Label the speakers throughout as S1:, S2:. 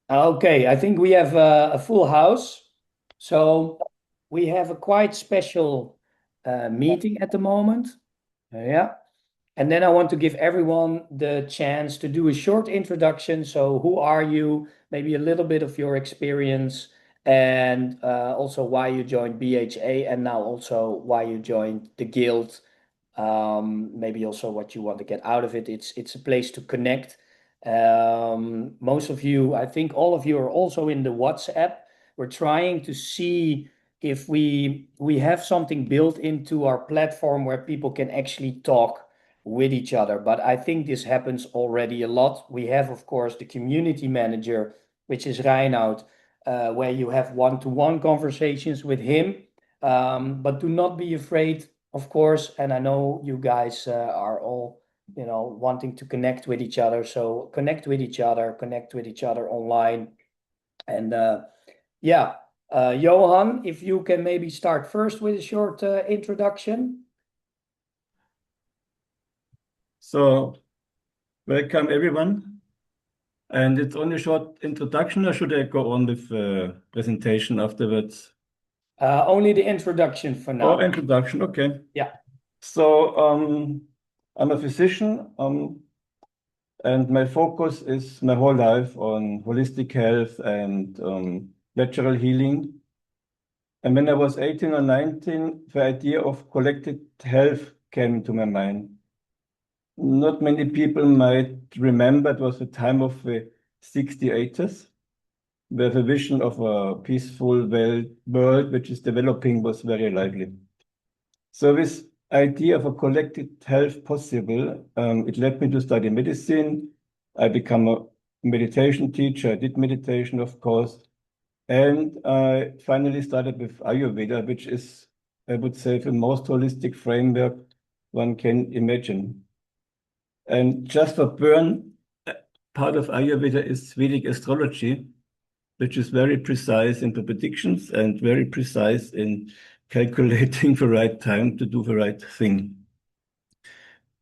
S1: Okay, I think we have a full house. So we have a quite special meeting at the moment. Yeah. And then I want to give everyone the chance to do a short introduction. So, who are you? Maybe a little bit of your experience, and also why you joined BHA, and now also why you joined the guild. Maybe also what you want to get out of it. It's a place to connect. Most of you, I think all of you are also in the WhatsApp. We're trying to see if we have something built into our platform where people can actually talk with each other. But I think this happens already a lot. We have, of course, the community manager, which is Reinout, where you have one-to-one conversations with him. But do not be afraid, of course. And I know you guys are all, wanting to connect with each other. So connect with each other online. And yeah, Johan, if you can maybe start first with a short introduction.
S2: So, welcome everyone. And it's only a short introduction, or should I go on with presentation afterwards?
S1: Only the introduction for
S2: Oh,
S1: now.
S2: introduction, okay.
S1: Yeah.
S2: So, I'm a physician, and my focus is my whole life on holistic health and natural healing. And when I was 18 or 19, the idea of collected health came into my mind. Not many people might remember it was the time of the 68s, where the vision of a peaceful world which is developing was very lively. So this idea of a collected health possible, it led me to study medicine. I became a meditation teacher. I did meditation, of course. And I finally started with Ayurveda, which is, I would say, the most holistic framework one can imagine. And just for burn, part of Ayurveda is Vedic astrology, which is very precise in the predictions and very precise in calculating the right time to do the right thing.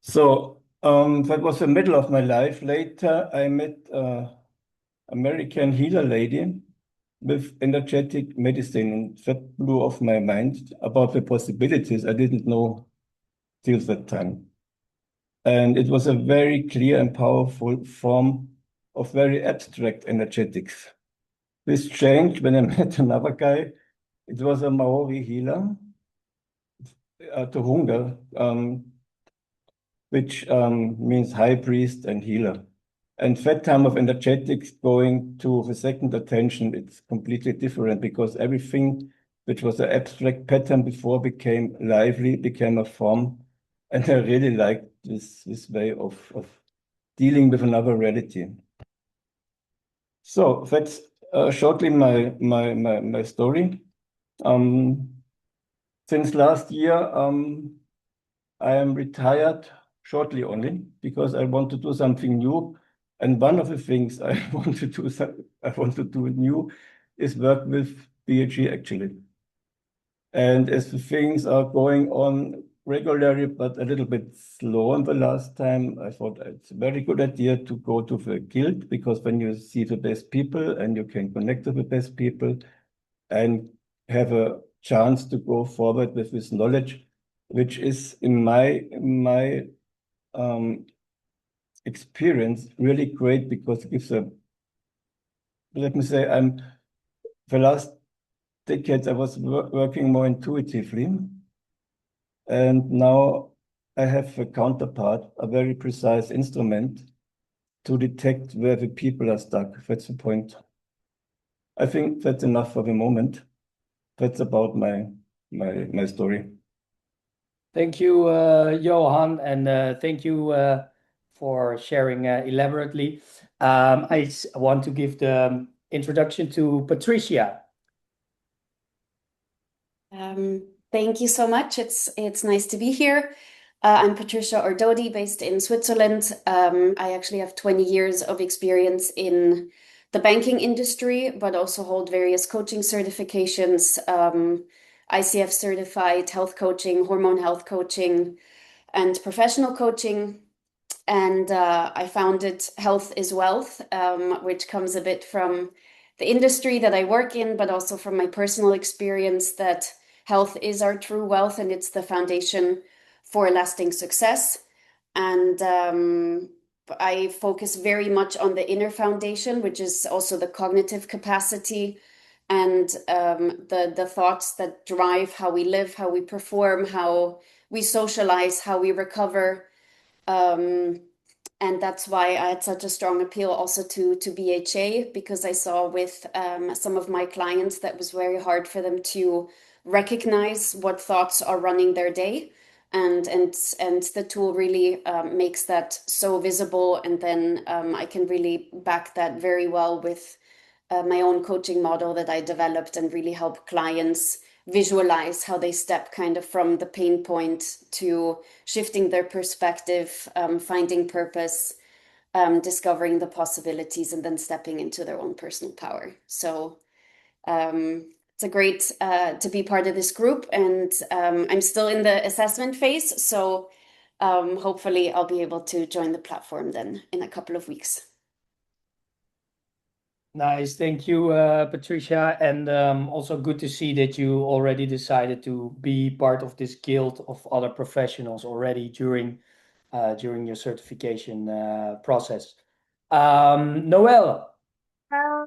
S2: So that was the middle of my life. Later, I met an American healer lady with energetic medicine, and that blew off my mind about the possibilities I didn't know till that time. And it was a very clear and powerful form of very abstract energetics. This changed when I met another guy. It was a Maori healer, Tohunga, which means high priest and healer. And that time of energetics going to the second attention, it's completely different because everything which was an abstract pattern before became lively, became a form. And I really liked this way of dealing with another reality. So that's shortly my story. Um, since last year, I am retired shortly only because I want to do something new. And one of the things I I want to do new is work with BHE actually. And as the things are going on regularly, but a little bit slow in the last time, I thought it's a very good idea to go to the guild because when you see the best people and you can connect with the best people and have a chance to go forward with this knowledge, which is in my um, experience really great because it gives a, let me say, I'm the last decades I was working more intuitively. And now I have a counterpart, a very precise instrument to detect where the people are stuck. That's the point. I think that's enough for the moment. That's about my story.
S1: Thank you, Johan, and thank you for sharing elaborately. Want to give the introduction to Patricia.
S3: Thank you so much. It's nice to be here. I'm Patricia Ordodi, based in Switzerland. I actually have 20 years of experience in the banking industry, but also hold various coaching certifications, ICF certified health coaching, hormone health coaching, and professional coaching. And I founded Health is Wealth, which comes a bit from the industry that I work in, but also from my personal experience that health is our true wealth and it's the foundation for lasting success. And I focus very much on the inner foundation, which is also the cognitive capacity and the thoughts that drive how we live, how we perform, how we socialize, how we recover. And that's why I had such a strong appeal also to BHA, because I saw with some of my clients that was very hard for them to recognize what thoughts are running their day. And the tool really makes that so visible. And then I can really back that very well with my own coaching model that I developed and really help clients visualize how they step kind of from the pain point to shifting their perspective, finding purpose, discovering the possibilities, and then stepping into their own personal power. So it's a great to be part of this group, and I'm still in the assessment phase. So hopefully I'll be able to join the platform then in a couple of weeks.
S1: Nice, thank you, Patricia. And also good to see that you already decided to be part of this guild of other professionals already during your certification process. Noelle.
S4: I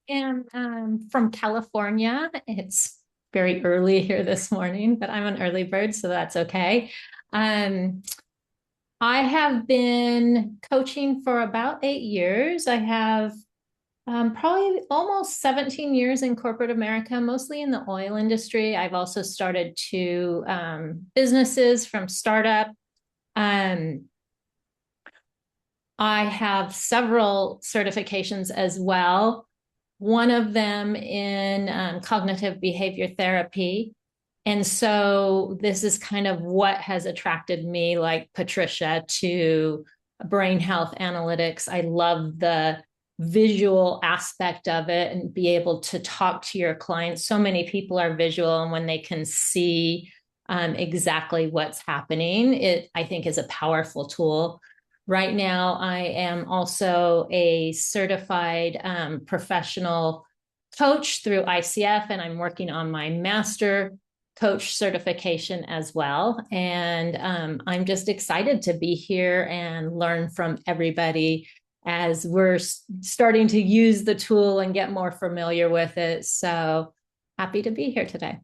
S4: am from California. It's very early here this morning, but I'm an early bird, so that's okay. I have been coaching for about 8 years. I have probably almost 17 years in corporate America, mostly in the oil industry. I've also started two businesses from startup. I have several certifications as well. One of them in cognitive behavior therapy. And so this is kind of what has attracted me, like Patricia, to brain health analytics. I love the visual aspect of it and be able to talk to your clients. So many people are visual, and when they can see exactly what's happening, it, I think, is a powerful tool. Right now, I am also a certified professional coach through ICF, and I'm working on my master coach certification as well. And I'm just excited to be here and learn from everybody as we're starting to use the tool and get more familiar with it. So happy to be here today.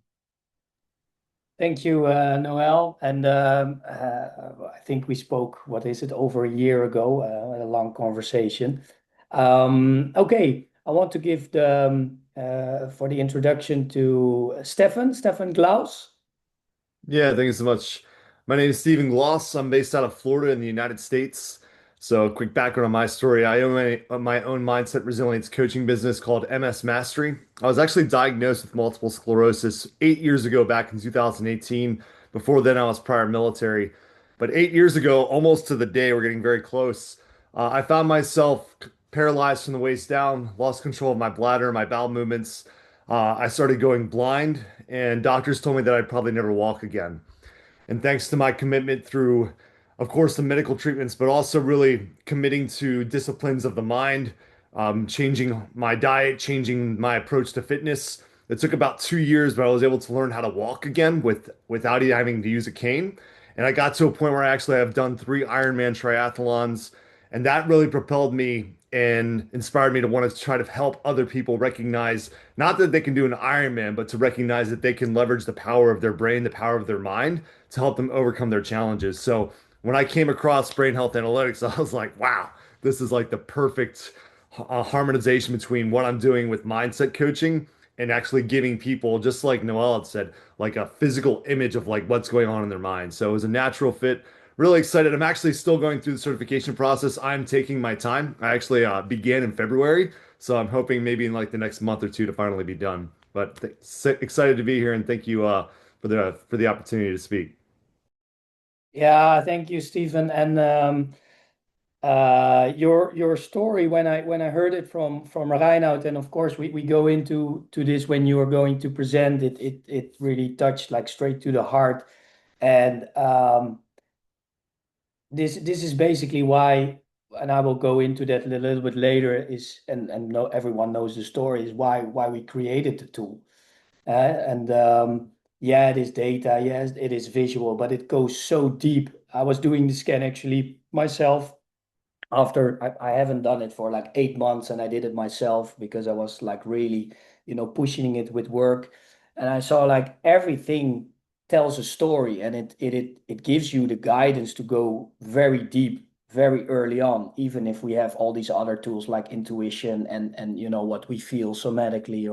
S1: Thank you, Noelle. And I think we spoke, what is it, over a year ago, a long conversation. Okay, I want to give the for the introduction to Stefan Glaus.
S5: Yeah, thank you so much. My name is Stephen Glaus. I'm based out of Florida in the United States. So, a quick background on my story. I own my own mindset resilience coaching business called MS Mastery. I was actually diagnosed with multiple sclerosis 8 years ago, back in 2018. Before then, I was prior military. But 8 years ago, almost to the day, we're getting very close. I found myself paralyzed from the waist down, lost control of my bladder, my bowel movements. I started going blind, and doctors told me that I'd probably never walk again. And thanks to my commitment through, of course, the medical treatments, but also really committing to disciplines of the mind, changing my diet, changing my approach to fitness. It took about 2 years, but I was able to learn how to walk again without even having to use a cane. And I got to a point where I actually have done 3 Ironman triathlons, and that really propelled me and inspired me to want to try to help other people recognize not that they can do an Ironman, but to recognize that they can leverage the power of their brain, the power of their mind to help them overcome their challenges. So when I came across brain health analytics, I was like, wow, this is like the perfect harmonization between what I'm doing with mindset coaching and actually giving people, just like Noelle had said, like a physical image of like what's going on in their mind. So it was a natural fit. Really excited. I'm actually still going through the certification process. I'm taking my time. I actually began in February, so I'm hoping maybe in like the next month or two to finally be done. But excited to be here, and thank you for the opportunity to speak.
S1: Yeah, thank you, Stephen. And your story, when I heard it from Reinout, and of course we go into this when you are going to present it, it really touched like straight to the heart. And this is basically why, and I will go into that a little bit later, is and no, everyone knows the story, is why we created the tool. And yeah, it is data, yes, it is visual, but it goes so deep. I was doing the scan actually myself after I haven't done it for like 8 months, and I did it myself because I was like really, pushing it with work. And I saw like everything tells a story, and it gives you the guidance to go very deep very early on, even if we have all these other tools like intuition and what we feel somatically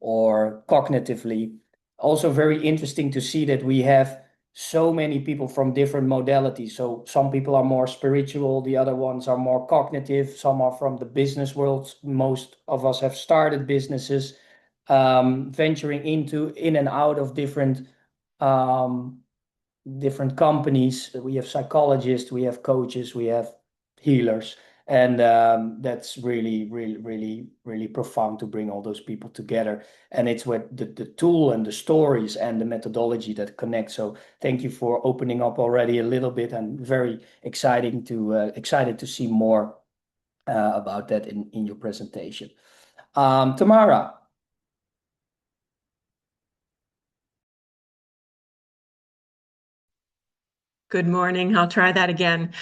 S1: or cognitively. Also very interesting to see that we have so many people from different modalities. So some people are more spiritual, the other ones are more cognitive, some are from the business world. Most of us have started businesses, venturing in and out of um, different companies. We have psychologists, we have coaches, we have healers, and that's really, really, really, really profound to bring all those people together. And it's with the tool and the stories and the methodology that connect. So thank you for opening up already a little bit, and very excited to see more about that in your presentation. Tamara.
S6: Good morning. I'll try that again.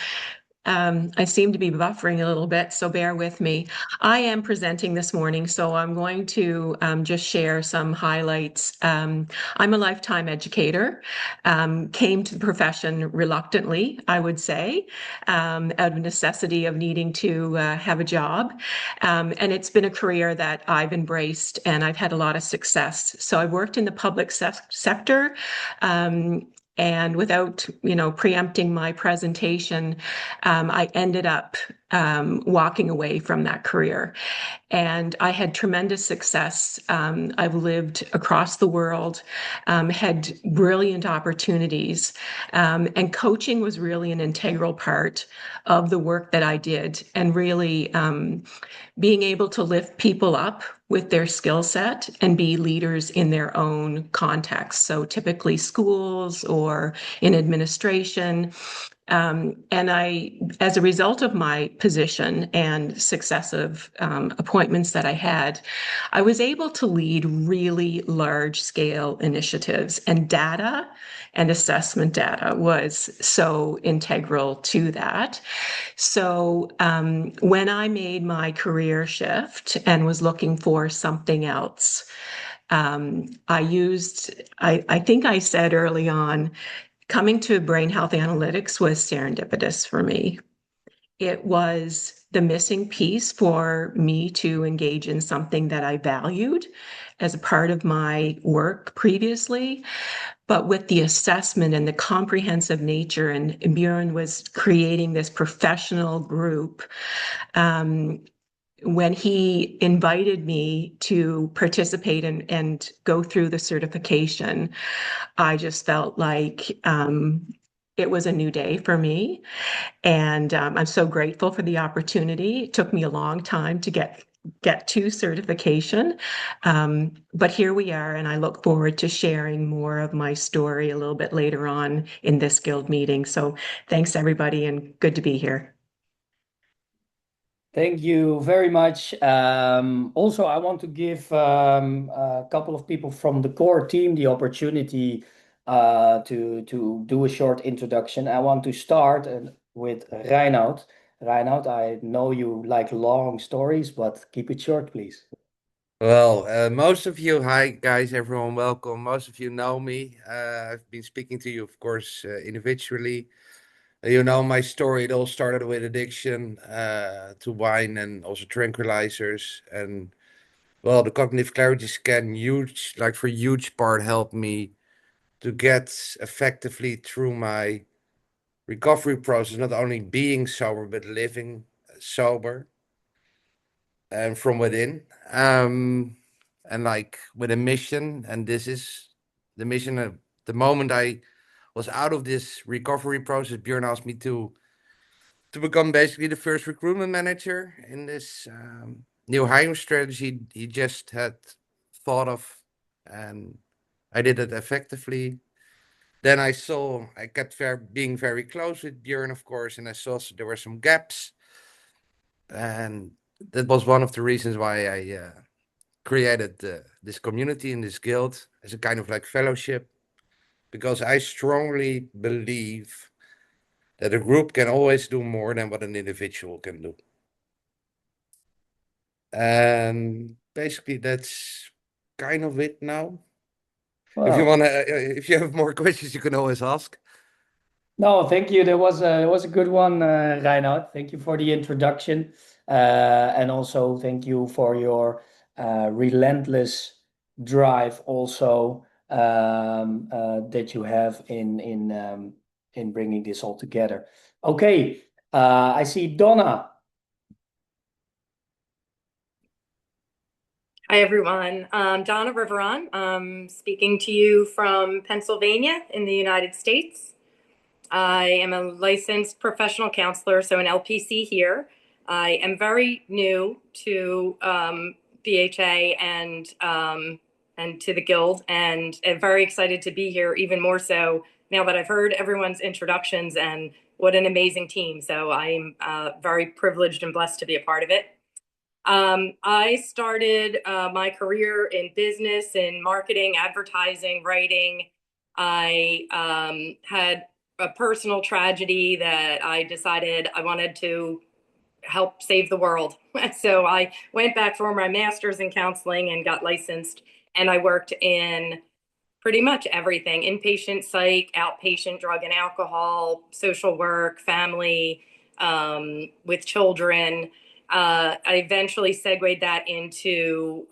S6: I seem to be buffering a little bit, so bear with me. I am presenting this morning, so I'm going to just share some highlights. I'm a lifetime educator, came to the profession reluctantly, I would say, out of necessity of needing to have a job. And it's been a career that I've embraced, and I've had a lot of success. So I've worked in the public sector. And without, preempting my presentation, I ended up walking away from that career. And I had tremendous success. I've lived across the world, had brilliant opportunities, and coaching was really an integral part of the work that I did, and really being able to lift people up with their skill set and be leaders in their own context. So typically schools or in administration. And as a result of my position and successive appointments that I had, I was able to lead really large scale initiatives, and data and assessment data was so integral to that. So when I made my career shift and was looking for something else, I think I said early on, coming to brain health analytics was serendipitous for me. It was the missing piece for me to engage in something that I valued as a part of my work previously. But with the assessment and the comprehensive nature, and Björn was creating this professional group, when he invited me to participate and go through the certification, I just felt like it was a new day for me. And I'm so grateful for the opportunity. It took me a long time to get to certification. But here we are, and I look forward to sharing more of my story a little bit later on in this guild meeting. So thanks, everybody, and good to be here.
S1: Thank you very much. Also, I want to give a couple of people from the core team the opportunity to do a short introduction. I want to start with Reinoud. Reinoud, I know you like long stories, but keep it short, please.
S7: Well, most of you, hi guys, everyone, welcome. Most of you know me. I've been speaking to you, of course, individually. You know my story. It all started with addiction to wine and also tranquilizers. And well, the cognitive clarity scan, for huge part, helped me to get effectively through my recovery process, not only being sober, but living sober and from within. And like with a mission, and this is the mission. The moment I was out of this recovery process, Björn asked me to become basically the first recruitment manager in this new hiring strategy he just had thought of, and I did it effectively. Then I kept being very close with Björn, of course, and I saw there were some gaps. And that was one of the reasons why I created this community and this guild as a kind of like fellowship, because I strongly believe that a group can always do more than what an individual can do. And basically, that's kind of it now. If you
S1: Well,
S7: if you have more questions, you can always ask.
S1: no, thank you. That was a good one, Reinhard. Thank you for the introduction, and also thank you for your relentless drive, also that you have in bringing this all together. Okay, I see Donna.
S8: Hi, everyone. Donna Riveron. I'm speaking to you from Pennsylvania in the United States. I am a licensed professional counselor, so an LPC here. I am very new to BHA and to the Guild, and am very excited to be here, even more so now that I've heard everyone's introductions and what an amazing team. So I'm very privileged and blessed to be a part of it. I started my career in business, in marketing, advertising, writing. I had a personal tragedy that I decided I wanted to help save the world. So I went back for my master's in counseling and got licensed. And I worked in pretty much everything: inpatient psych, outpatient drug and alcohol, social work, family, with children. I eventually segued that into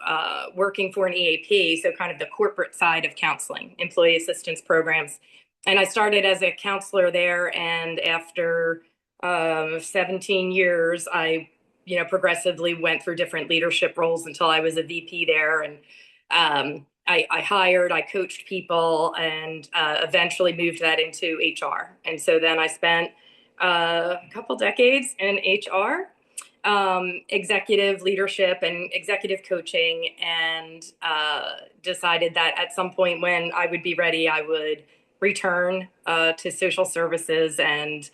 S8: working for an EAP, so kind of the corporate side of counseling, employee assistance programs. And I started as a counselor there, and after 17 years, I progressively went through different leadership roles until I was a VP there. And I hired, I coached people, and eventually moved that into HR. And so then I spent a couple decades in HR, executive leadership and executive coaching, and decided that at some point when I would be ready, I would return to social services. And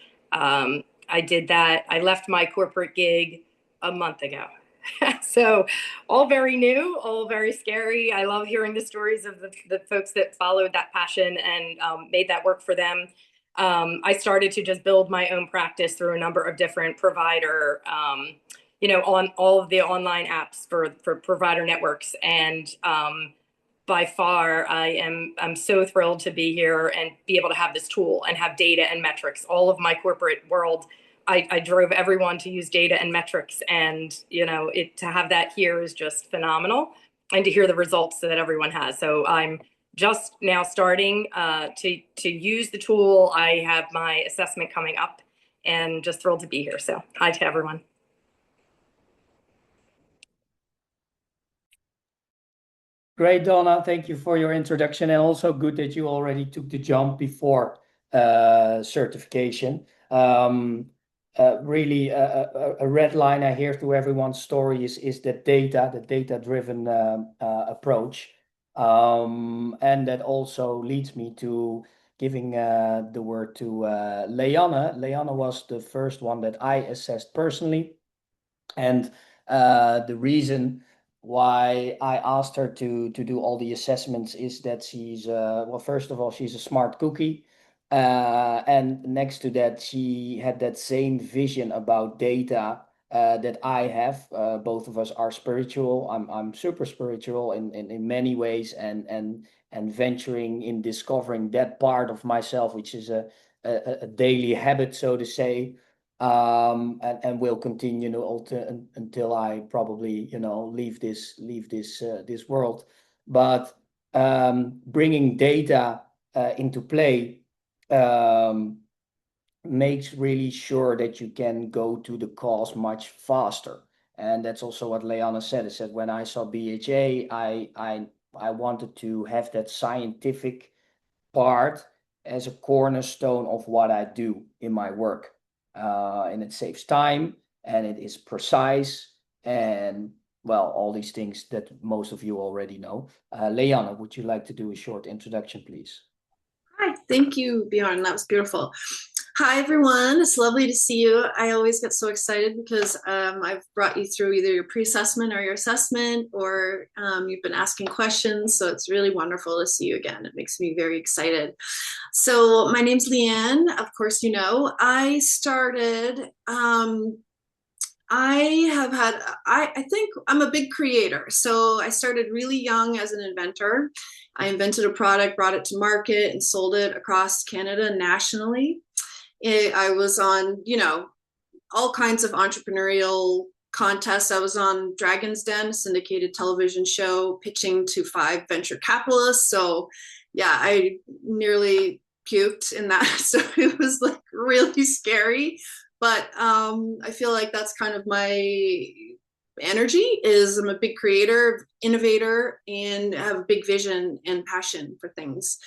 S8: I did that. I left my corporate gig a month ago. So all very new, all very scary. I love hearing the stories of the folks that followed that passion and made that work for them. I started to just build my own practice through a number of different provider, on all of the online apps for provider networks. And by far, I'm so thrilled to be here and be able to have this tool and have data and metrics. All of my corporate world, I drove everyone to use data and metrics, and to have that here is just phenomenal, and to hear the results that everyone has. So I'm just now starting to use the tool. I have my assessment coming up, and just thrilled to be here. So hi to everyone.
S1: Great, Donna. Thank you for your introduction, and also good that you already took the jump before certification. Really, a red line I hear through everyone's story is the data-driven approach, and that also leads me to giving the word to Leanne. Leanne was the first one that I assessed personally, and the reason why I asked her to do all the assessments is that she's well, first of all, she's a smart cookie. And next to that, she had that same vision about data that I have. Both of us are spiritual. I'm super spiritual in many ways, and venturing in discovering that part of myself, which is a daily habit, so to say. And will continue until I probably leave this world. But bringing data into play makes really sure that you can go to the cause much faster. And that's also what Leanne said. I said when I saw BHA, I wanted to have that scientific part as a cornerstone of what I do in my work. And it saves time, and it is precise, and well, all these things that most of you already know. Leanne, would you like to do a short introduction, please?
S9: Hi, thank you, Bjorn. That was beautiful. Hi, everyone. It's lovely to see you. I always get so excited because I've brought you through either your pre-assessment or your assessment, or you've been asking questions. So it's really wonderful to see you again. It makes me very excited. So my name's Leanne. Of course, you know, I started, I think I'm a big creator. So I started really young as an inventor. I invented a product, brought it to market, and sold it across Canada nationally. I was on, you know, all kinds of entrepreneurial contests. I was on Dragon's Den, a syndicated television show, pitching to 5 venture capitalists. So yeah, I nearly puked in that. So it was like really scary. But I feel like that's kind of my energy. Is I'm a big creator, innovator, and have a big vision and passion for things.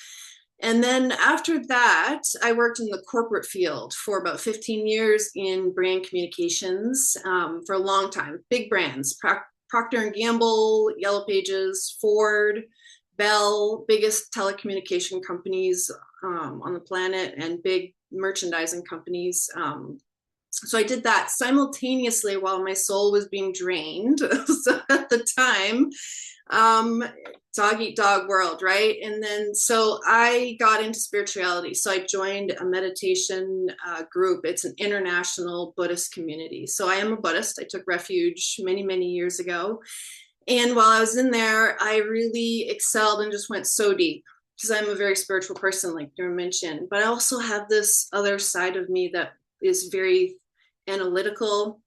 S9: And then after that, I worked in the corporate field for about 15 years in brand communications for a long time. Big brands, Procter & Gamble, Yellow Pages, Ford, Bell, biggest telecommunication companies on the planet, and big merchandising companies. So I did that simultaneously while my soul was being drained. So at the time, dog eat dog world, right? And then so I got into spirituality. So I joined a meditation group. It's an international Buddhist community. So I am a Buddhist. I took refuge many, many years ago. And while I was in there, I really excelled and just went so deep, because I'm a very spiritual person, like you mentioned. But I also have this other side of me that is very analytical,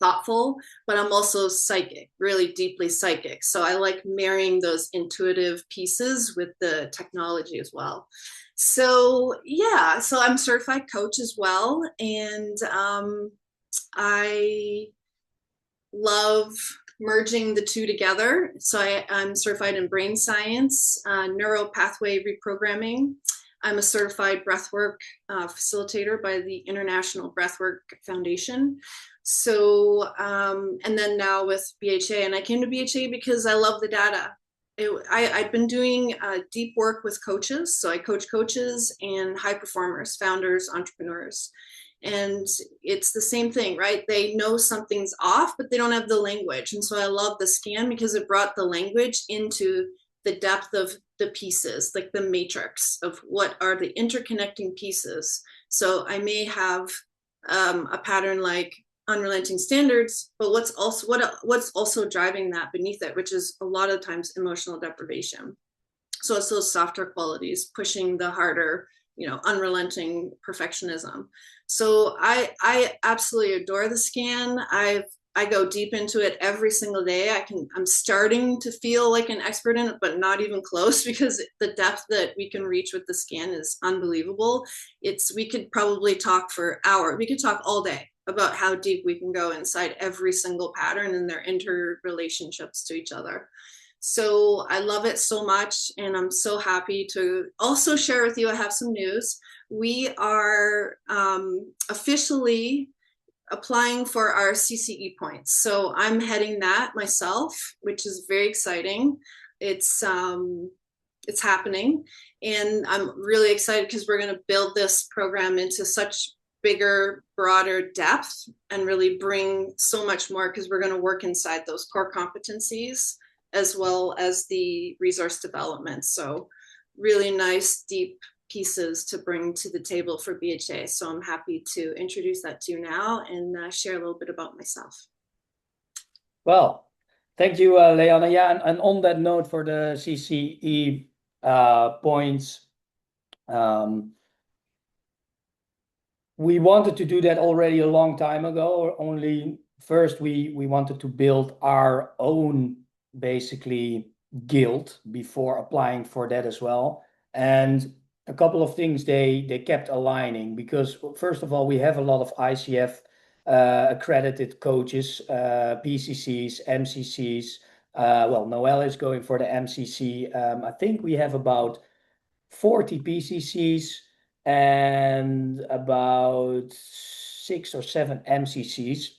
S9: thoughtful, but I'm also psychic, really deeply psychic. So I like marrying those intuitive pieces with the technology as well. So yeah, so I'm a certified coach as well. And I love merging the two together. So I'm certified in brain science, neuro pathway reprogramming. I'm a certified breathwork facilitator by the International Breathwork Foundation. So, and then now with BHA, and I came to BHA because I love the data. I've been doing deep work with coaches. So I coach coaches and high performers, founders, entrepreneurs. And it's the same thing, right? They know something's off, but they don't have the language. And so I love the scan because it brought the language into the depth of the pieces, like the matrix of what are the interconnecting pieces. So I may have a pattern like unrelenting standards, but what's also driving that beneath it, which is a lot of times emotional deprivation. So it's those softer qualities pushing the harder, you know, unrelenting perfectionism. So I absolutely adore the scan. I go deep into it every single day. I'm starting to feel like an expert in it, but not even close, because the depth that we can reach with the scan is unbelievable. We could probably talk for hours. We could talk all day about how deep we can go inside every single pattern and their interrelationships to each other. So I love it so much, and I'm so happy to also share with you. I have some news. We are officially applying for our CCE points. So I'm heading that myself, which is very exciting. It's happening, and I'm really excited because we're going to build this program into such bigger, broader depth and really bring so much more, because we're going to work inside those core competencies as well as the resource development. So really nice, deep pieces to bring to the table for BHA. So I'm happy to introduce that to you now and share a little bit about myself.
S1: Well, thank you, Leanna. Yeah, and on that note, for the CCE points, we wanted to do that already a long time ago. Only first we wanted to build our own, basically, guild before applying for that as well. And a couple of things they kept aligning, because first of all, we have a lot of ICF accredited coaches, PCCs, MCCs. Well, Noelle is going for the MCC. I think we have about 40 PCCs and about 6 or 7 MCCs.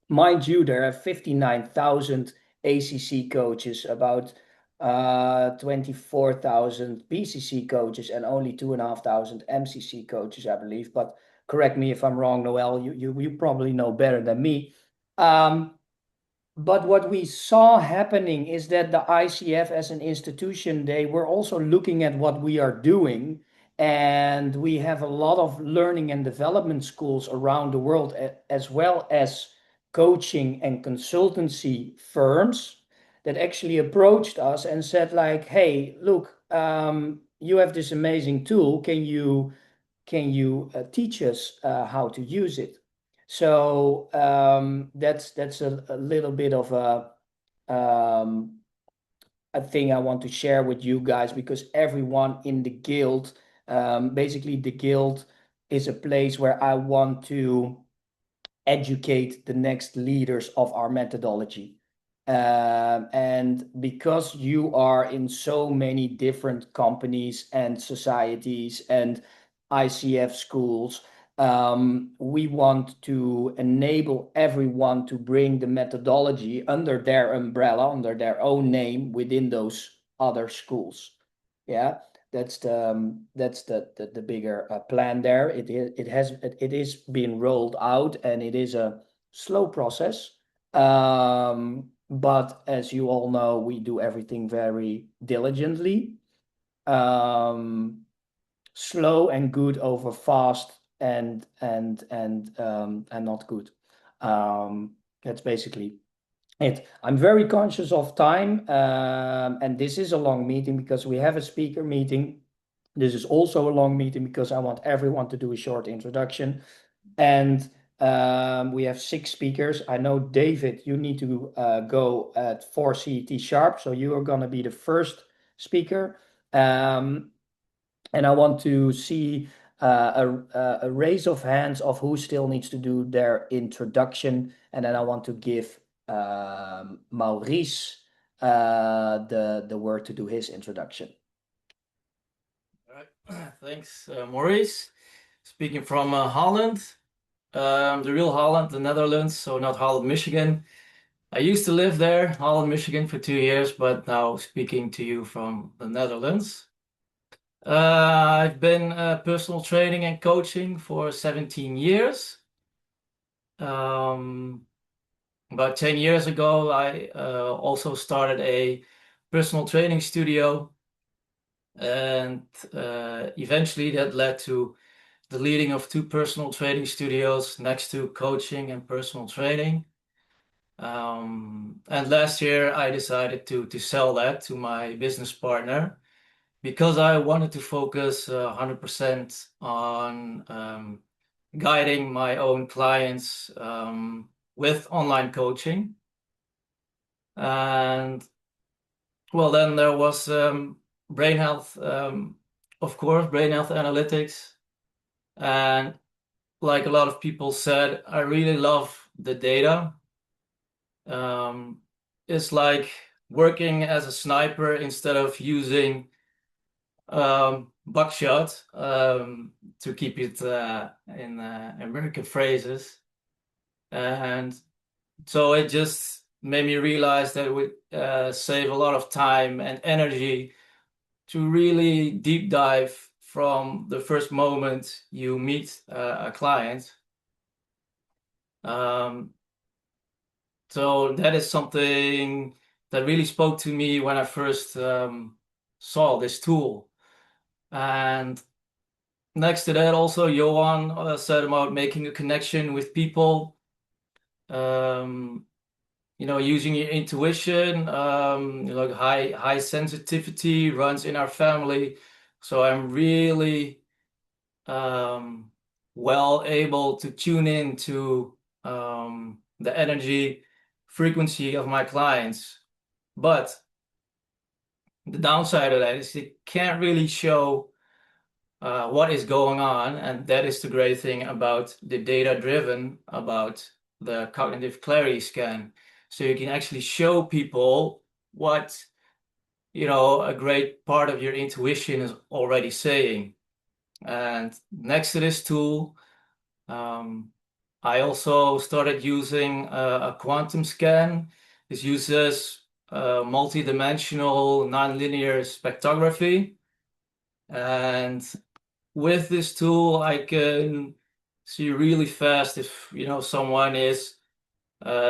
S1: Mind you, there are 59,000 ACC coaches, about 24,000 PCC coaches and only 2,500 MCC coaches, I believe. But correct me if I'm wrong, Noel. You probably know better than me. But what we saw happening is that the ICF as an institution, they were also looking at what we are doing. And we have a lot of learning and development schools around the world, as well as coaching and consultancy firms that actually approached us and said like, hey, look, you have this amazing tool. Can you teach us how to use it? So that's a little bit of a thing I want to share with you guys, because everyone in the guild, basically the guild is a place where I want to educate the next leaders of our methodology. And because you are in so many different companies and societies and ICF schools, we want to enable everyone to bring the methodology under their umbrella, under their own name within those other schools. Yeah, that's the bigger plan there. It is being rolled out, and it is a slow process. But as you all know, we do everything very diligently. Slow and good over fast and not good. That's basically it. I'm very conscious of time, and this is a long meeting because we have a speaker meeting. This is also a long meeting because I want everyone to do a short introduction. And we have 6 speakers. I know, David, you need to go at 4 CET sharp, so you are going to be the first speaker. And I want to see a raise of hands of who still needs to do their introduction. And then I want to give Maurice the word to do his introduction.
S10: All right. Thanks, Maurice. Speaking from Holland, the real Holland, the Netherlands, so not Holland, Michigan. I used to live there, Holland, Michigan, for 2 years, but now speaking to you from the Netherlands. I've been personal training and coaching for 17 years. About 10 years ago, I also started a personal training studio, and eventually that led to the leading of 2 personal training studios next to coaching and personal training. And last year I decided to sell that to my business partner because I wanted to focus 100% on guiding my own clients with online coaching. And well, then there was brain health, of course, brain health analytics. And like a lot of people said, I really love the data. It's like working as a sniper instead of using buckshot, to keep it in American phrases. And so it just made me realize that it would save a lot of time and energy to really deep dive from the first moment you meet a client. So that is something that really spoke to me when I first saw this tool. And next to that, also Johann said about making a connection with people, using your intuition, like high sensitivity runs in our family. So I'm really well able to tune in to the energy frequency of my clients. But the downside of that is it can't really show what is going on. And that is the great thing about the data-driven, about the cognitive clarity scan. So you can actually show people what, a great part of your intuition is already saying. And next to this tool, I also started using a quantum scan. This uses multi-dimensional nonlinear spectrography. And with this tool, I can see really fast if someone is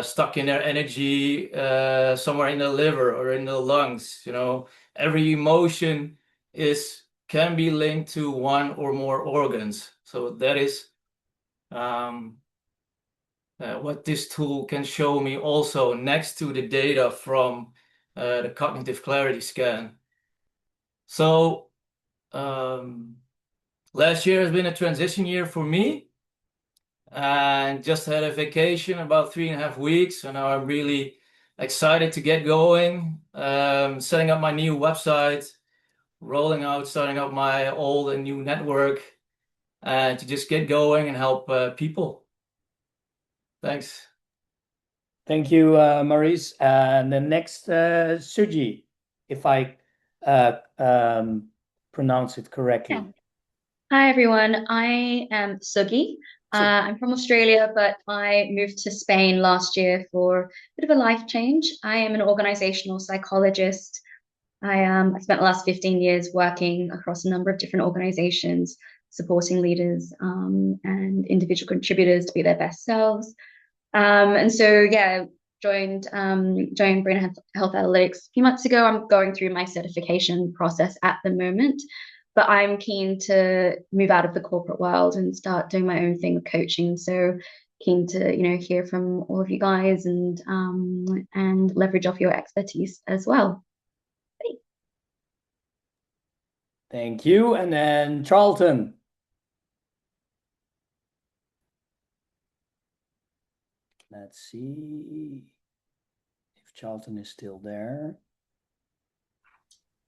S10: stuck in their energy somewhere in the liver or in the lungs. Every emotion can be linked to one or more organs. So that is what this tool can show me also next to the data from the cognitive clarity scan. So last year has been a transition year for me, and just had a vacation about 3.5 weeks. So now I'm really excited to get going, setting up my new website, starting up my old and new network, and to just get going and help people. Thanks.
S1: Thank you, Maurice. And the next, Suji, if I pronounce it correctly.
S11: Yeah. Hi, everyone. I am Sugi. I'm from Australia, but I moved to Spain last year for a bit of a life change. I am an organizational psychologist. I spent the last 15 years working across a number of different organizations, supporting leaders and individual contributors to be their best selves. And so, yeah, joined Brain Health Analytics a few months ago. I'm going through my certification process at the moment, but I'm keen to move out of the corporate world and start doing my own thing with coaching. So keen to hear from all of you guys and leverage off your expertise as well.
S1: Thank you. And then Charlton. Let's see if Charlton is still there.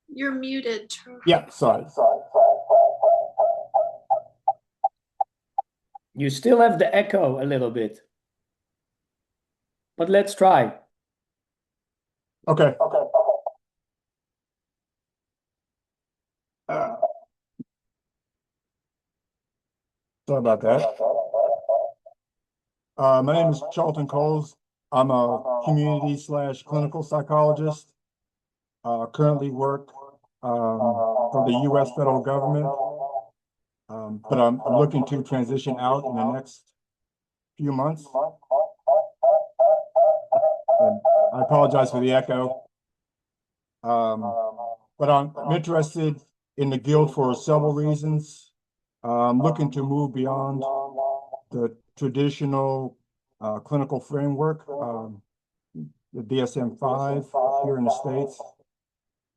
S9: You're muted, Charles.
S2: Yeah, sorry.
S1: You still have the echo a little bit, but let's try.
S2: Okay. Sorry about that. My name is Charlton Coles. I'm a community/clinical psychologist. Currently work for the U.S. federal government, but I'm looking to transition out in the next few months. And I apologize for the echo. But I'm interested in the guild for several reasons. I'm looking to move beyond the traditional clinical framework, the DSM-5 here in the States.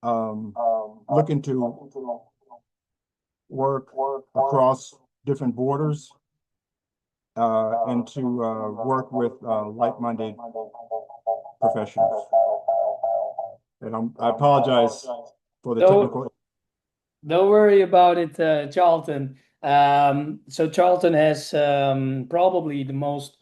S2: Looking to work across different borders and to work with like-minded professionals. And I apologize for the technical.
S1: Don't worry about it, Charlton. So Charlton has probably the most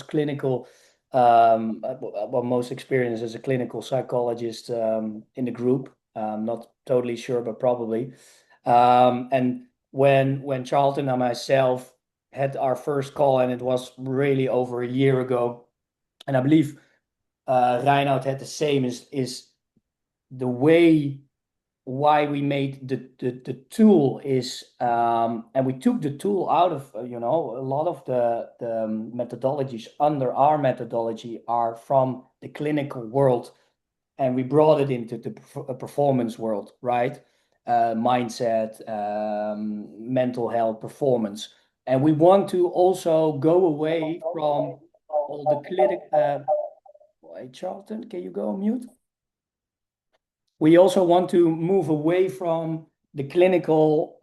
S1: clinical, most experience as a clinical psychologist in the group. Not totally sure, but probably. And when Charlton and myself had our first call, and it was really over a year ago, and I believe Reinoud had the same, is the way why we made the tool is, and we took the tool out of, a lot of the methodologies under our methodology are from the clinical world, and we brought it into the performance world, right? Mindset, mental health, performance. And we want to also go away from all the clinical, wait, Charlton, can you go on mute? We also want to move away from the clinical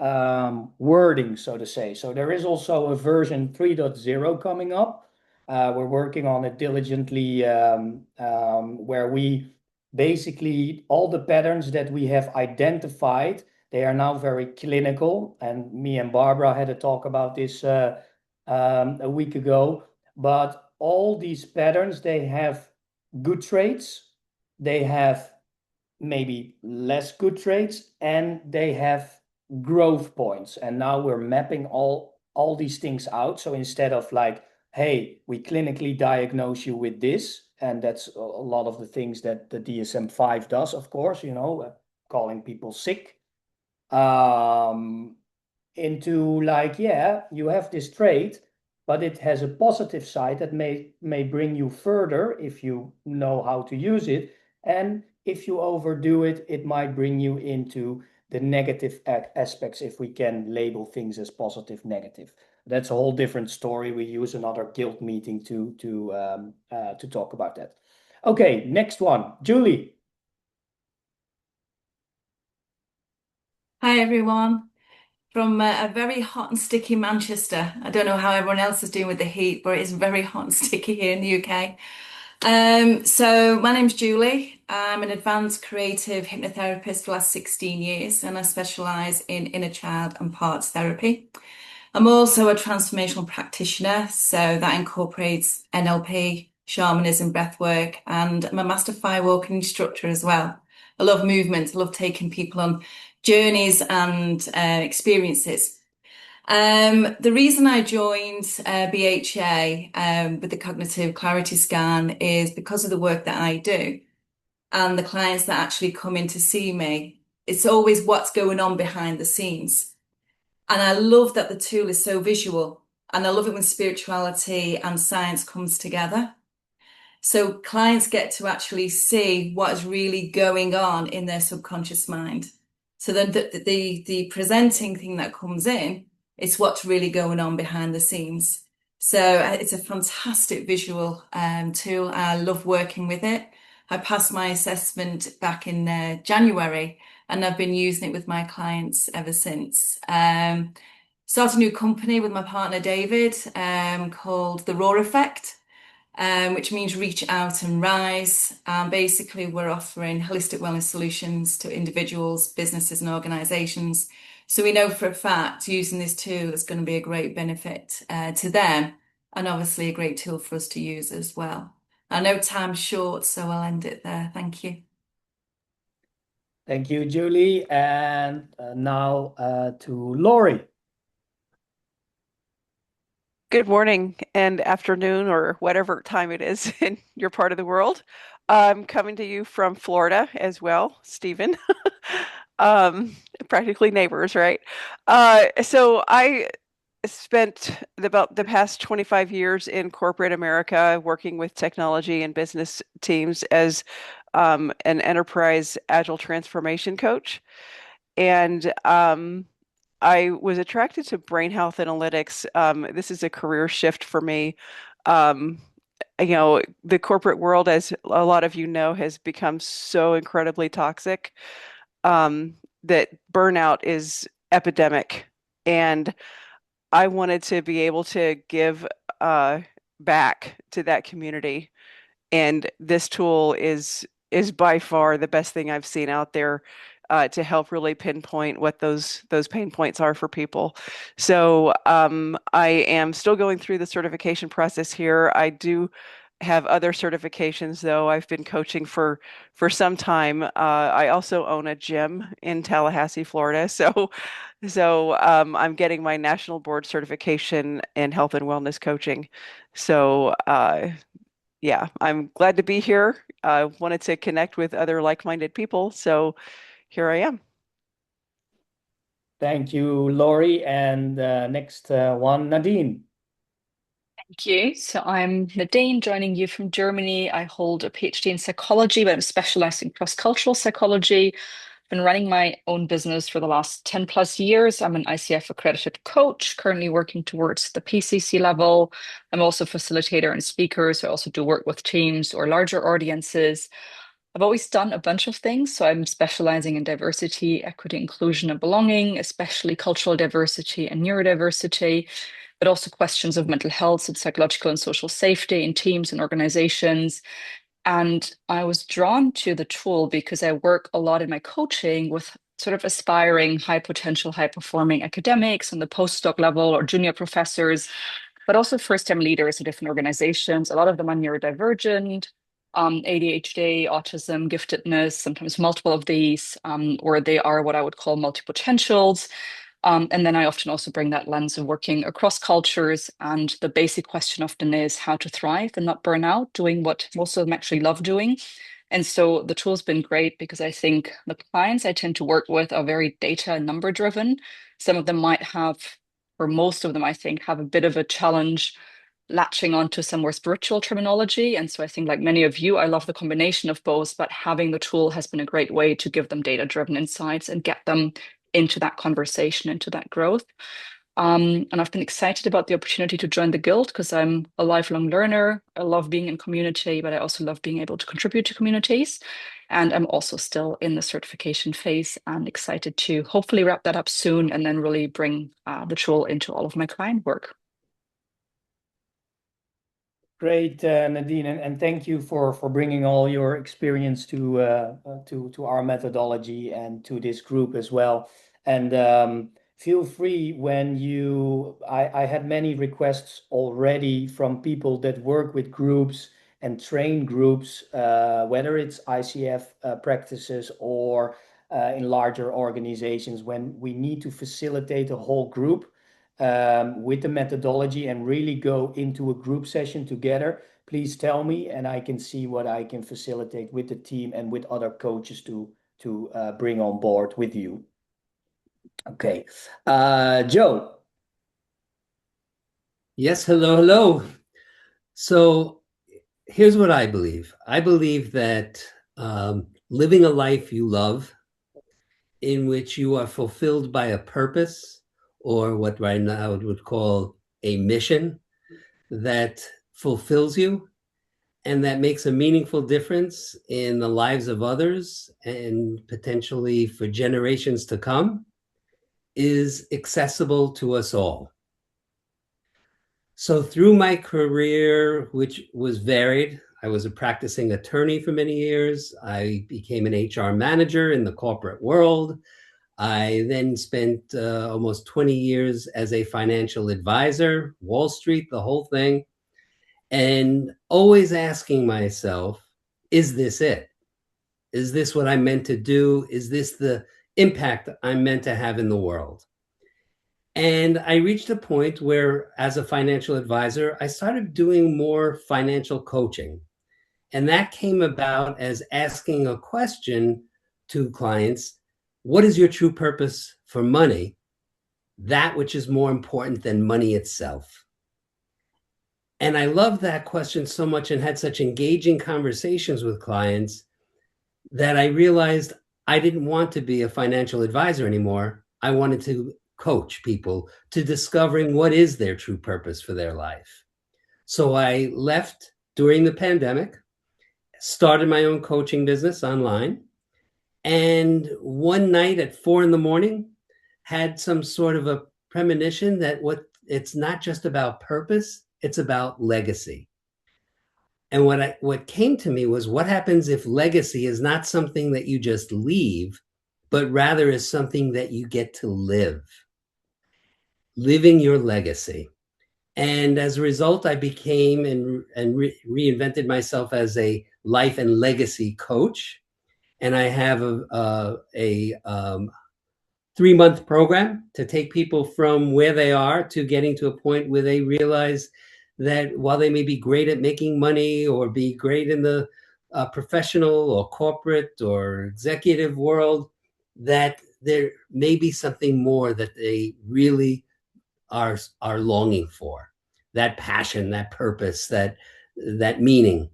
S1: wording, so to say. So there is also a version 3.0 coming up. We're working on it diligently, where we basically, all the patterns that we have identified, they are now very clinical. And me and Barbara had a talk about this a week ago. But all these patterns, they have good traits, they have maybe less good traits, and they have growth points. And now we're mapping all these things out. So instead of like hey, we clinically diagnose you with this, and that's a lot of the things that the DSM-5 does, of course, calling people sick, into like, yeah, you have this trait, but it has a positive side that may bring you further if you know how to use it. And if you overdo it, it might bring you into the negative aspects, if we can label things as positive, negative. That's a whole different story. We use another guild meeting to talk about that. Okay, next one, Julie.
S12: Hi, everyone. From a very hot and sticky Manchester. I don't know how everyone else is doing with the heat, but it is very hot and sticky here in the UK. So my name's Julie. I'm an advanced creative hypnotherapist for the last 16 years, and I specialize in inner child and parts therapy. I'm also a transformational practitioner, so that incorporates NLP, shamanism, breathwork, and I'm a master firewalking instructor as well. I love movement. I love taking people on journeys and experiences. The reason I joined BHA with the cognitive clarity scan is because of the work that I do and the clients that actually come in to see me. It's always what's going on behind the scenes. And I love that the tool is so visual. And I love it when spirituality and science comes together. So clients get to actually see what is really going on in their subconscious mind. So then the presenting thing that comes in is what's really going on behind the scenes. So it's a fantastic visual tool. I love working with it. I passed my assessment back in January, and I've been using it with my clients ever since. Started a new company with my partner David called The Raw Effect, which means reach out and rise. Basically, we're offering holistic wellness solutions to individuals, businesses, and organizations. So we know for a fact using this tool is going to be a great benefit to them, and obviously a great tool for us to use as well. I know time's short, so I'll end it there. Thank you.
S1: Thank you, Julie. And now to Laurie.
S13: Good morning and afternoon, or whatever time it is in your part of the world. I'm coming to you from Florida as well, Stephen. Practically neighbors, right? So I spent about the past 25 years in corporate America working with technology and business teams as an enterprise agile transformation coach. And I was attracted to brain health analytics. This is a career shift for me. The corporate world, as a lot of you know, has become so incredibly toxic that burnout is epidemic. And I wanted to be able to give back to that community. And this tool is by far the best thing I've seen out there to help really pinpoint what those pain points are for people. So I am still going through the certification process here. I do have other certifications, though. I've been coaching for some time. I also own a gym in Tallahassee, Florida. So I'm getting my national board certification in health and wellness coaching. So yeah, I'm glad to be here. I wanted to connect with other like-minded people. So here I am.
S1: Thank you, Laurie. And next one, Nadine.
S14: Thank you. So I'm Nadine, joining you from Germany. I hold a PhD in psychology, but I'm specialized in cross-cultural psychology. I've been running my own business for the last 10 plus years. I'm an ICF accredited coach, currently working towards the PCC level. I'm also a facilitator and speaker, so I also do work with teams or larger audiences. I've always done a bunch of things. So I'm specializing in diversity, equity, inclusion, and belonging, especially cultural diversity and neurodiversity, but also questions of mental health and psychological and social safety in teams and organizations. And I was drawn to the tool because I work a lot in my coaching with sort of aspiring, high potential, high performing academics on the postdoc level or junior professors, but also first-time leaders in different organizations. A lot of them are neurodivergent, ADHD, autism, giftedness, sometimes multiple of these, or they are what I would call multi-potentials. And then I often also bring that lens of working across cultures. And the basic question often is how to thrive and not burn out, doing what most of them actually love doing. And so the tool's been great because I think the clients I tend to work with are very data and number driven. Some of them might have, or most of them, I think, have a bit of a challenge latching onto some more spiritual terminology. And so I think, like many of you, I love the combination of both, but having the tool has been a great way to give them data-driven insights and get them into that conversation, into that growth. And I've been excited about the opportunity to join the Guild because I'm a lifelong learner. I love being in community, but I also love being able to contribute to communities. And I'm also still in the certification phase and excited to hopefully wrap that up soon and then really bring the tool into all of my client work.
S1: Great, Nadine, and thank you for bringing all your experience to our methodology and to this group as well. And feel free when I had many requests already from people that work with groups and train groups, whether it's ICF practices or in larger organizations, when we need to facilitate a whole group with the methodology and really go into a group session together, please tell me and I can see what I can facilitate with the team and with other coaches to bring on board with you. Okay, Joe.
S15: Yes, hello. So here's what I believe. I believe that living a life you love, in which you are fulfilled by a purpose, or what right now I would call a mission that fulfills you and that makes a meaningful difference in the lives of others and potentially for generations to come, is accessible to us all. So through my career, which was varied, I was a practicing attorney for many years. I became an HR manager in the corporate world. I then spent almost 20 years as a financial advisor, Wall Street, the whole thing, and always asking myself, is this it? Is this what I'm meant to do? Is this the impact I'm meant to have in the world? And I reached a point where, as a financial advisor, I started doing more financial coaching. And that came about as asking a question to clients: what is your true purpose for money? That which is more important than money itself. And I loved that question so much and had such engaging conversations with clients that I realized I didn't want to be a financial advisor anymore. I wanted to coach people to discovering what is their true purpose for their life. So I left during the pandemic, started my own coaching business online, and one night at 4 a.m. had some sort of a premonition that it's not just about purpose, it's about legacy. And what came to me was, what happens if legacy is not something that you just leave, but rather is something that you get to live? Living your legacy. And as a result, I became and reinvented myself as a life and legacy coach. And I have a 3-month program to take people from where they are to getting to a point where they realize that while they may be great at making money or be great in the professional or corporate or executive world, that there may be something more that they really are longing for, that passion, that purpose, that meaning.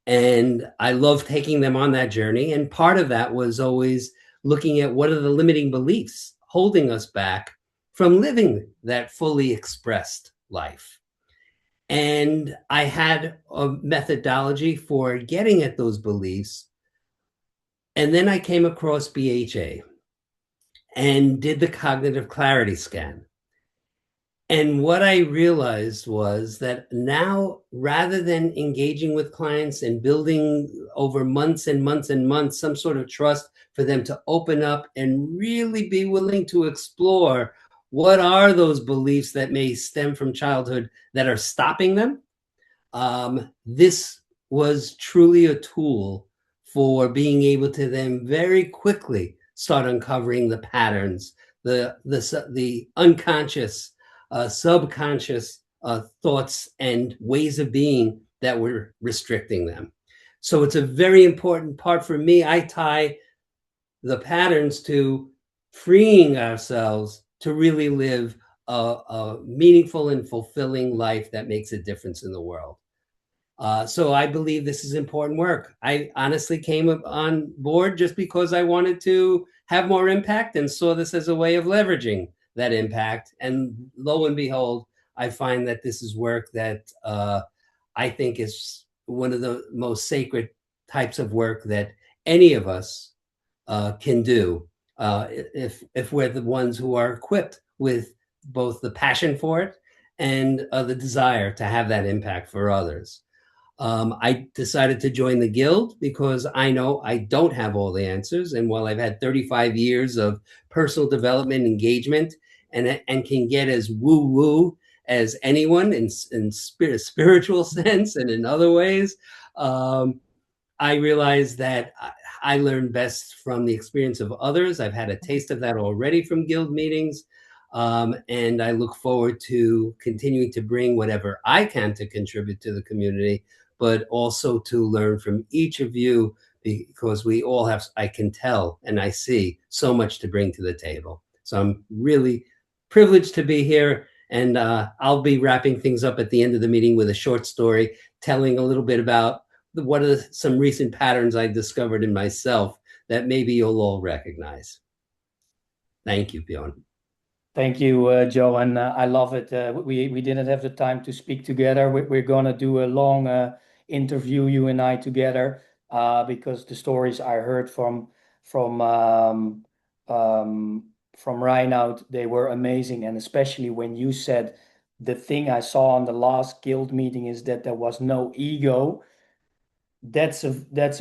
S15: And I love taking them on that journey. And part of that was always looking at what are the limiting beliefs holding us back from living that fully expressed life. And I had a methodology for getting at those beliefs. And then I came across BHA and did the cognitive clarity scan. And what I realized was that now, rather than engaging with clients and building over months and months and months some sort of trust for them to open up and really be willing to explore what are those beliefs that may stem from childhood that are stopping them, this was truly a tool for being able to then very quickly start uncovering the patterns, the unconscious, subconscious thoughts and ways of being that were restricting them. So it's a very important part for me. I tie the patterns to freeing ourselves to really live a meaningful and fulfilling life that makes a difference in the world. So I believe this is important work. I honestly came on board just because I wanted to have more impact and saw this as a way of leveraging that impact. And lo and behold, I find that this is work that I think is one of the most sacred types of work that any of us can do if we're the ones who are equipped with both the passion for it and the desire to have that impact for others. I decided to join the Guild because I know I don't have all the answers. And while I've had 35 years of personal development engagement and can get as woo-woo as anyone in spiritual sense and in other ways, I realized that I learn best from the experience of others. I've had a taste of that already from Guild meetings. And I look forward to continuing to bring whatever I can to contribute to the community, but also to learn from each of you because we all have, I can tell and I see so much to bring to the table. So I'm really privileged to be here. And I'll be wrapping things up at the end of the meeting with a short story telling a little bit about what are some recent patterns I discovered in myself that maybe you'll all recognize. Thank you, Bjorn.
S1: Thank you, Joe, and I love it. We didn't have the time to speak together. We're gonna do a long interview, you and I together, because the stories I heard from Reinout, they were amazing, and especially when you said the thing I saw on the last Guild meeting is that there was no ego. That's a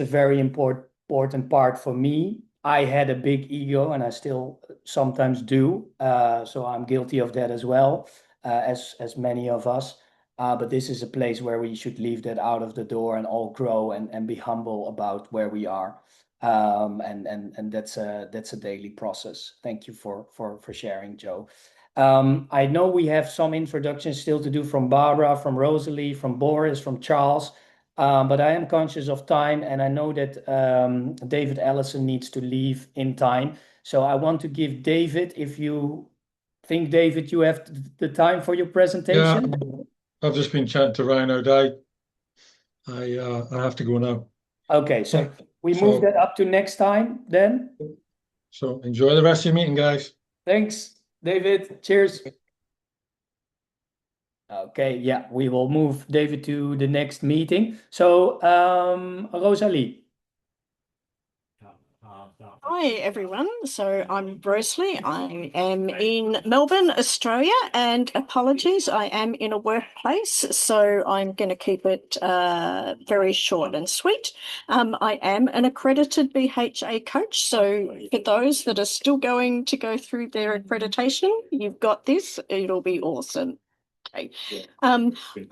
S1: very important part for me. I had a big ego, and I still sometimes do. So I'm guilty of that as well, as many of us. But this is a place where we should leave that out of the door and all grow and be humble about where we are. And that's a daily process. Thank you for sharing, Joe. I know we have some introductions still to do from Barbara, from Rosalie, from Boris, from Charles. But I am conscious of time, and I know that David Allison needs to leave in time. So I want to give David, if you think, David, you have the time for your presentation.
S16: Yeah, I've just been chatting to Rhino. I have to go now.
S1: Okay, so we move that up to next time then.
S16: So enjoy the rest of your meeting, guys.
S1: Thanks, David. Cheers. Okay, yeah, we will move David to the next meeting. So, Rosalie.
S17: Hi everyone, so I'm Rosalie. I am in Melbourne, Australia, and apologies, I am in a workplace, so I'm going to keep it very short and sweet. I am an accredited BHA coach, so for those that are still going to go through their accreditation, you've got this, it'll be awesome. Okay.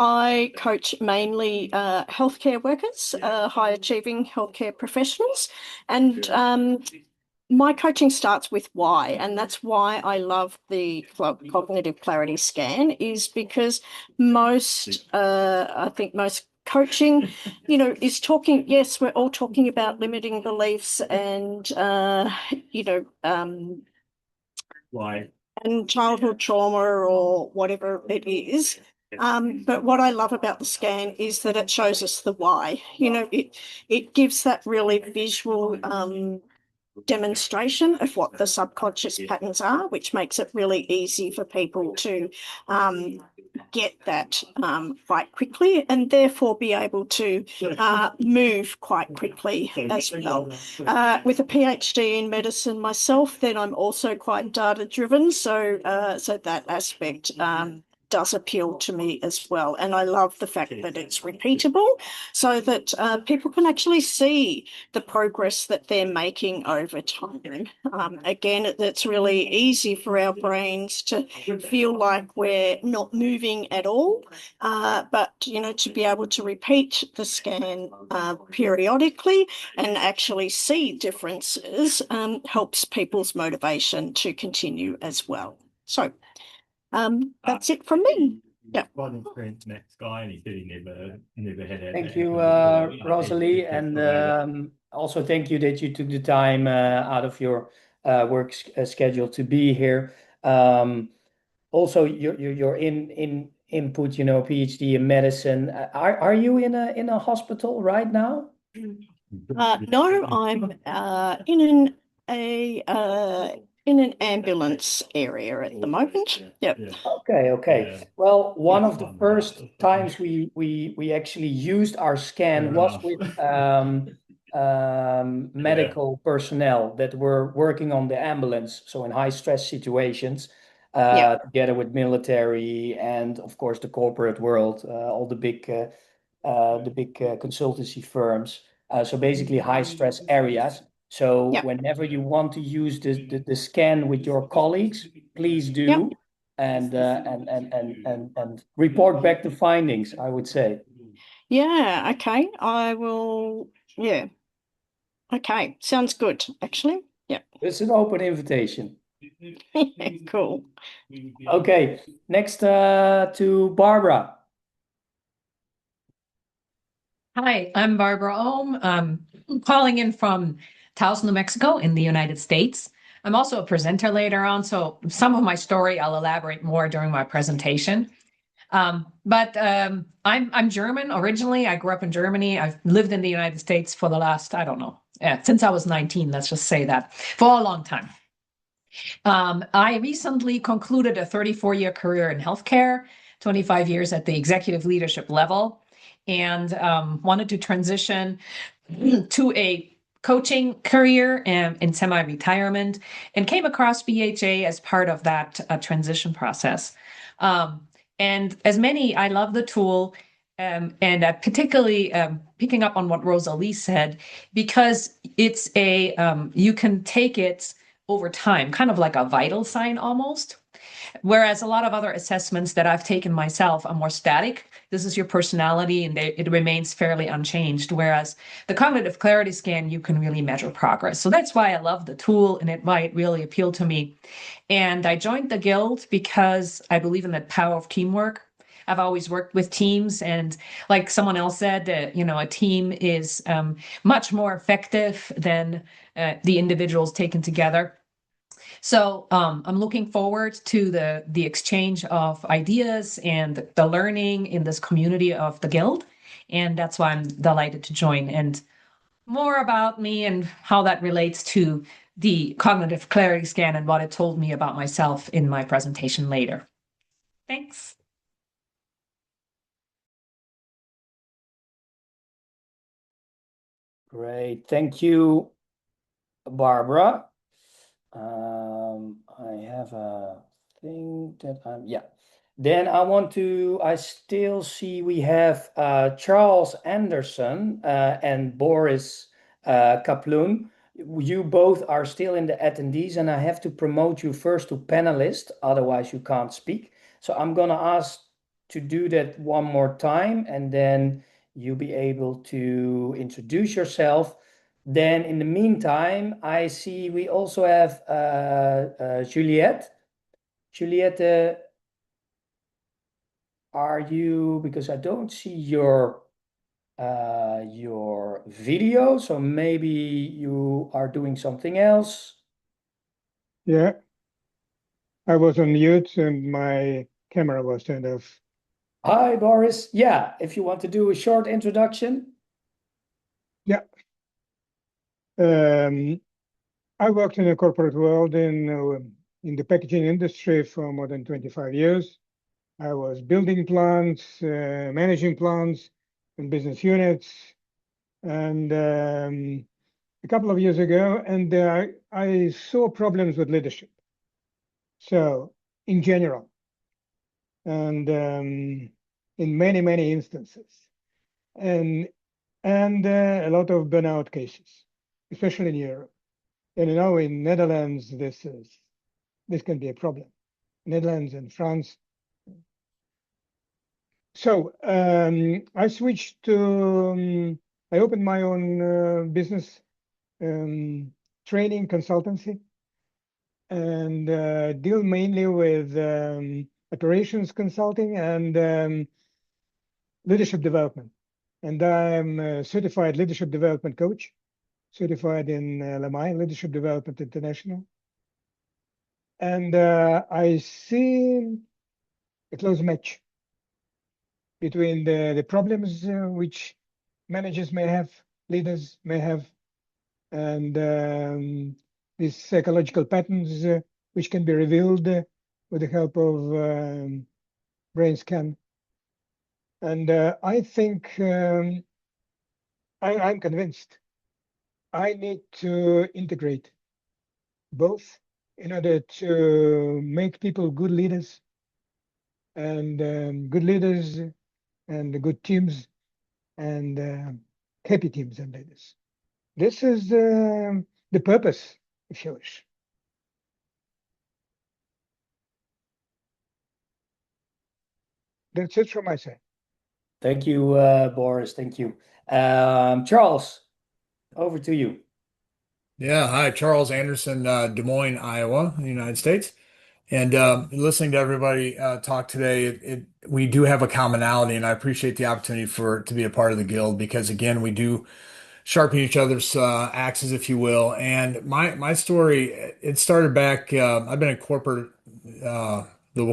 S17: I coach mainly healthcare workers, high achieving healthcare professionals, and my coaching starts with why, and that's why I love the cognitive clarity scan, is because I think most coaching, is talking, yes, we're all talking about limiting beliefs and,
S16: Why?
S17: and childhood trauma or whatever it is. But what I love about the scan is that it shows us the why. It gives that really visual demonstration of what the subconscious patterns are, which makes it really easy for people to get that quite quickly and therefore be able to move quite quickly as well. With a PhD in medicine myself, then I'm also quite data driven, so that aspect does appeal to me as well. And I love the fact that it's repeatable so that people can actually see the progress that they're making over time. Again, it's really easy for our brains to feel like we're not moving at all, but, you know, to be able to repeat the scan periodically and actually see differences helps people's motivation to continue as well. So that's it from me. Yeah.
S16: Next guy, and he said he never had.
S1: Thank you, Rosalie, and also thank you that you took the time out of your work schedule to be here. Also, your input, you know, PhD in medicine. Are you in a hospital right now?
S17: No, I'm in an ambulance area at the moment. Yep.
S1: Okay. Well, one of the first times we actually used our scan was with medical personnel that were working on the ambulance, so in high stress situations, together with military and of course the corporate world, all the big consultancy firms. So basically high stress areas. So whenever you want to use the scan with your colleagues, please do, and report back the findings, I would say.
S17: Yeah, okay. I will, yeah. Okay, sounds good, actually. Yeah.
S1: It's an open invitation.
S17: Cool.
S1: Okay, next to Barbara.
S18: Hi, I'm Barbara Ohm. I'm calling in from Taos, New Mexico in the United States. I'm also a presenter later on, so some of my story I'll elaborate more during my presentation. But I'm German originally. I grew up in Germany. I've lived in the United States for the last, I don't know, since I was 19, let's just say that, for a long time. I recently concluded a 34-year career in healthcare, 25 years at the executive leadership level, and wanted to transition to a coaching career in semi-retirement, and came across BHA as part of that transition process. And as many, I love the tool, and particularly picking up on what Rosalie said, because it's you can take it over time, kind of like a vital sign almost. Whereas a lot of other assessments that I've taken myself are more static. This is your personality and it remains fairly unchanged. Whereas the cognitive clarity scan, you can really measure progress. So that's why I love the tool and why it really appealed to me. And I joined the Guild because I believe in the power of teamwork. I've always worked with teams, and like someone else said, a team is much more effective than the individuals taken together. So I'm looking forward to the exchange of ideas and the learning in this community of the Guild. And that's why I'm delighted to join. And more about me and how that relates to the cognitive clarity scan and what it told me about myself in my presentation later. Thanks.
S1: Great. Thank you, Barbara. I have a thing that Then I still see we have Charles Anderson and Boris Kaplun. You both are still in the attendees, and I have to promote you first to panelist, otherwise you can't speak. So I'm gonna ask to do that one more time, and then you'll be able to introduce yourself. Then in the meantime, I see we also have Juliette. Juliette, are you, because I don't see your video, so maybe you are doing something else.
S19: Yeah, I was on mute and my camera was turned off.
S1: Hi, Boris. Yeah, if you want to do a short introduction.
S19: Yeah. I worked in the corporate world in the packaging industry for more than 25 years. I was building plants, managing plants and business units. And a couple of years ago, and I saw problems with leadership. So in general, and in many instances, and a lot of burnout cases, especially in Europe. And in Netherlands, this can be a problem. Netherlands and France. So I switched to I opened my own business training consultancy, and deal mainly with operations consulting and leadership development. And I'm a certified leadership development coach, certified in LMI, Leadership Development International. And I see a close match between the problems which managers may have, leaders may have, and these psychological patterns which can be revealed with the help of brain scan. And I think I'm convinced I need to integrate both in order to make people good leaders and good teams and happy teams and leaders. This is the purpose, if you wish. That's it from my side.
S1: Thank you, Boris. Thank you. Charles, over to you.
S20: Yeah, hi, Charles Anderson, Des Moines, Iowa, in the United States. And listening to everybody talk today, we do have a commonality, and I appreciate the opportunity to be a part of the guild because, again, we do sharpen each other's axes, if you will. And my story, it started back. I've been in the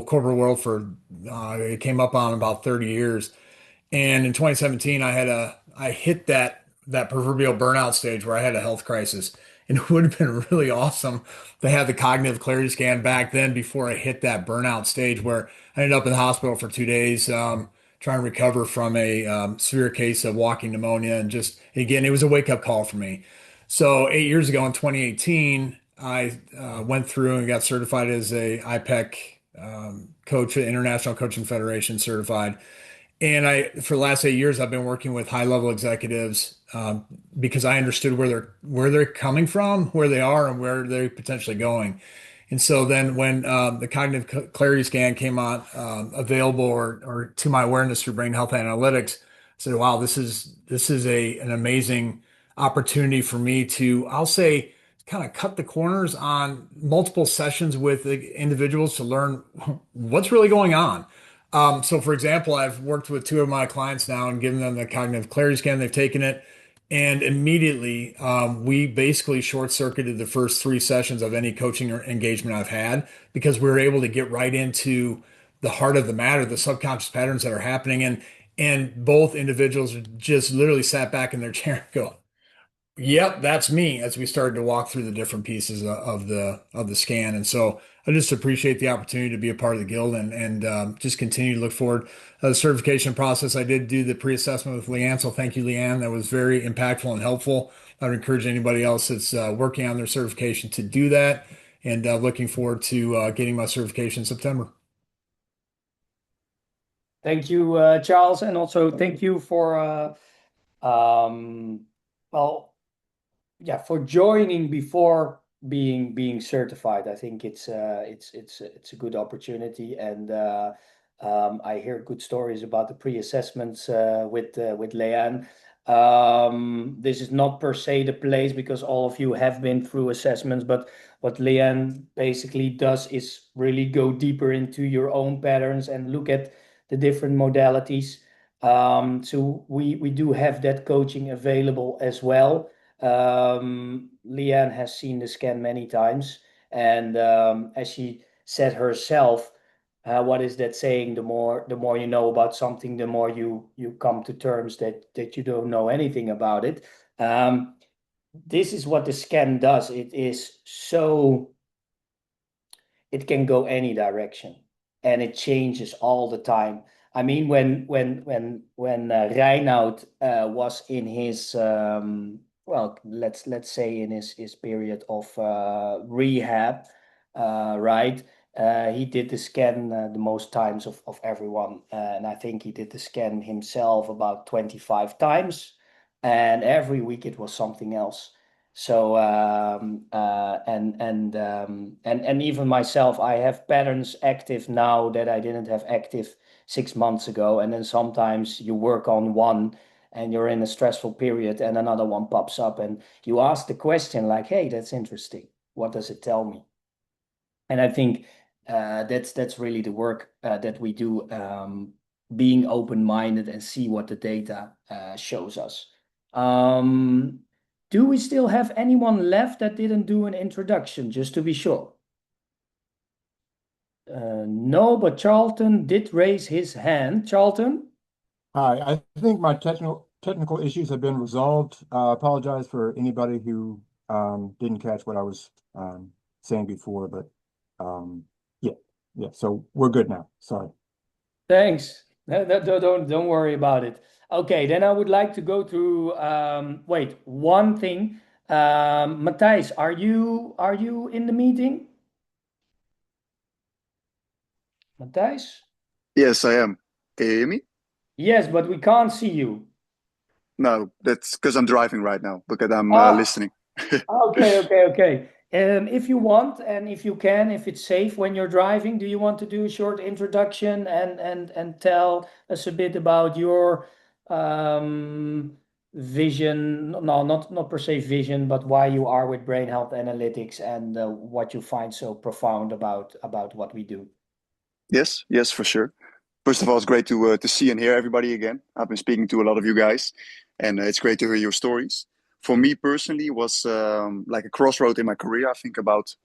S20: corporate world for it came up on about 30 years. And in 2017, I hit that proverbial burnout stage where I had a health crisis. And it would have been really awesome to have the cognitive clarity scan back then before I hit that burnout stage where I ended up in the hospital for 2 days, trying to recover from a severe case of walking pneumonia. And just, again, it was a wake-up call for me. So 8 years ago in 2018, I went through and got certified as a IPEC coach, International Coaching Federation certified. And for the last 8 years, I've been working with high-level executives because I understood where they're coming from, where they are, and where they're potentially going. And so then when the cognitive clarity scan came out available or to my awareness through brain health analytics, I said, "Wow, this is an amazing opportunity for me to, I'll say, kind of cut the corners on multiple sessions with the individuals to learn what's really going on." So for example, I've worked with two of my clients now and given them the cognitive clarity scan. They've taken it, and immediately we basically short-circuited the first 3 sessions of any coaching or engagement I've had because we were able to get right into the heart of the matter, the subconscious patterns that are happening. And both individuals just literally sat back in their chair and go, "Yep, that's me," as we started to walk through the different pieces of the scan. And so I just appreciate the opportunity to be a part of the guild and just continue to look forward. The certification process, I did do the pre-assessment with Leanne, so thank you, Leanne. That was very impactful and helpful. I would encourage anybody else that's working on their certification to do that, and looking forward to getting my certification in September.
S1: Thank you, Charles, and also thank you for for joining before being certified. I think it's a good opportunity, and I hear good stories about the pre-assessments with Leanne. This is not per se the place because all of you have been through assessments, but what Leanne basically does is really go deeper into your own patterns and look at the different modalities. So we do have that coaching available as well. Leanne has seen the scan many times, and as she said herself, what is that saying? The more you know about something, the more you come to terms that you don't know anything about it. This is what the scan does. It can go any direction, and it changes all the time. I mean, when Reinoud was in his let's say in his period of rehab, right? He did the scan the most times of everyone, and I think he did the scan himself about 25 times, and every week it was something else. So and even myself, I have patterns active now that I didn't have active 6 months ago, and then sometimes you work on one and you're in a stressful period and another one pops up and you ask the question like, hey, that's interesting, what does it tell me? And I think that's really the work that we do, being open-minded and see what the data shows us. Do we still have anyone left that didn't do an introduction, just to be sure? No, but Charlton did raise his hand. Charlton?
S21: Hi, I think my technical issues have been resolved. I apologize for anybody who didn't catch what I was saying before, but yeah, so we're good now. Sorry.
S1: Thanks. Don't worry about it. Okay, then I would like to go through wait, one thing. Matthijs, are you in the meeting? Matthijs?
S22: Yes, I am. Can you hear me?
S1: Yes, but we can't see you.
S22: No, that's because I'm driving right now, because I'm listening.
S1: Okay. If you want, and if you can, if it's safe when you're driving, do you want to do a short introduction and tell us a bit about your vision? No, not per se vision, but why you are with brain health analytics and what you find so profound about what we do.
S22: Yes, for sure. First of all, it's great to see and hear everybody again. I've been speaking to a lot of you guys, and it's great to hear your stories. For me personally, it was like a crossroad in my career. I think about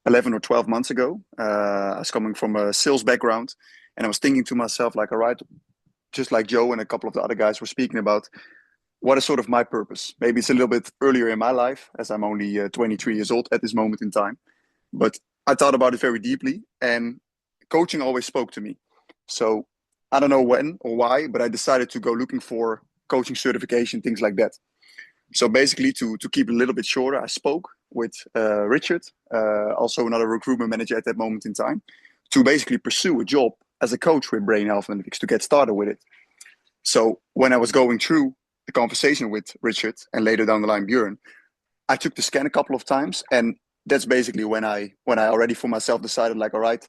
S22: 11 or 12 months ago. I was coming from a sales background, and I was thinking to myself, like, all right, just like Joe and a couple of the other guys were speaking about, what is sort of my purpose? Maybe it's a little bit earlier in my life, as I'm only 23 years old at this moment in time. But I thought about it very deeply, and coaching always spoke to me. So I don't know when or why, but I decided to go looking for coaching certification, things like that. So basically, to keep it a little bit shorter, I spoke with Richard, also another recruitment manager at that moment in time, to basically pursue a job as a coach with brain health analytics, to get started with it. So when I was going through the conversation with Richard and later down the line Björn, I took the scan a couple of times, and that's basically when I already for myself decided, like, all right,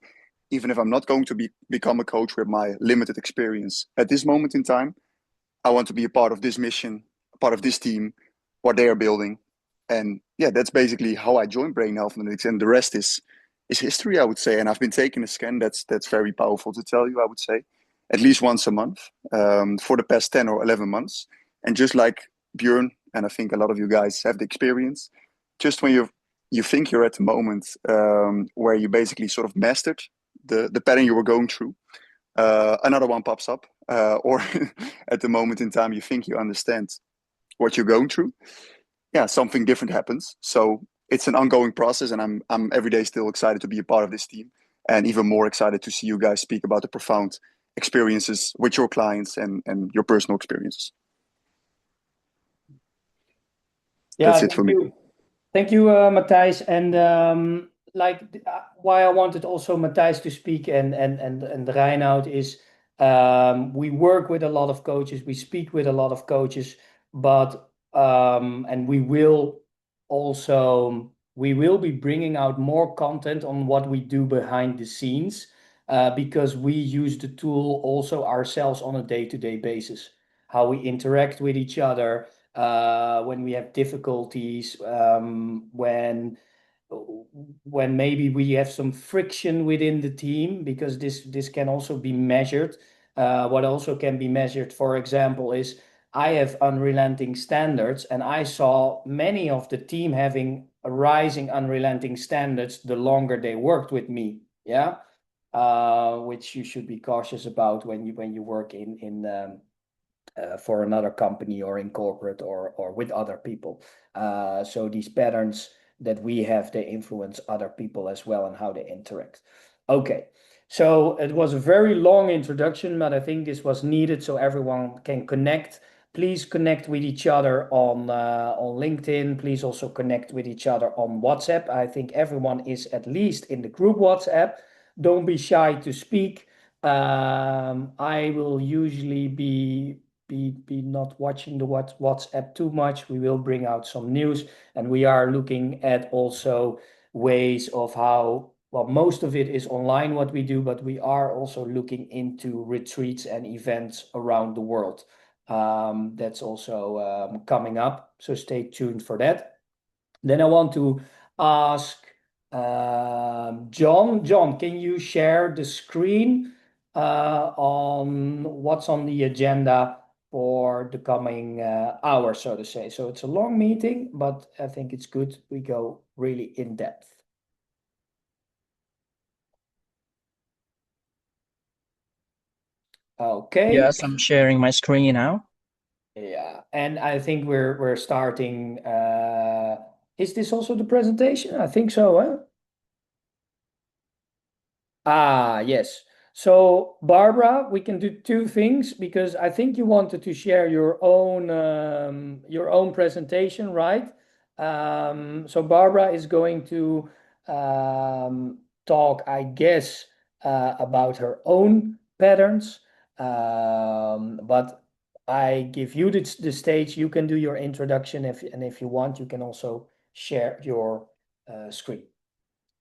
S22: even if I'm not going to become a coach with my limited experience at this moment in time, I want to be a part of this mission, a part of this team, what they are building. And yeah, that's basically how I joined Brain Health Analytics, and the rest is history, I would say. And I've been taking a scan that's very powerful to tell you, I would say, at least once a month for the past 10 or 11 months. And just like Björn, and I think a lot of you guys have the experience, just when you think you're at the moment where you basically sort of mastered the pattern you were going through, another one pops up, or at the moment in time you think you understand what you're going through, yeah, something different happens. So it's an ongoing process, and I'm every day still excited to be a part of this team, and even more excited to see you guys speak about the profound experiences with your clients and your personal experiences.
S1: Yeah,
S22: that's it for me.
S1: Thank you, Matthijs. And why I wanted also Matthijs to speak and Reinoud is we work with a lot of coaches, we speak with a lot of coaches, but and we will be bringing out more content on what we do behind the scenes, because we use the tool also ourselves on a day-to-day basis, how we interact with each other, when we have difficulties, when maybe we have some friction within the team, because this can also be measured. What also can be measured, for example, is I have unrelenting standards, and I saw many of the team having a rising unrelenting standards the longer they worked with me. Yeah, which you should be cautious about when you work in for another company or in corporate or with other people. So these patterns that we have, they influence other people as well and how they interact. Okay, so it was a very long introduction, but I think this was needed so everyone can connect Please connect with each other on LinkedIn. Please also connect with each other on WhatsApp. I think everyone is at least in the group WhatsApp. Don't be shy to speak. I will usually be not watching the WhatsApp too much. We will bring out some news, and we are looking at also ways of how, well, most of it is online what we do, but we are also looking into retreats and events around the world. That's also coming up, so stay tuned for that. Then I want to ask John. John, can you share the screen on what's on the agenda for the coming hour, so to say? So it's a long meeting, but I think it's good we go really in depth. Okay.
S3: Yes, I'm sharing my screen now.
S1: Yeah, and I think we're starting. Is this also the presentation? I think so, huh? Yes. So Barbara, we can do two things because I think you wanted to share your own presentation, right? So Barbara is going to talk, I guess, about her own patterns. But I give you the stage. You can do your introduction and if you want, you can also share your screen.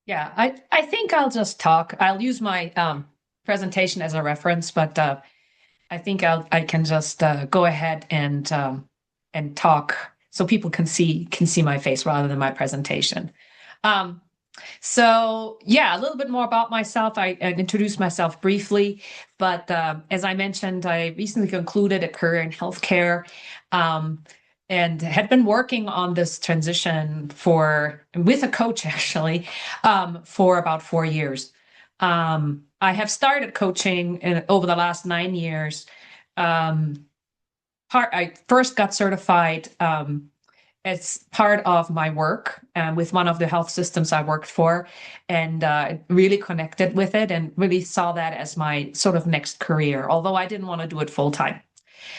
S18: Yeah, I think I'll just talk. I'll use my presentation as a reference, but I think I can just go ahead and talk so people can see my face rather than my presentation. So yeah, a little bit more about myself. I introduced myself briefly, but as I mentioned, I recently concluded a career in healthcare. And had been working on this transition with a coach actually for about 4 years. I have started coaching over the last 9 years. I first got certified as part of my work with one of the health systems I worked for, and really connected with it and really saw that as my sort of next career, although I didn't want to do it full time.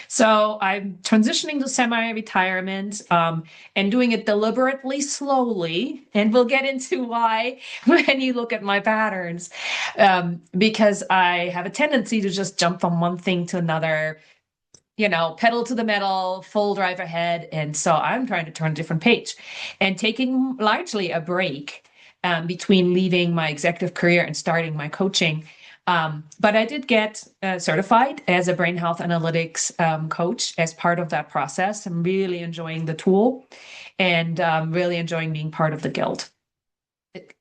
S18: So I'm transitioning to semi-retirement and doing it deliberately, slowly, and we'll get into why when you look at my patterns, because I have a tendency to just jump from one thing to another, pedal to the metal, full drive ahead. And so I'm trying to turn a different page and taking largely a break between leaving my executive career and starting my coaching. But I did get certified as a brain health analytics coach as part of that process. I'm really enjoying the tool and really enjoying being part of the guild.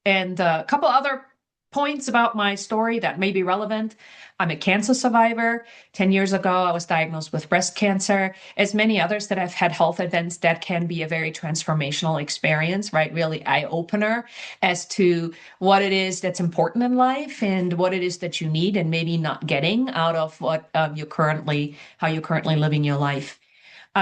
S18: And a couple other points about my story that may be relevant. I'm a cancer survivor. 10 years ago, I was diagnosed with breast cancer. As many others that have had health events, that can be a very transformational experience, right? Really eye-opener as to what it is that's important in life and what it is that you need and maybe not getting out of what how you're currently living your life. I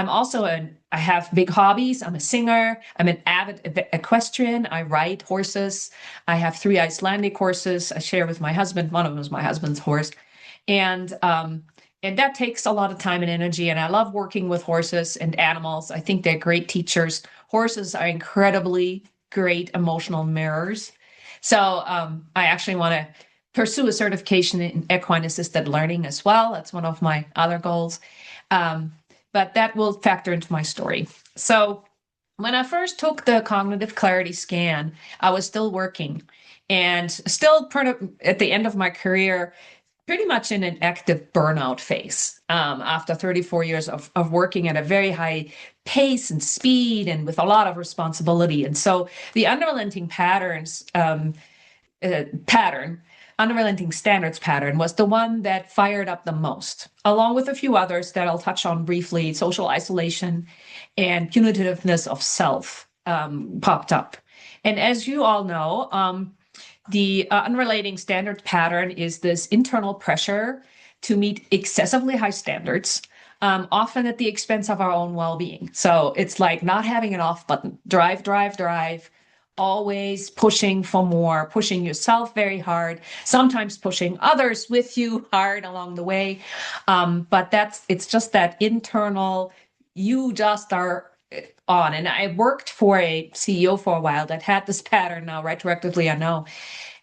S18: have big hobbies. I'm a singer. I'm an avid equestrian. I ride horses. I have 3 Icelandic horses I share with my husband. One of them is my husband's horse. And that takes a lot of time and energy. And I love working with horses and animals. I think they're great teachers. Horses are incredibly great emotional mirrors. So I actually want to pursue a certification in equine assisted learning as well. That's one of my other goals. But that will factor into my story. So when I first took the cognitive clarity scan, I was still working and still at the end of my career, pretty much in an active burnout phase after 34 years of working at a very high pace and speed and with a lot of responsibility. And so the unrelenting Unrelenting standards pattern was the one that fired up the most, along with a few others that I'll touch on briefly. Social isolation and punitiveness of self popped up. And as you all know, the unrelenting standards pattern is this internal pressure to meet excessively high standards, often at the expense of our own well-being. So it's like not having an off button. Drive, drive, drive. Always pushing for more, pushing yourself very hard, sometimes pushing others with you hard along the way. But it's just that internal you just are on. And I worked for a CEO for a while that had this pattern now, retroactively, I know.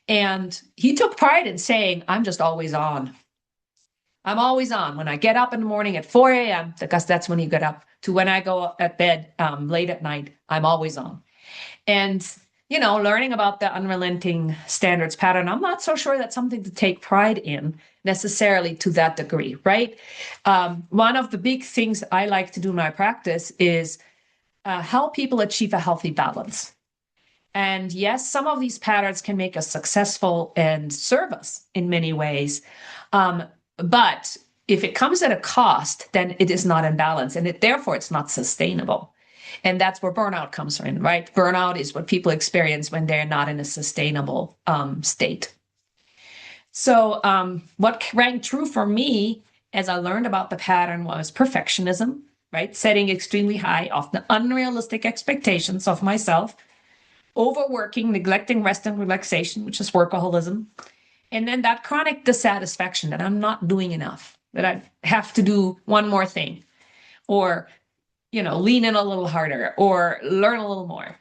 S18: And he took pride in saying, I'm just always on. I'm always on. When I get up in the morning at 4 a.m., because that's when you get up, to when I go at bed late at night, I'm always on. And, you know, learning about the unrelenting standards pattern, I'm not so sure that's something to take pride in necessarily to that degree, right? One of the big things I like to do in my practice is help people achieve a healthy balance. And yes, some of these patterns can make us successful and serve us in many ways. But if it comes at a cost, then it is not in balance, and therefore it's not sustainable. And that's where burnout comes in, right? Burnout is what people experience when they're not in a sustainable state. So what rang true for me as I learned about the pattern was perfectionism, right? Setting extremely high, often unrealistic expectations of myself, overworking, neglecting rest and relaxation, which is workaholism, and then that chronic dissatisfaction that I'm not doing enough, that I have to do one more thing, or, you know, lean in a little harder or learn a little more.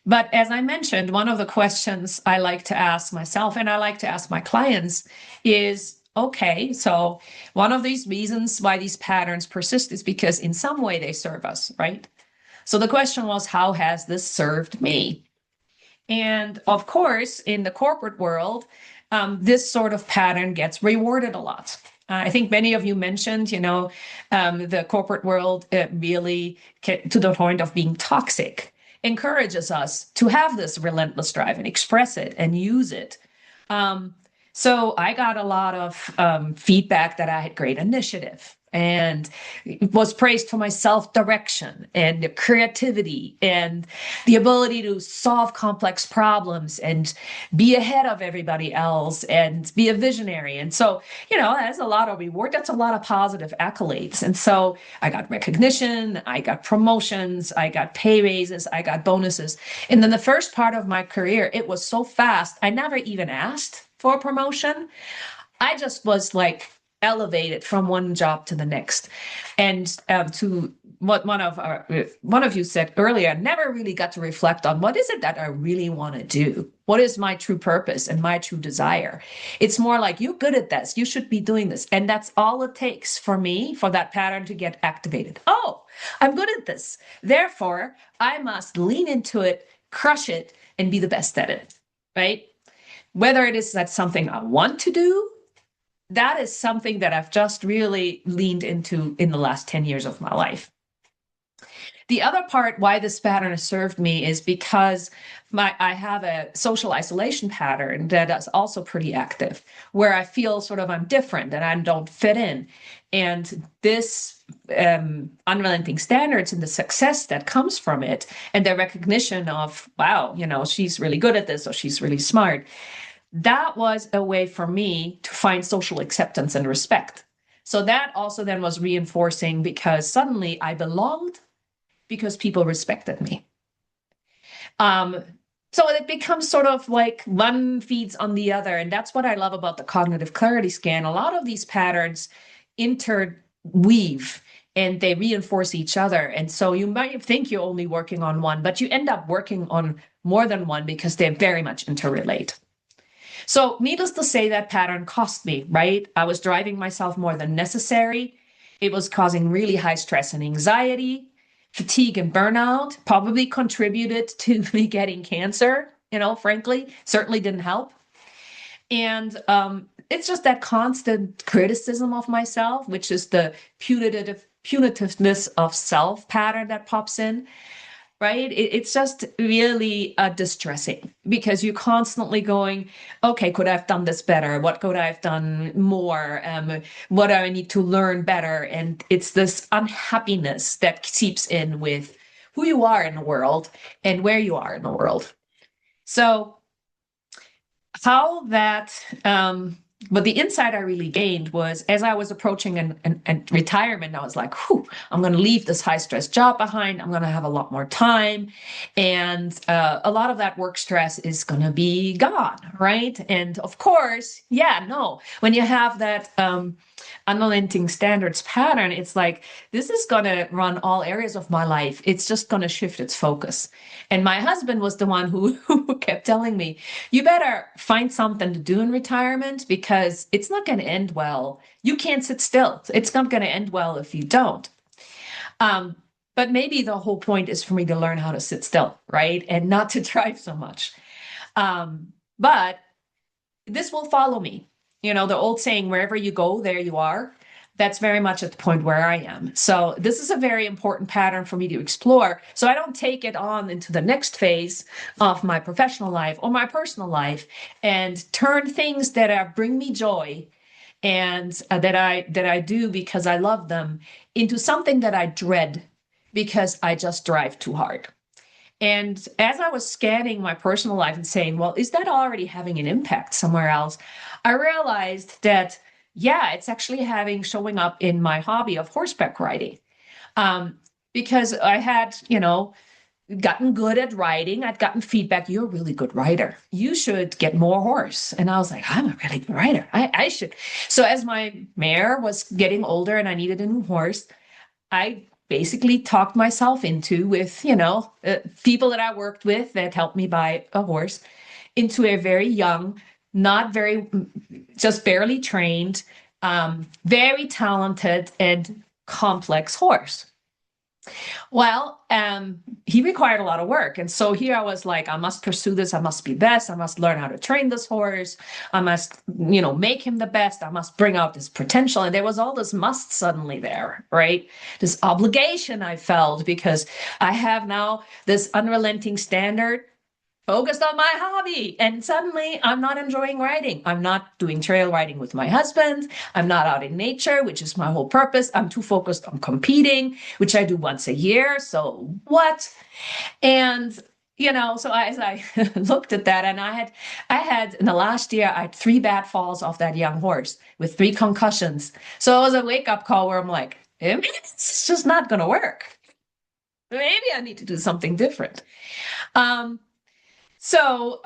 S18: But as I mentioned, one of the questions I like to ask myself and I like to ask my clients is, okay, so one of these reasons why these patterns persist is because in some way they serve us, right? So the question was, how has this served me? And of course, in the corporate world, this sort of pattern gets rewarded a lot. I think many of you mentioned, you know, the corporate world really, to the point of being toxic, encourages us to have this relentless drive and express it and use it. So I got a lot of feedback that I had great initiative and was praised for my self-direction and the creativity and the ability to solve complex problems and be ahead of everybody else and be a visionary. And so, you know, that's a lot of reward. That's a lot of positive accolades. And so I got recognition, I got promotions, I got pay raises, I got bonuses. And then the first part of my career, it was so fast. I never even asked for a promotion. I just was like elevated from one job to the next. And to what one of you said earlier, I never really got to reflect on what is it that I really want to do? What is my true purpose and my true desire? It's more like, you're good at this, you should be doing this. And that's all it takes for me, for that pattern to get activated. Oh, I'm good at this. Therefore, I must lean into it, crush it, and be the best at it, right? Whether it is that something I want to do, that is something that I've just really leaned into in the last 10 years of my life. The other part why this pattern has served me is because I have a social isolation pattern that is also pretty active, where I feel sort of I'm different and I don't fit in. And this unrelenting standards and the success that comes from it and the recognition of, wow, you know, she's really good at this or she's really smart. That was a way for me to find social acceptance and respect. So that also then was reinforcing because suddenly I belonged because people respected me. So it becomes sort of like one feeds on the other. And that's what I love about the cognitive clarity scan. A lot of these patterns interweave and they reinforce each other. And so you might think you're only working on one, but you end up working on more than one because they very much interrelate. So needless to say, that pattern cost me, right? I was driving myself more than necessary. It was causing really high stress and anxiety, fatigue and burnout, probably contributed to me getting cancer, you know, frankly, certainly didn't help. And it's just that constant criticism of myself, which is the punitiveness of self pattern that pops in. Right? It's just really distressing because you're constantly going, okay, could I have done this better? What could I have done more? What do I need to learn better? And it's this unhappiness that seeps in with who you are in the world and where you are in the world. So how that But the insight I really gained was as I was approaching an retirement, I was like, whew, I'm going to leave this high stress job behind. I'm going to have a lot more time. And a lot of that work stress is going to be gone, right? And of course, when you have that unrelenting standards pattern, it's like, this is going to run all areas of my life. It's just going to shift its focus. And my husband was the one who kept telling me, you better find something to do in retirement because it's not going to end well. You can't sit still. It's not going to end well if you don't. But maybe the whole point is for me to learn how to sit still, right? And not to drive so much. But this will follow me. You know, the old saying, wherever you go, there you are. That's very much at the point where I am. So this is a very important pattern for me to explore. So I don't take it on into the next phase of my professional life or my personal life and turn things that bring me joy and that I do because I love them into something that I dread because I just drive too hard. And as I was scanning my personal life and saying, well, is that already having an impact somewhere else? I realized that, it's actually showing up in my hobby of horseback riding. Because I had, gotten good at riding. I'd gotten feedback, you're a really good rider. You should get more horse. And I was like, I'm a really good rider. I should. So as my mare was getting older and I needed a new horse, I basically talked myself into with, people that I worked with that helped me buy a horse into a very young, just barely trained, very talented and complex horse. Well, he required a lot of work. And so here I was like, I must pursue this. I must be best. I must learn how to train this horse. I must, make him the best. I must bring out this potential. And there was all this must suddenly there, right? This obligation I felt because I have now this unrelenting standard focused on my hobby. And suddenly I'm not enjoying riding. I'm not doing trail riding with my husband. I'm not out in nature, which is my whole purpose. I'm too focused on competing, which I do once a year. So what? And, so as I looked at that and I had in the last year, I had 3 bad falls off that young horse with 3 concussions. So it was a wake up call where I'm like, it's just not going to work. Maybe I need to do something different. So,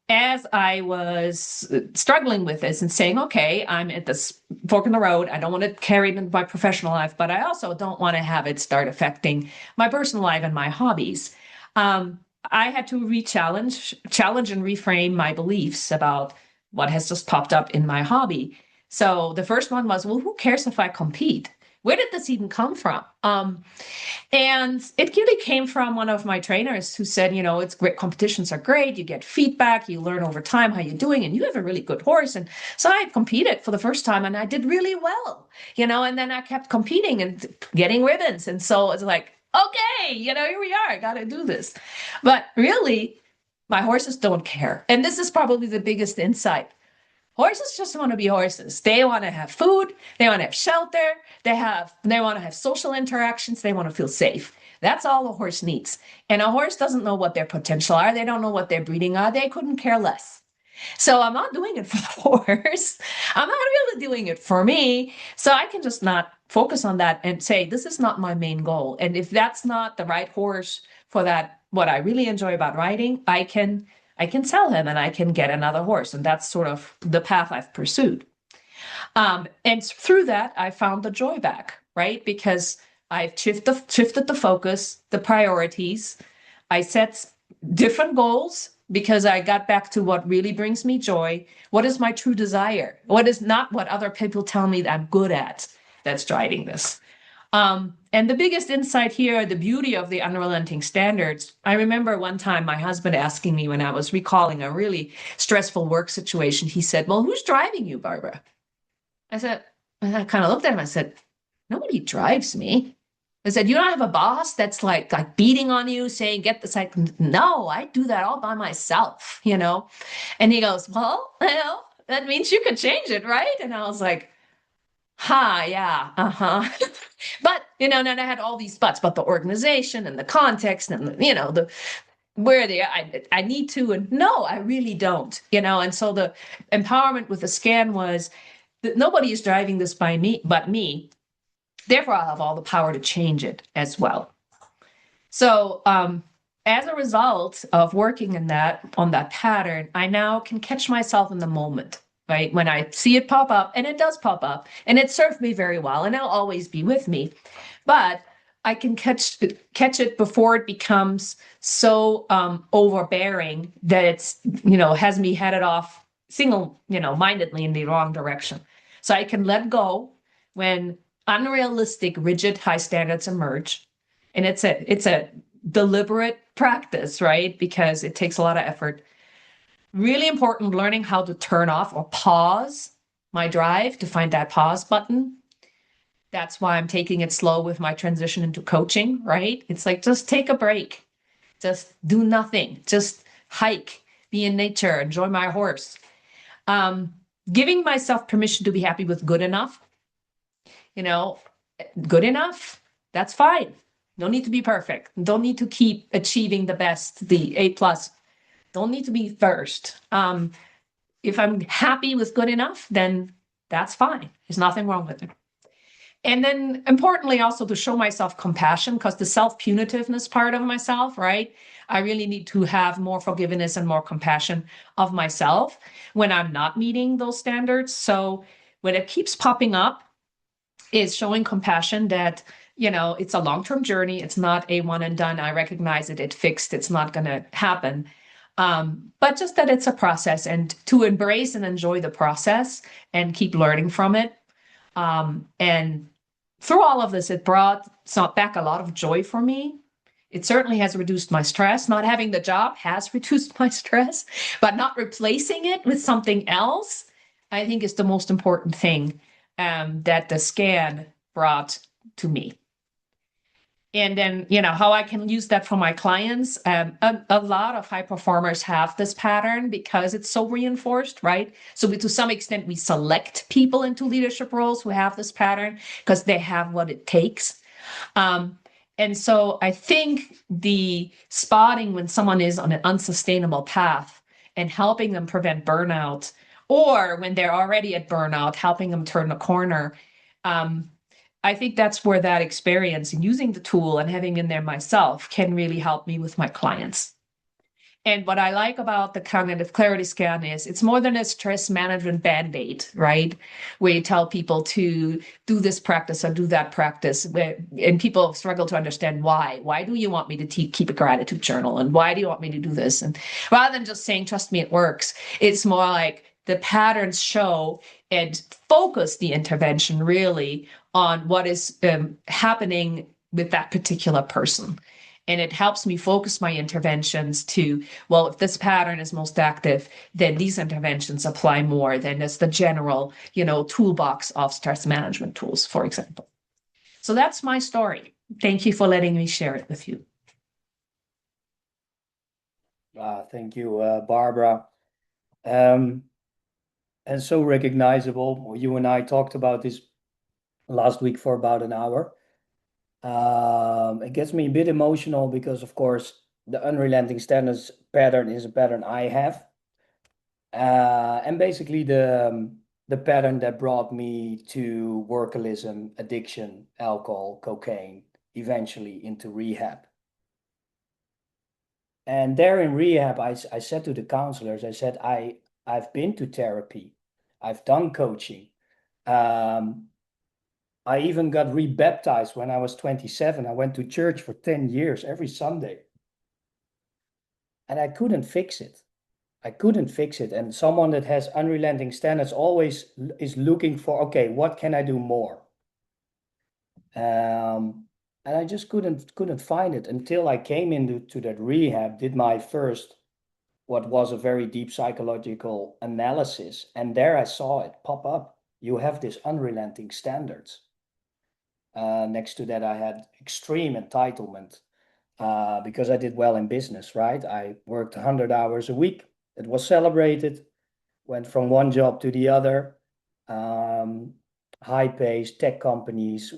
S18: as I was struggling with this and saying, okay, I'm at this fork in the road. I don't want to carry it into my professional life, but I also don't want to have it start affecting my personal life and my hobbies. I had to challenge and reframe my beliefs about what has just popped up in my hobby. So the first one was, well, who cares if I compete? Where did this even come from? And it really came from one of my trainers who said, it's great. Competitions are great. You get feedback. You learn over time how you're doing, and you have a really good horse. And so I competed for the first time, and I did really well, and then I kept competing and getting ribbons. And so it's like, okay, here we are. I got to do this. But really, my horses don't care. And this is probably the biggest insight. Horses just want to be horses. They want to have food. They want to have shelter. They want to have social interactions. They want to feel safe. That's all a horse needs. And a horse doesn't know what their potential are. They don't know what their breeding are. They couldn't care less. So I'm not doing it for the horse. I'm not really doing it for me. So I can just not focus on that and say, this is not my main goal. And if that's not the right horse for that, what I really enjoy about riding, I can sell him and I can get another horse. And that's sort of the path I've pursued. And through that, I found the joy back, right? Because I've shifted the focus, the priorities. I set different goals because I got back to what really brings me joy. What is my true desire? What is not what other people tell me that I'm good at that's driving this? And the biggest insight here, the beauty of the unrelenting standards. I remember one time my husband asking me when I was recalling a really stressful work situation, he said, well, who's driving you, Barbara? And I kind of looked at him, I said, nobody drives me. I said, you don't have a boss that's like beating on you, saying, get this. No, I do that all by myself, And he goes, well, that means you can change it, right? And I was like, yeah, But, and I had all these buts, but the organization and the context and, where they I need to, and no, I really don't, and so the empowerment with the scan was that nobody is driving this by me but me, therefore I'll have all the power to change it as well. So as a result of working on that pattern, I now can catch myself in the moment, right? When I see it pop up, and it does pop up, and it served me very well, and it'll always be with me, but I can catch it before it becomes so overbearing that it's, has me headed off mindedly in the wrong direction. So I can let go when unrealistic, rigid, high standards emerge. And it's a deliberate practice, right? Because it takes a lot of effort. Really important learning how to turn off or pause my drive, to find that pause button. That's why I'm taking it slow with my transition into coaching, right? It's like, just take a break. Just do nothing. Just hike, be in nature, enjoy my horse. Giving myself permission to be happy with good enough. Good enough, that's fine. No need to be perfect. Don't need to keep achieving the best, the A+. Don't need to be first. If I'm happy with good enough, then that's fine. There's nothing wrong with it. And then importantly, also to show myself compassion, because the self-punitiveness part of myself, right? I really need to have more forgiveness and more compassion of myself when I'm not meeting those standards. So when it keeps popping up, is showing compassion that, it's a long-term journey. It's not a one and done. I recognize it, it's fixed. It's not going to happen. But just that it's a process, and to embrace and enjoy the process and keep learning from it. And through all of this, it brought back a lot of joy for me. It certainly has reduced my stress. Not having the job has reduced my stress, but not replacing it with something else, I think, is the most important thing that the scan brought to me. And then, how I can use that for my clients. A lot of high performers have this pattern because it's so reinforced, right? So to some extent, we select people into leadership roles who have this pattern because they have what it takes. And so I think the spotting when someone is on an unsustainable path and helping them prevent burnout, or when they're already at burnout, helping them turn the corner. I think that's where that experience and using the tool and having in there myself can really help me with my clients. And what I like about the cognitive clarity scan is it's more than a stress management band-aid, right? Where you tell people to do this practice or do that practice, and people struggle to understand why. Why do you want me to keep a gratitude journal? And why do you want me to do this? And rather than just saying, trust me, it works, it's more like the patterns show and focus the intervention really on what is happening with that particular person. And it helps me focus my interventions to, well, if this pattern is most active, then these interventions apply more than as the general, toolbox of stress management tools, for example. So that's my story. Thank you for letting me share it with you.
S1: Thank you, Barbara. And so recognizable. You and I talked about this last week for about an hour. It gets me a bit emotional because, of course, the unrelenting standards pattern is a pattern I have. And basically the pattern that brought me to workaholism, addiction, alcohol, cocaine, eventually into rehab. And there in rehab, I said to the counselors, I said, I've been to therapy. I've done coaching. I even got rebaptized when I was 27. I went to church for 10 years every Sunday. And I couldn't fix it. And someone that has unrelenting standards always is looking for, okay, what can I do more? And I just couldn't find it until I came into that rehab, did my first, what was a very deep psychological analysis. And there I saw it pop up. You have this unrelenting standards. Next to that, I had extreme entitlement because I did well in business, right? I worked 100 hours a week. It was celebrated, went from one job to the other, high-paced tech companies,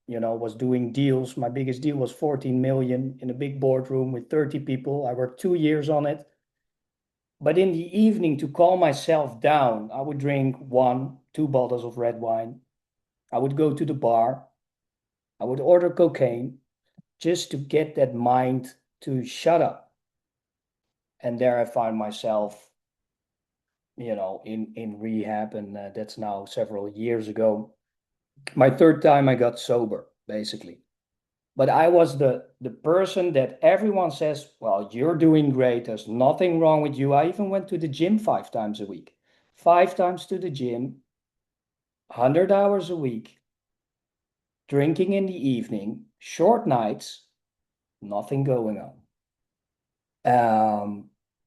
S1: was doing deals. My biggest deal was 14 million in a big boardroom with 30 people. I worked 2 years on it. But in the evening, to calm myself down, I would drink 1, 2 bottles of red wine. I would go to the bar. I would order cocaine just to get that mind to shut up. And there I found myself, in rehab, and that's now several years ago. My third time I got sober, basically. But I was the person that everyone says, well, you're doing great. There's nothing wrong with you. I even went to the gym 5 times a week. 5 times to the gym, 100 hours a week, drinking in the evening, short nights, nothing going on.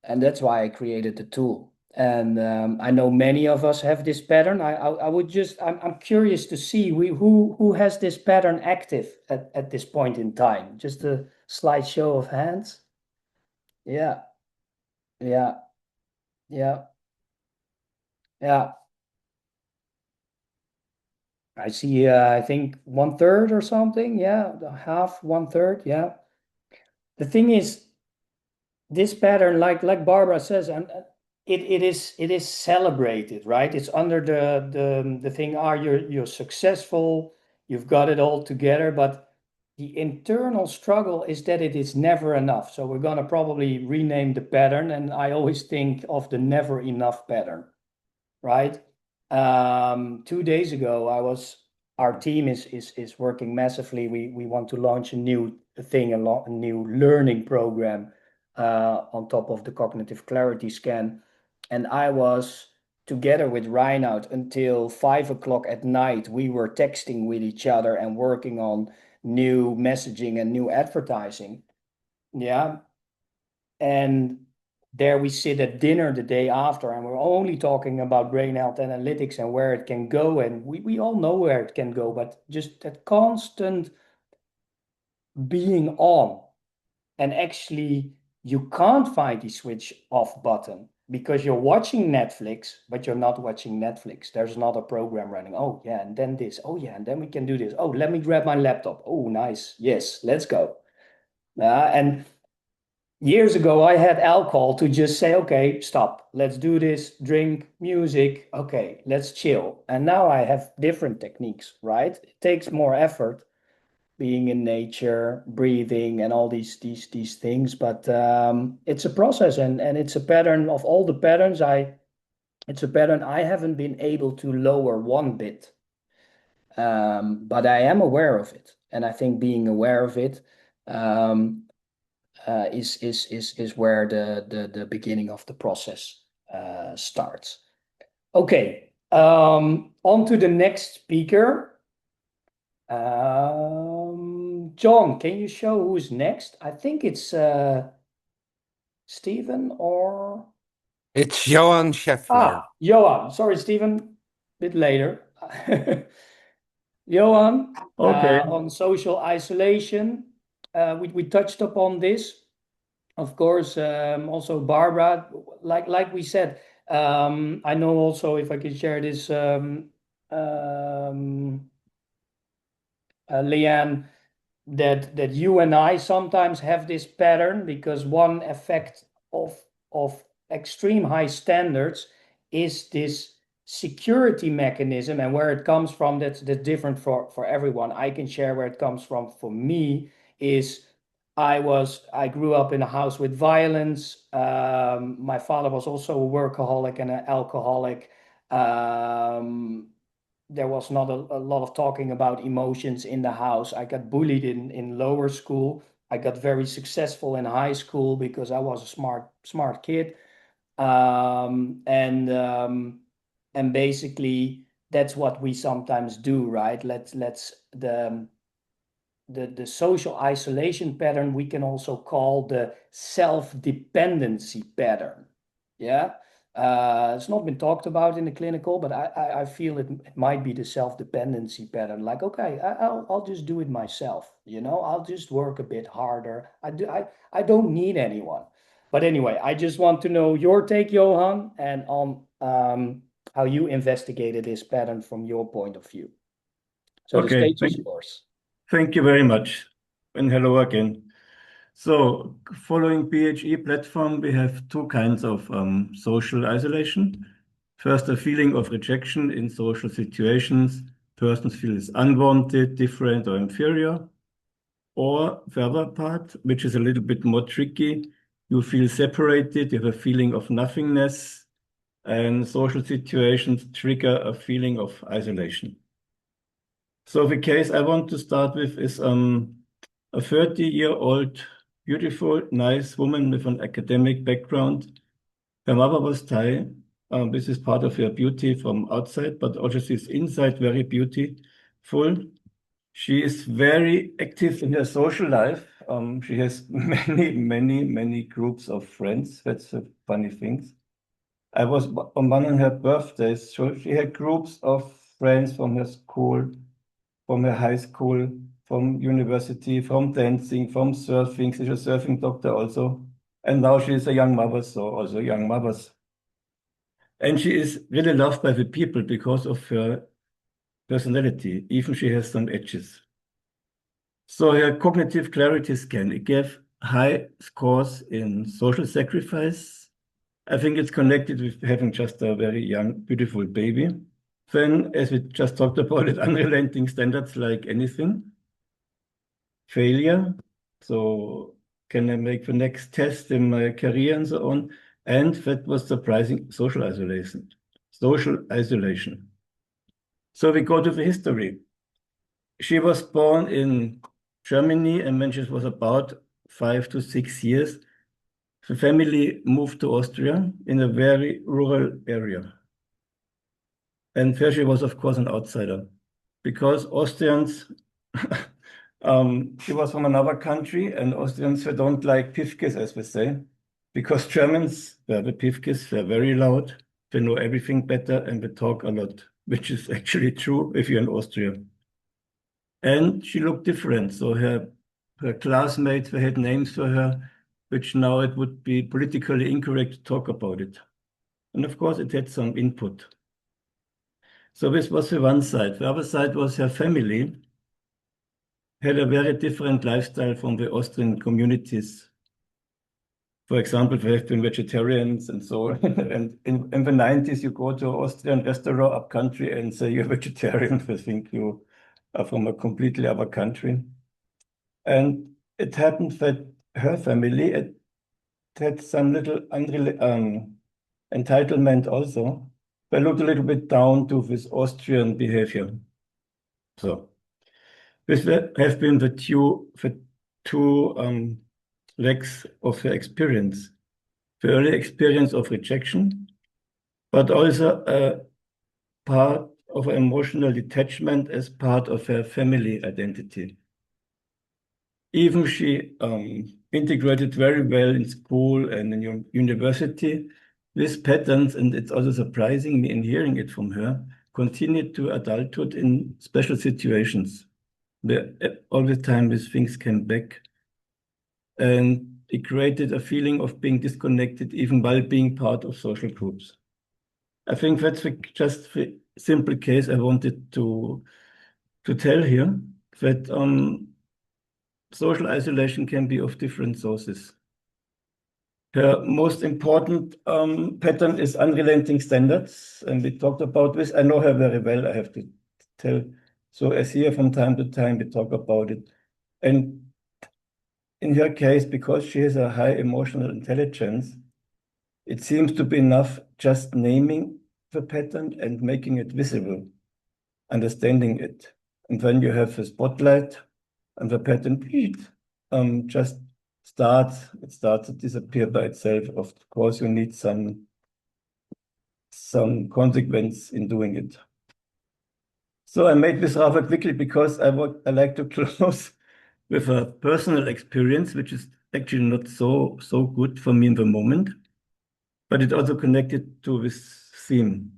S1: And that's why I created the tool. And I know many of us have this pattern. I'm curious to see who has this pattern active at this point in time. Just a slight show of hands. Yeah, yeah, yeah, yeah. I see. I think 1/3 or something. Yeah, half, 1/3. Yeah. The thing is, this pattern, like Barbara says, and it is celebrated, right? It's under the thing, you're successful, you've got it all together, but the internal struggle is that it is never enough. So we're gonna probably rename the pattern, and I always think of the never enough pattern, right? 2 days ago, our team is working massively. We want to launch a new thing, a new learning program on top of the cognitive clarity scan. And I was together with Reinout until 5 o'clock at night. We were texting with each other and working on new messaging and new advertising. Yeah. And there we sit at dinner the day after, and we're only talking about brain health analytics and where it can go. And we all know where it can go, but just that constant being on. And actually, you can't find the switch off button because you're watching Netflix, but you're not watching Netflix. There's another program running. Oh, yeah, and then this. Oh, yeah, and then we can do this. Oh, let me grab my laptop. Oh, nice. Yes, let's go. And years ago, I had alcohol to just say, okay, stop. Let's do this. Drink, music. Okay, let's chill. And now I have different techniques, right? It takes more effort, being in nature, breathing, and all these things. But it's a process, and it's a pattern of all the patterns. It's a pattern I haven't been able to lower one bit, but I am aware of it, and I think being aware of it is where the beginning of the process starts. Okay, on to the next speaker. John, can you show who's next? I think it's Stephen or...
S7: It's Johann Schaeffler.
S1: Johann. Sorry, Stephen. Bit later. Johann,
S2: Okay.
S1: on social isolation. We touched upon this. Of course, also Barbara, like we said, I know also, if I could share this, Leanne, that you and I sometimes have this pattern, because one effect of extreme high standards is this security mechanism, and where it comes from, that's different for everyone. I can share where it comes from. For me, is I grew up in a house with violence. My father was also a workaholic and an alcoholic. There was not a lot of talking about emotions in the house. I got bullied in lower school. I got very successful in high school because I was a smart kid. And basically that's what we sometimes do, right? The social isolation pattern we can also call the self-dependency pattern. Yeah. It's not been talked about in the clinical, but I feel it might be the self-dependency pattern. Like, okay, I'll just do it myself. I'll just work a bit harder. I don't need anyone. But anyway, I just want to know your take, Johann, and on how you investigated this pattern from your point of view. So the
S2: Okay,
S1: stage is yours.
S2: Thank you very much, and hello again. So, following PHE platform, we have two kinds of social isolation. First, a feeling of rejection in social situations. Persons feel unwanted, different, or inferior. Or the other part, which is a little bit more tricky, you feel separated, you have a feeling of nothingness, and social situations trigger a feeling of isolation. So the case I want to start with is a 30-year-old, beautiful, nice woman with an academic background. Her mother was Thai. This is part of her beauty from outside, but also she's inside very beautiful. She is very active in her social life. She has many groups of friends. That's the funny thing. I was on one of her birthdays, so she had groups of friends from her school, from her high school, from university, from dancing, from surfing. She's a surfing doctor also. And now she is a young mother, so also young mothers. And she is really loved by the people because of her personality. Even she has some edges. So her cognitive clarity scan, it gave high scores in social sacrifice. I think it's connected with having just a very young, beautiful baby. Then, as we just talked about it, unrelenting standards like anything. Failure. So can I make the next test in my career and so on? And that was surprising, social isolation. Social isolation. So we go to the history. She was born in Germany, and when she was about 5 to 6 years, the family moved to Austria in a very rural area. And there she was, of course, an outsider because Austrians, she was from another country, and Austrians, they don't like pifkes, as we say, because Germans, they're the pifkes, they're very loud, they know everything better, and they talk a lot, which is actually true if you're in Austria. And she looked different. So her classmates, they had names for her, which now it would be politically incorrect to talk about it. And of course, it had some input. So this was the one side. The other side was her family had a very different lifestyle from the Austrian communities. For example, they have been vegetarians and so on. And in the 90s, you go to an Austrian restaurant up country and say you're vegetarian. They think you are from a completely other country. And it happened that her family had some little entitlement also. They looked a little bit down to this Austrian behavior. So this have been the two legs of her experience. The early experience of rejection, but also a part of emotional detachment as part of her family identity. Even she integrated very well in school and in university. These patterns, and it's also surprising me in hearing it from her, continued to adulthood in special situations. All the time these things came back. And it created a feeling of being disconnected even while being part of social groups. I think that's just the simple case I wanted to tell here, that social isolation can be of different sources. Her most important pattern is unrelenting standards, and we talked about this. I know her very well, I have to tell. So as here from time to time, we talk about it. And in her case, because she has a high emotional intelligence, it seems to be enough just naming the pattern and making it visible, understanding it. And when you have a spotlight and the pattern just it starts to disappear by itself. Of course, you need some consequence in doing it. So I made this rather quickly because I like to close with a personal experience, which is actually not so good for me in the moment, but it also connected to this theme.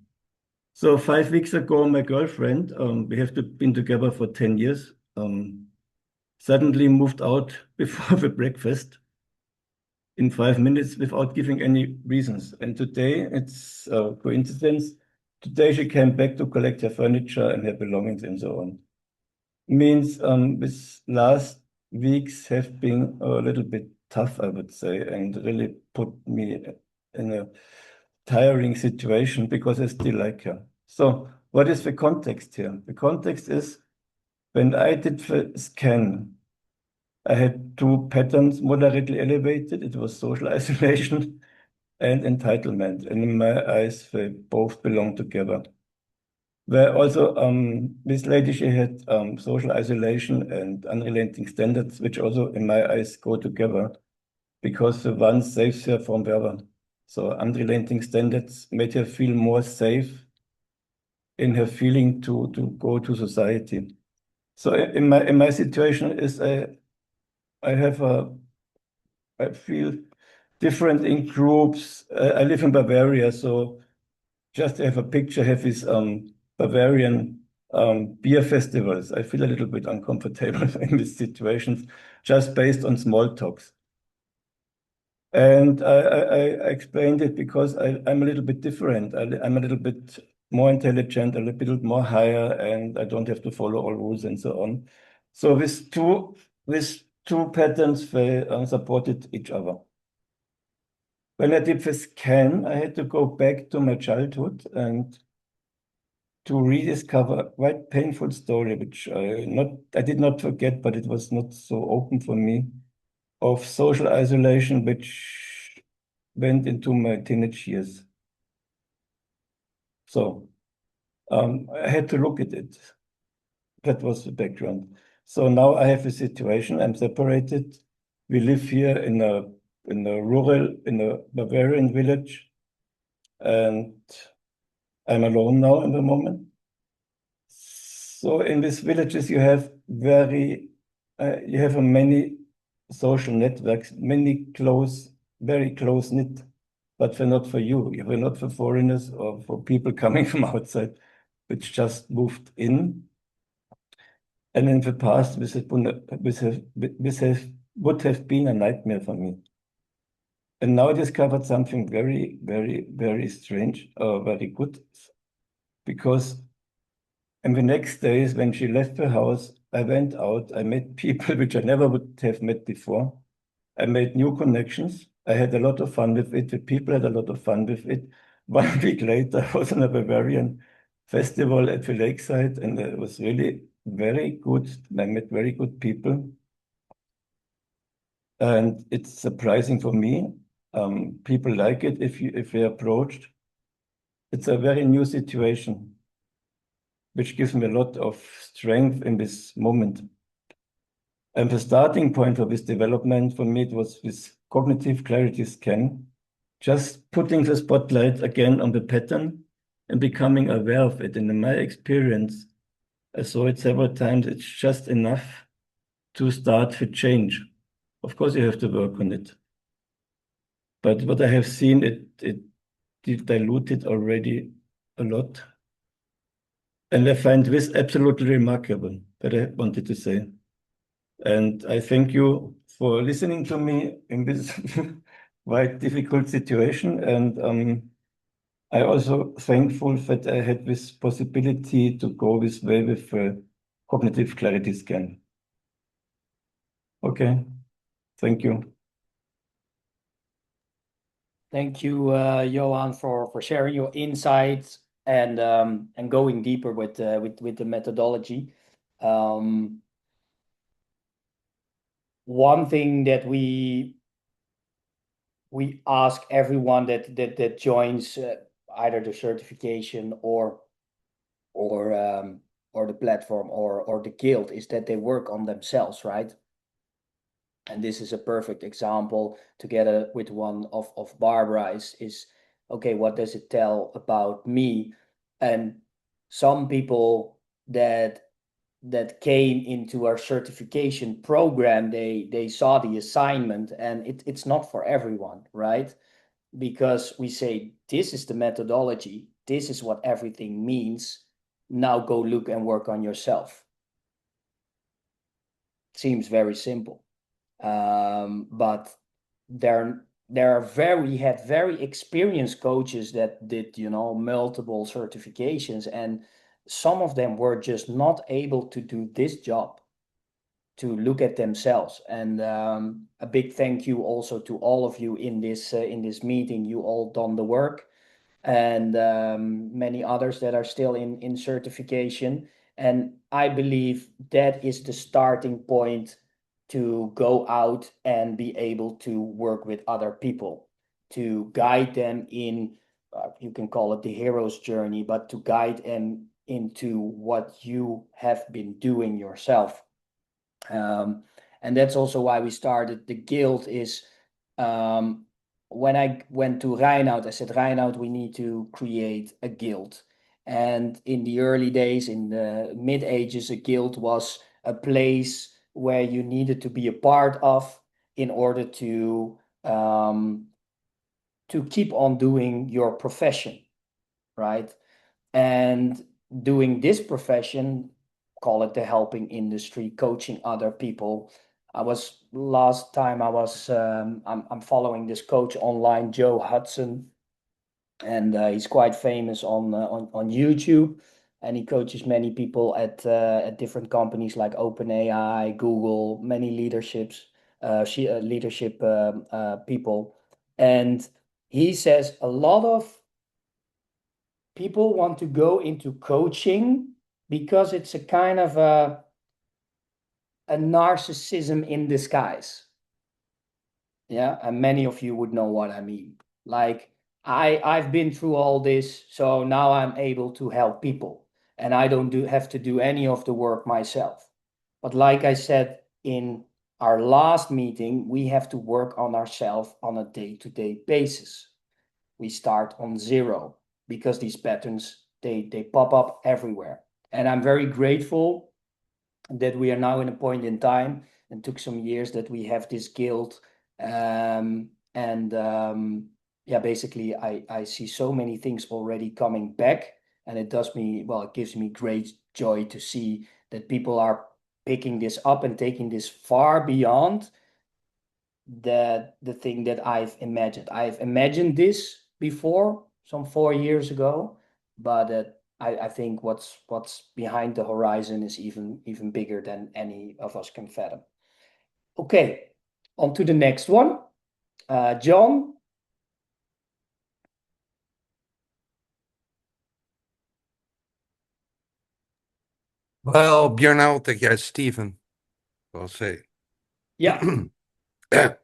S2: So 5 weeks ago, my girlfriend, we have been together for 10 years, suddenly moved out before the breakfast in 5 minutes without giving any reasons. And today, it's a coincidence. Today she came back to collect her furniture and her belongings and so on. means this last weeks have been a little bit tough, I would say, and really put me in a tiring situation because I still like her. So what is the context here? The context is when I did the scan, I had two patterns moderately elevated. It was social isolation and entitlement. And in my eyes, they both belong together. Where also this lady, she had social isolation and unrelenting standards, which also in my eyes go together because the one saves her from the other. So unrelenting standards made her feel more safe in her feeling to go to society. So in my situation is I feel different in groups. I live in Bavaria, so just to have a picture, have these Bavarian beer festivals. I feel a little bit uncomfortable in these situations, just based on small talks. And I explained it because I'm a little bit different. I'm a little bit more intelligent, a little bit more higher, and I don't have to follow all rules and so on. So these two patterns, they supported each other. When I did the scan, I had to go back to my childhood and to rediscover a quite painful story, which I did not forget, but it was not so open for me, of social isolation, which went into my teenage years. So I had to look at it. That was the background. So now I have a situation. I'm separated. We live here in a Bavarian village, and I'm alone now in the moment. So in these villages, you have many social networks, very close knit, but they're not for you. They're not for foreigners or for people coming from outside, which just moved in. And in the past, this would have been a nightmare for me. And now I discovered something very, very, very strange, or very good, because in the next days, when she left the house, I went out, I met people which I never would have met before. I made new connections. I had a lot of fun with it. The people had a lot of fun with it. 1 week later, I was on a Bavarian festival at the lakeside, and it was really very good. I met very good people. And it's surprising for me. People like it if they're approached. It's a very new situation, which gives me a lot of strength in this moment. And the starting point of this development for me, it was this cognitive clarity scan, just putting the spotlight again on the pattern and becoming aware of it. And in my experience, I saw it several times, it's just enough to start the change. Of course, you have to work on it. But what I have seen, it diluted already a lot. And I find this absolutely remarkable, that I wanted to say. And I thank you for listening to me in this quite difficult situation. And I also thankful that I had this possibility to go this way with cognitive clarity scan. Okay, thank you.
S1: Thank you, Johann, for sharing your insights and going deeper with the methodology. One thing that we ask everyone that joins either the certification or the platform or the guild is that they work on themselves, right? And this is a perfect example together with one of Barbara is okay, what does it tell about me? And some people that came into our certification program, they saw the assignment, and it's not for everyone, right? Because we say, this is the methodology, this is what everything means, now go look and work on yourself. Seems very simple. But we had very experienced coaches that did, multiple certifications, and some of them were just not able to do this job, to look at themselves. And a big thank you also to all of you in this meeting. You all done the work, and many others that are still in certification. And I believe that is the starting point to go out and be able to work with other people, to guide them in, you can call it the hero's journey, but to guide them into what you have been doing yourself. And that's also why we started the guild. Is when I went to Reinoud, I said, Reinoud, we need to create a guild. And in the early days, in the mid ages, a guild was a place where you needed to be a part of in order to keep on doing your profession, right? And doing this profession, call it the helping industry, coaching other people. Last time I was, I'm following this coach online, Joe Hudson, and he's quite famous on YouTube, and he coaches many people at different companies like OpenAI, Google, many leadership people. And he says a lot of people want to go into coaching because it's a kind of a narcissism in disguise. Yeah, and many of you would know what I mean. Like, I've been through all this, so now I'm able to help people, and I don't have to do any of the work myself. But like I said in our last meeting, we have to work on ourselves on a day-to-day basis. We start on zero because these patterns, they pop up everywhere. And I'm very grateful that we are now in a point in time, and took some years, that we have this guild. Yeah, basically I see so many things already coming back, and it gives me great joy to see that people are picking this up and taking this far beyond the thing that I've imagined. I've imagined this before, some 4 years ago, but I think what's behind the horizon is even bigger than any of us can fathom. Okay, on to the next one. John.
S7: Well, Björn, I'll take Stephen. I'll say.
S1: Yeah.
S4: Yep.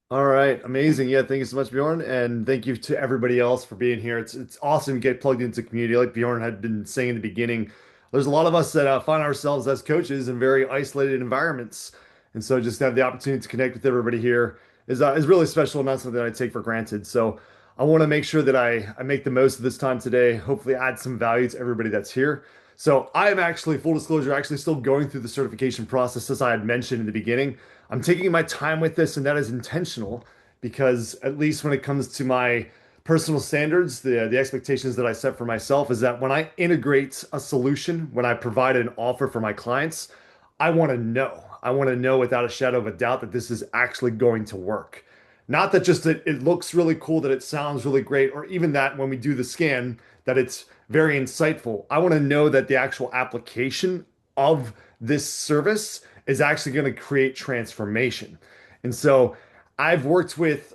S4: All right, amazing. Yeah, thank you so much, Bjorn, and thank you to everybody else for being here. It's awesome to get plugged into community. Like Bjorn had been saying in the beginning, there's a lot of us that find ourselves as coaches in very isolated environments, and so just to have the opportunity to connect with everybody here is really special and not something that I take for granted. So I want to make sure that I make the most of this time today. Hopefully, add some value to everybody that's here. So I am actually, full disclosure, actually still going through the certification process as I had mentioned in the beginning. I'm taking my time with this, and that is intentional because at least when it comes to my personal standards, the expectations that I set for myself is that when I integrate a solution, when I provide an offer for my clients, I want to know. I want to know without a shadow of a doubt that this is actually going to work. Not that just it looks really cool, that it sounds really great, or even that when we do the scan, that it's very insightful. I want to know that the actual application of this service is actually going to create transformation. And so I've worked with,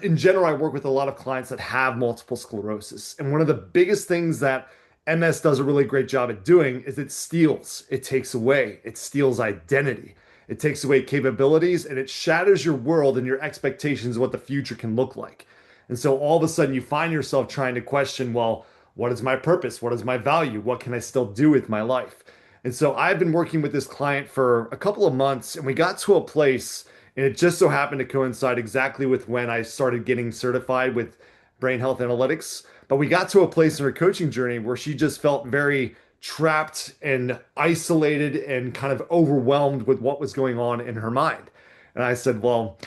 S4: in general, I work with a lot of clients that have multiple sclerosis. And one of the biggest things that MS does a really great job at doing is it steals, it takes away, it steals identity. It takes away capabilities and it shatters your world and your expectations of what the future can look like. And so all of a sudden you find yourself trying to question, well, what is my purpose? What is my value? What can I still do with my life? And so I've been working with this client for a couple of months and we got to a place, and it just so happened to coincide exactly with when I started getting certified with brain health analytics. But we got to a place in her coaching journey where she just felt very trapped and isolated and kind of overwhelmed with what was going on in her mind. And I said, well,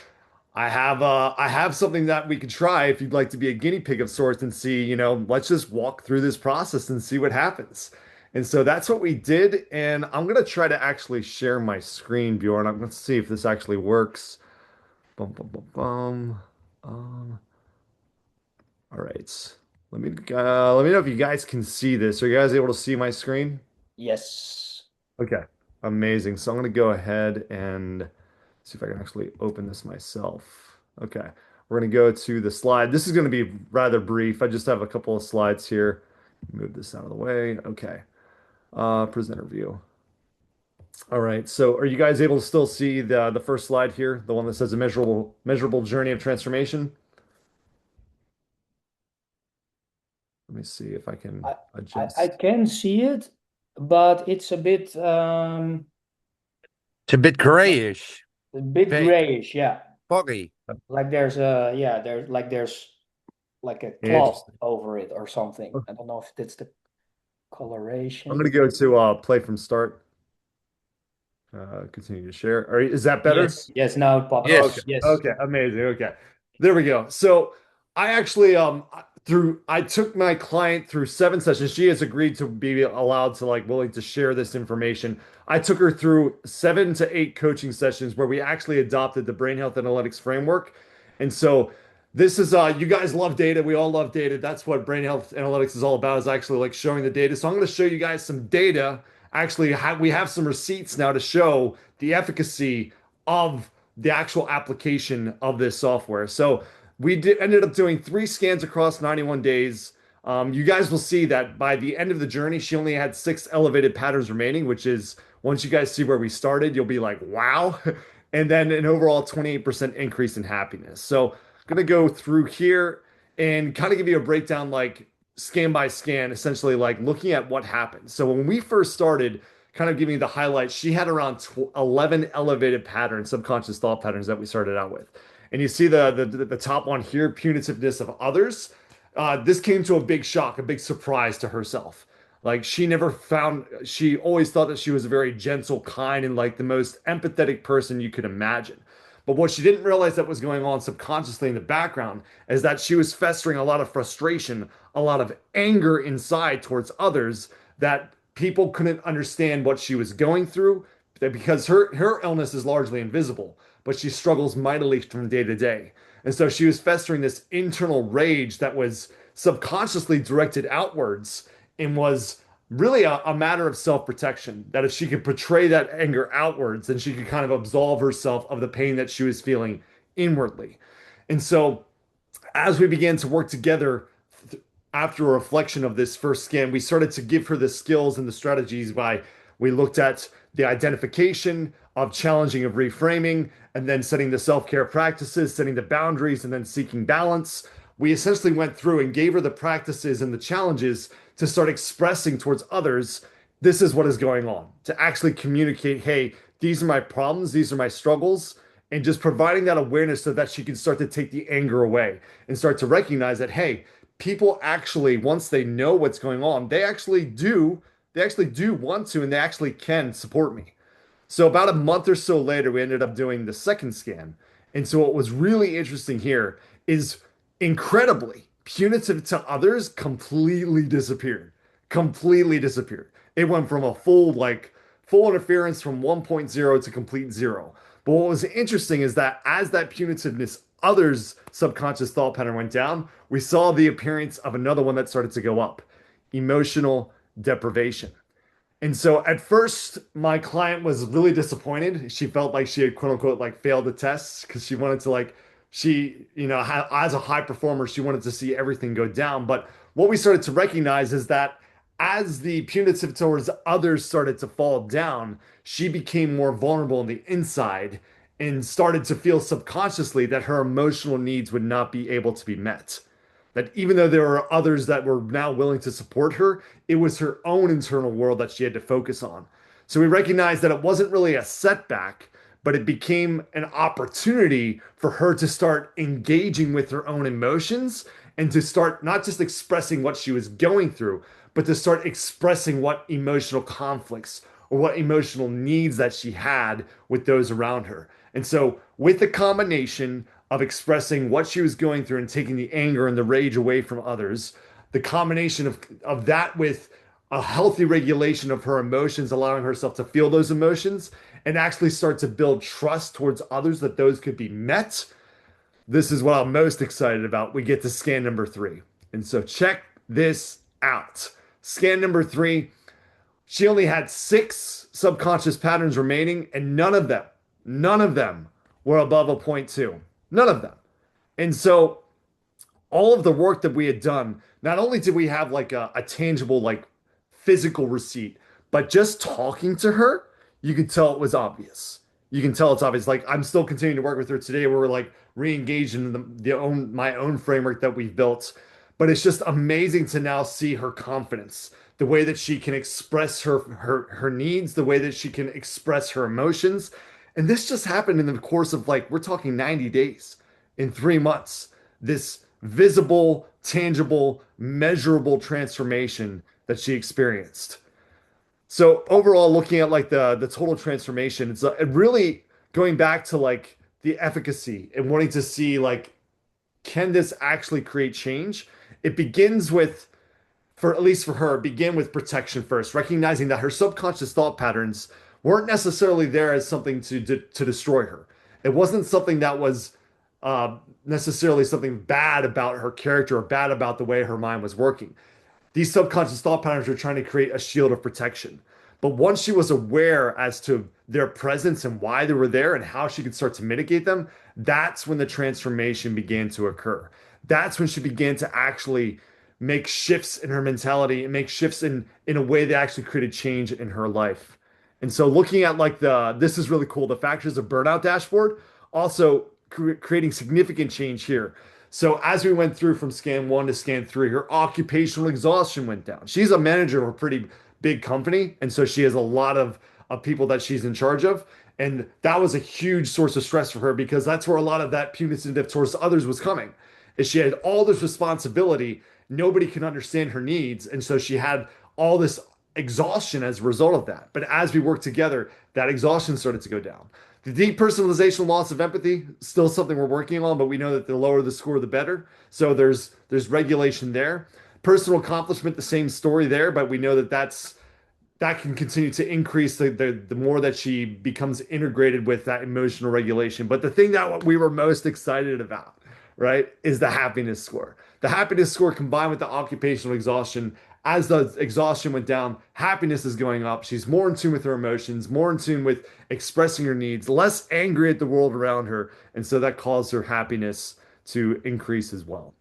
S4: I have something that we could try if you'd like to be a guinea pig of sorts and see, let's just walk through this process and see what happens. And so that's what we did. And I'm going to try to actually share my screen, Bjorn. I'm going to see if this actually works. Bum, bum, bum, bum. All right. let me know if you guys can see this. Are you guys able to see my screen?
S1: Yes.
S4: Okay, amazing. So I'm going to go ahead and see if I can actually open this myself. Okay, we're going to go to the slide. This is going to be rather brief. I just have a couple of slides here. Move this out of the way. Okay, presenter view. All right, so are you guys able to still see the first slide here, the one that says a measurable journey of transformation? Let me see if I can adjust.
S1: I can see it, but it's
S7: It's a bit grayish,
S1: a bit
S7: Fake.
S1: grayish, yeah.
S7: foggy.
S1: Like there's like a cloth
S4: Interesting.
S1: over it or something. I don't know if that's the coloration.
S4: I'm going to go to play from start. Continue to share. Is that better?
S1: Yes, now it pops
S7: Yes.
S1: up.
S4: Okay.
S1: Yes.
S4: Okay. Amazing. Okay. There we go. So I actually I took my client through 7 sessions. She has agreed to be allowed to willing to share this information. I took her through 7 to 8 coaching sessions where we actually adopted the brain health analytics framework. And so this is you guys love data. We all love data. That's what brain health analytics is all about, is actually showing the data. So I'm going to show you guys some data. Actually, we have some receipts now to show the efficacy of the actual application of this software. So ended up doing 3 scans across 91 days. You guys will see that by the end of the journey, she only had 6 elevated patterns remaining, which is, once you guys see where we started, you'll be like, wow. And then an overall 28% increase in happiness. So I'm going to go through here and kind of give you a breakdown, scan by scan, essentially looking at what happened. So when we first started, kind of giving you the highlights, she had around 11 elevated patterns, subconscious thought patterns that we started out with. And you see the top one here, punitiveness of others. This came to a big shock, a big surprise to herself. She always thought that she was a very gentle, kind, and the most empathetic person you could imagine. But what she didn't realize that was going on subconsciously in the background is that she was festering a lot of frustration, a lot of anger inside towards others, that people couldn't understand what she was going through, because her illness is largely invisible, but she struggles mightily from day to day. And so she was festering this internal rage that was subconsciously directed outwards, and was really a matter of self-protection, that if she could portray that anger outwards, then she could kind of absolve herself of the pain that she was feeling inwardly. And so as we began to work together after a reflection of this first scan, we started to give her the skills and the strategies. We looked at the identification of challenging, of reframing, and then setting the self-care practices, setting the boundaries, and then seeking balance. We essentially went through and gave her the practices and the challenges to start expressing towards others, this is what is going on, to actually communicate, hey, these are my problems, these are my struggles, and just providing that awareness so that she can start to take the anger away and start to recognize that, hey, people actually, once they know what's going on, they actually do want to, and they actually can support me. So about a month or so later, we ended up doing the second scan. And so what was really interesting here is, incredibly, punitive to others completely disappeared. Completely disappeared. It went from a full interference from 1.0 to complete 0. But what was interesting is that as that punitiveness others subconscious thought pattern went down, we saw the appearance of another one that started to go up: emotional deprivation. And so at first, my client was really disappointed. She felt like she had, quote unquote, failed the tests, because she wanted to, as a high performer, she wanted to see everything go down. But what we started to recognize is that as the punitive towards others started to fall down, she became more vulnerable on the inside and started to feel subconsciously that her emotional needs would not be able to be met. That even though there were others that were now willing to support her, it was her own internal world that she had to focus on. So we recognized that it wasn't really a setback, but it became an opportunity for her to start engaging with her own emotions, and to start not just expressing what she was going through, but to start expressing what emotional conflicts or what emotional needs that she had with those around her. And so with the combination of expressing what she was going through and taking the anger and the rage away from others, the combination of that with a healthy regulation of her emotions, allowing herself to feel those emotions and actually start to build trust towards others that those could be met. This is what I'm most excited about. We get to scan number 3. And so check this out. Scan number 3, she only had 6 subconscious patterns remaining, and none of them were above a 0.2. None of them. And so all of the work that we had done, not only did we have like a tangible, like physical receipt, but just talking to her, you could tell it was obvious. You can tell it's obvious. Like I'm still continuing to work with her today. We're like re-engaged in my own framework that we've built. But it's just amazing to now see her confidence, the way that she can express her needs, the way that she can express her emotions. And this just happened in the course of like, we're talking 90 days, in 3 months. This visible, tangible, measurable transformation that she experienced. So overall, looking at like the total transformation, it's really going back to like the efficacy and wanting to see like, can this actually create change? It begins with, for at least for her, begin with protection first, recognizing that her subconscious thought patterns weren't necessarily there as something to destroy her. It wasn't something that was necessarily something bad about her character or bad about the way her mind was working. These subconscious thought patterns were trying to create a shield of protection. But once she was aware as to their presence and why they were there and how she could start to mitigate them, that's when the transformation began to occur. That's when she began to actually make shifts in her mentality and make shifts in a way that actually created change in her life. And so looking at like this is really cool, the factors of burnout dashboard, also creating significant change here. So as we went through from scan 1 to scan 3, her occupational exhaustion went down. She's a manager of a pretty big company, and so she has a lot of people that she's in charge of. And that was a huge source of stress for her because that's where a lot of that punitive towards others was coming. Is she had all this responsibility, nobody could understand her needs, and so she had all this exhaustion as a result of that. But as we worked together, that exhaustion started to go down. The depersonalization, loss of empathy, still something we're working on, but we know that the lower the score, the better. So there's regulation there. Personal accomplishment, the same story there, but we know that that can continue to increase the more that she becomes integrated with that emotional regulation. But the thing that we were most excited about, right, is the happiness score. The happiness score combined with the occupational exhaustion. As the exhaustion went down, happiness is going up. She's more in tune with her emotions, more in tune with expressing her needs, less angry at the world around her. And so that caused her happiness to increase as well.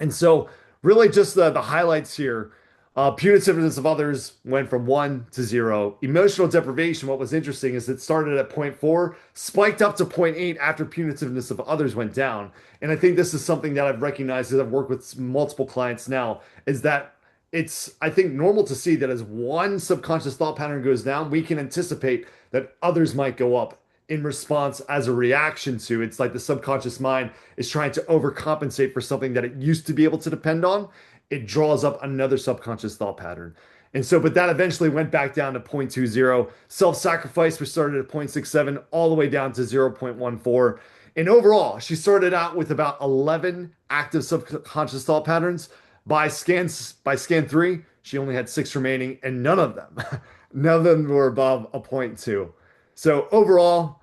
S4: And so really just the highlights here. Punitiveness of others went from 1 to 0. Emotional deprivation, what was interesting is it started at 0.4, spiked up to 0.8 after punitiveness of others went down. And I think this is something that I've recognized as I've worked with multiple clients now, is that it's, I think, normal to see that as one subconscious thought pattern goes down, we can anticipate that others might go up in response as a reaction to. It's like the subconscious mind is trying to overcompensate for something that it used to be able to depend on. It draws up another subconscious thought pattern. And so, but that eventually went back down to 0.20. Self-sacrifice, we started at 0.67, all the way down to 0.14. And overall, she started out with about 11 active subconscious thought patterns. By scan 3, she only had 6 remaining, and none of them were above a 0.2. So overall,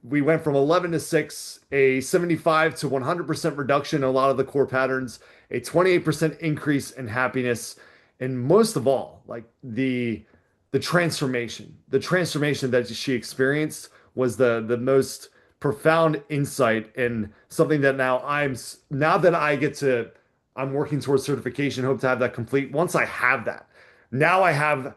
S4: we went from 11 to 6, a 75 to 100% reduction in a lot of the core patterns, a 28% increase in happiness, and most of all, like the transformation that she experienced was the most profound insight, and something that now that I'm working towards certification, hope to have that complete. Once I have that, now I have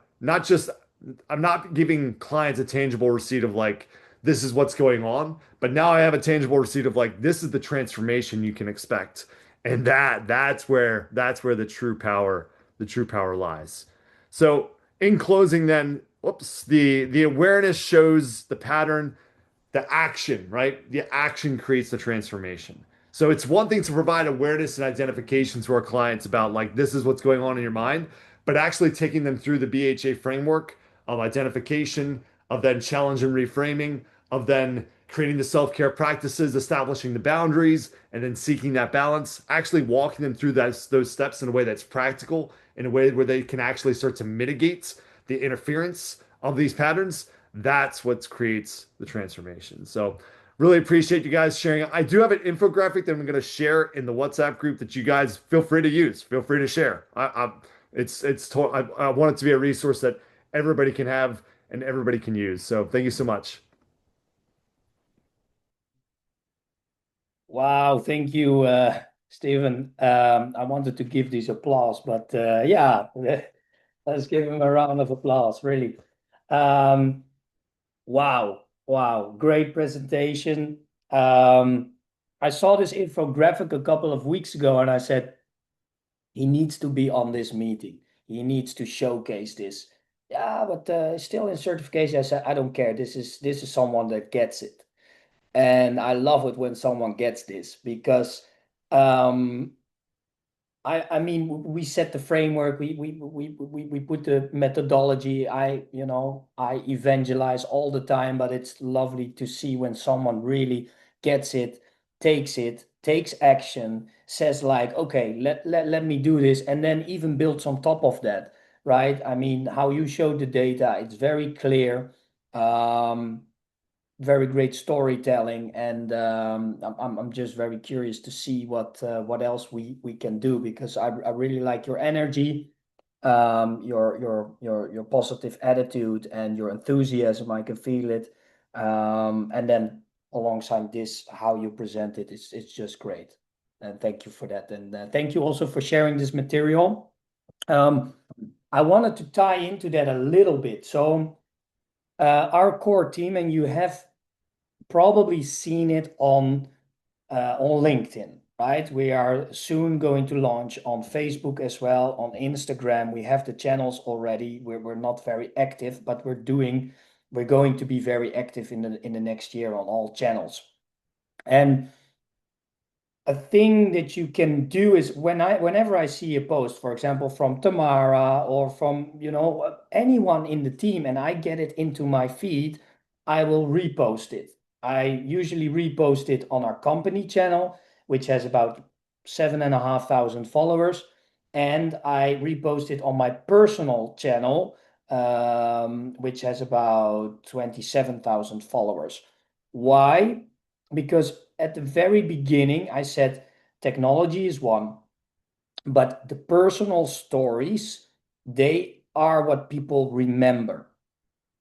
S4: I'm not giving clients a tangible receipt of like, this is what's going on, but now I have a tangible receipt of like, this is the transformation you can expect. And that's where the true power lies. So in closing then, the awareness shows the pattern, the action, right? The action creates the transformation. So it's one thing to provide awareness and identification to our clients about like, this is what's going on in your mind, but actually taking them through the BHA framework of identification, of then challenge and reframing, of then creating the self-care practices, establishing the boundaries, and then seeking that balance, actually walking them through those steps in a way that's practical, in a way where they can actually start to mitigate the interference of these patterns. That's what creates the transformation. So Really appreciate you guys sharing. I do have an infographic that I'm going to share in the WhatsApp group that you guys feel free to use. Feel free to share. I want it to be a resource that everybody can have and everybody can use. So thank you so much.
S1: Wow, thank you, Stephen. I wanted to give this applause, but yeah, let's give him a round of applause, really. Wow, great presentation. I saw this infographic a couple of weeks ago, and I said, he needs to be on this meeting. He needs to showcase this. Yeah, but still in certification, I said, I don't care. This is someone that gets it. And I love it when someone gets this because I mean we set the framework, we put the methodology. I evangelize all the time, but it's lovely to see when someone really gets it, takes action, says like, okay, let me do this, and then even builds on top of that, right? I mean, how you showed the data, it's very clear. Very great storytelling, and I'm just very curious to see what else we can do, because I really like your energy, your positive attitude and your enthusiasm. I can feel it, and then alongside this, how you present it, it's just great, and thank you for that, and thank you also for sharing this material. I wanted to tie into that a little bit. So our core team, and you have probably seen it on LinkedIn, right? We are soon going to launch on Facebook as well, on Instagram. We have the channels already. We're not very active, but we're going to be very active in the next year on all channels. And a thing that you can do is whenever I see a post, for example, from Tamara or from anyone in the team, and I get it into my feed, I will repost it. I usually repost it on our company channel, which has about 7,500 followers, and I repost it on my personal channel, which has about 27,000 followers. Why? Because at the very beginning, I said technology is one, but the personal stories, they are what people remember.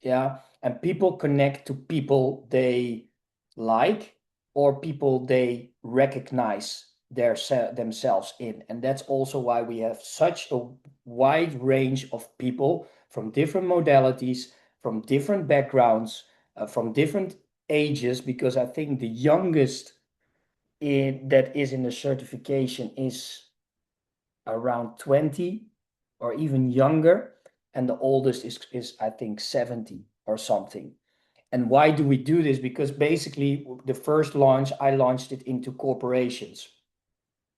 S1: Yeah. And people connect to people they like or people they recognize themselves in. And that's also why we have such a wide range of people from different modalities, from different backgrounds, from different ages, because I think the youngest that is in the certification is around 20 or even younger, and the oldest is I think 70 or something. And why do we do this? Because basically the first launch, I launched it into corporations,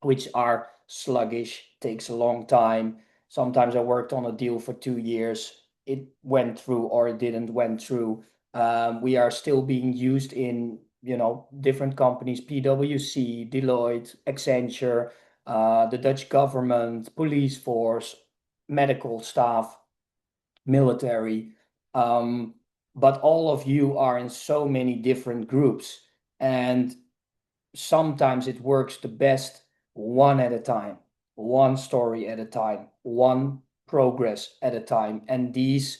S1: which are sluggish, takes a long time. Sometimes I worked on a deal for 2 years. It went through or it didn't went through. We are still being used in different companies, PwC, Deloitte, Accenture, the Dutch government, police force, medical staff, military. But all of you are in so many different groups, and sometimes it works the best one at a time, one story at a time, one progress at a time. And this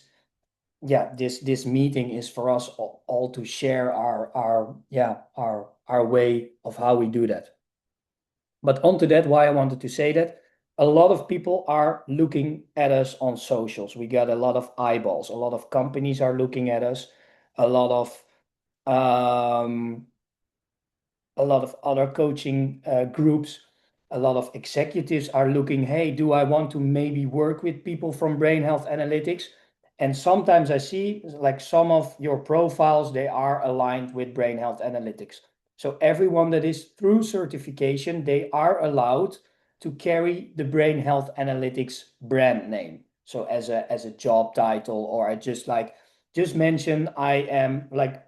S1: meeting is for us all to share our way of how we do that. But onto that, why I wanted to say that, a lot of people are looking at us on socials. We got a lot of eyeballs. A lot of companies are looking at us. A lot of other coaching groups. A lot of executives are looking, hey, do I want to maybe work with people from brain health analytics? And sometimes I see like some of your profiles, they are aligned with brain health analytics. So everyone that is through certification, they are allowed to carry the brain health analytics brand name. So as a job title, or I just mention I am like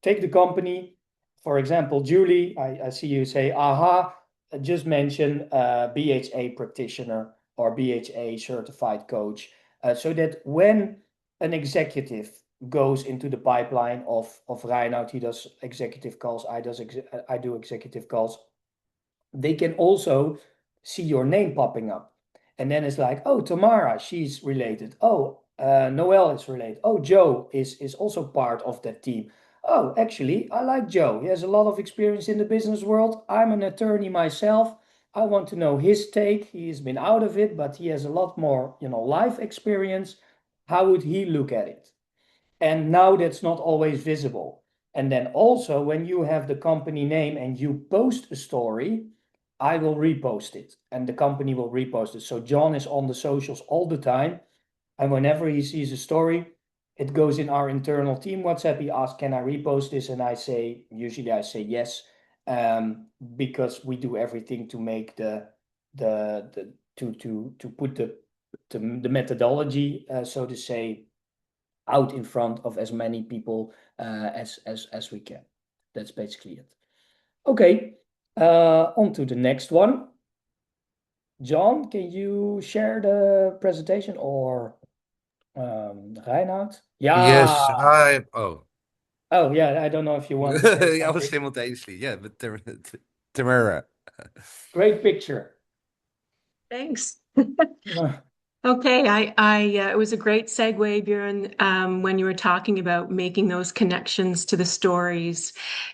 S1: take the company, for example, Julie, I see you say, aha, just mention BHA practitioner or BHA certified coach, so that when an executive goes into the pipeline of Reinout. He does executive calls. I do executive calls. They can also see your name popping up. And then it's like, oh, Tamara, she's related. Oh, Noel is related. Oh, Joe is also part of that team. Oh, actually, I like Joe. He has a lot of experience in the business world. I'm an attorney myself. I want to know his take. He's been out of it, but he has a lot more, life experience. How would he look at it? And now that's not always visible. And then also when you have the company name and you post a story, I will repost it and the company will repost it. So John is on the socials all the time. And whenever he sees a story, it goes in our internal team WhatsApp. He asks, can I repost this? And usually I say yes, because we do everything to make to put the methodology, so to say, out in front of as many people as we can. That's basically it. Okay, on to the next one. John, can you share the presentation or Reinout?
S7: Yes,
S1: Yeah.
S7: oh.
S1: Oh, yeah, I don't know if you want to say
S7: I was
S1: something.
S7: simultaneously, yeah, but Tamara.
S1: Great picture.
S5: Thanks. Okay, it was a great segue, Björn, when you were talking about making those connections to the stories.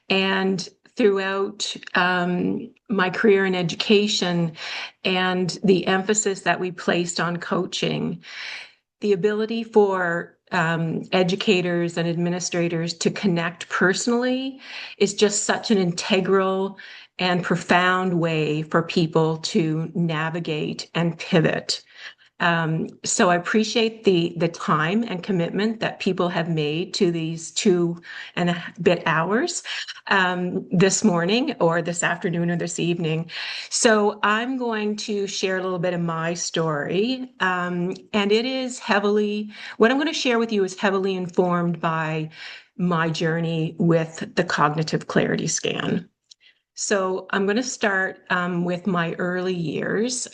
S5: And throughout my career in education and the emphasis that we placed on coaching, the ability for educators and administrators to connect personally is just such an integral and profound way for people to navigate and pivot. So I appreciate the time and commitment that people have made to these 2.5 hours this morning or this afternoon or this evening. So I'm going to share a little bit of my story. And it is what I'm going to share with you is heavily informed by my journey with the cognitive clarity scan. So I'm going to start with my early years.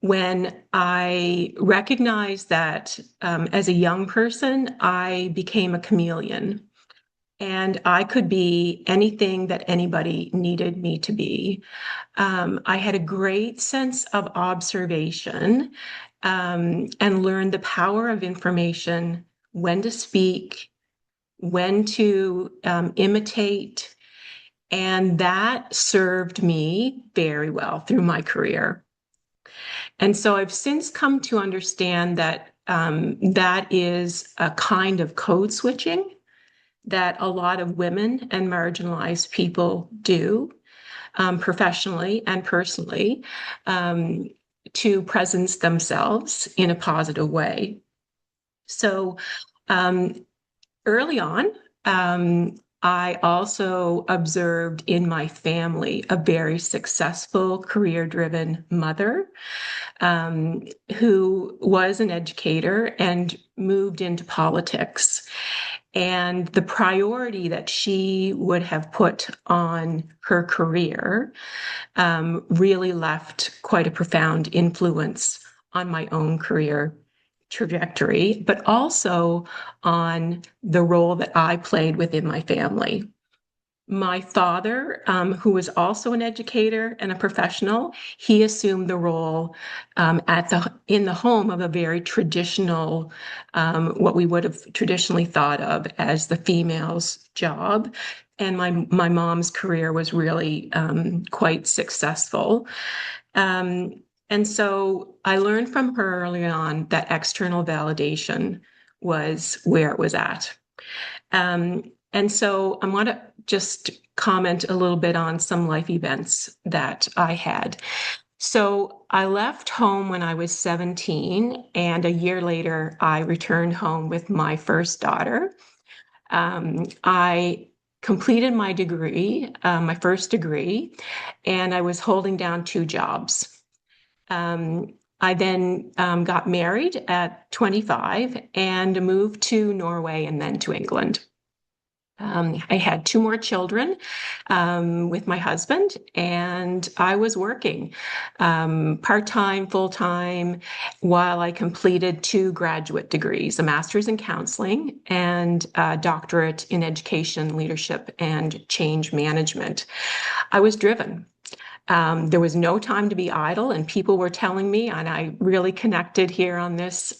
S5: When I recognized that as a young person, I became a chameleon and I could be anything that anybody needed me to be. I had a great sense of observation and learned the power of information, when to speak, when to imitate, and that served me very well through my career. And so I've since come to understand that that is a kind of code switching that a lot of women and marginalized people do professionally and personally to presence themselves in a positive way. So early on, I also observed in my family a very successful, career-driven mother who was an educator and moved into politics. And the priority that she would have put on her career really left quite a profound influence on my own career trajectory, but also on the role that I played within my family. My father, who was also an educator and a professional, he assumed the role in the home of a very traditional, what we would have traditionally thought of as the female's job. And my mom's career was really quite successful. And so I learned from her early on that external validation was where it was at. And so I want to just comment a little bit on some life events that I had. So I left home when I was 17, and a year later, I returned home with my first daughter. I completed my degree, my first degree, and I was holding down 2 jobs. I then got married at 25 and moved to Norway and then to England. I had 2 more children with my husband, and I was working part-time, full-time, while I completed 2 graduate degrees, a master's in counseling and a doctorate in education, leadership, and change management. I was driven. There was no time to be idle, and people were telling me, and I really connected here on this,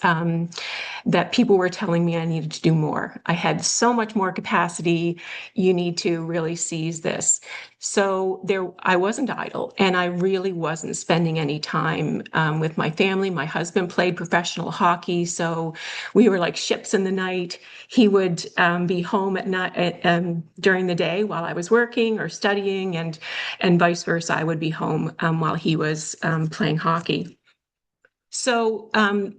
S5: that people were telling me I needed to do more. I had so much more capacity. You need to really seize this. So I wasn't idle, and I really wasn't spending any time with my family. My husband played professional hockey, so we were like ships in the night. He would be home at night during the day while I was working or studying, and vice versa. I would be home while he was playing hockey. So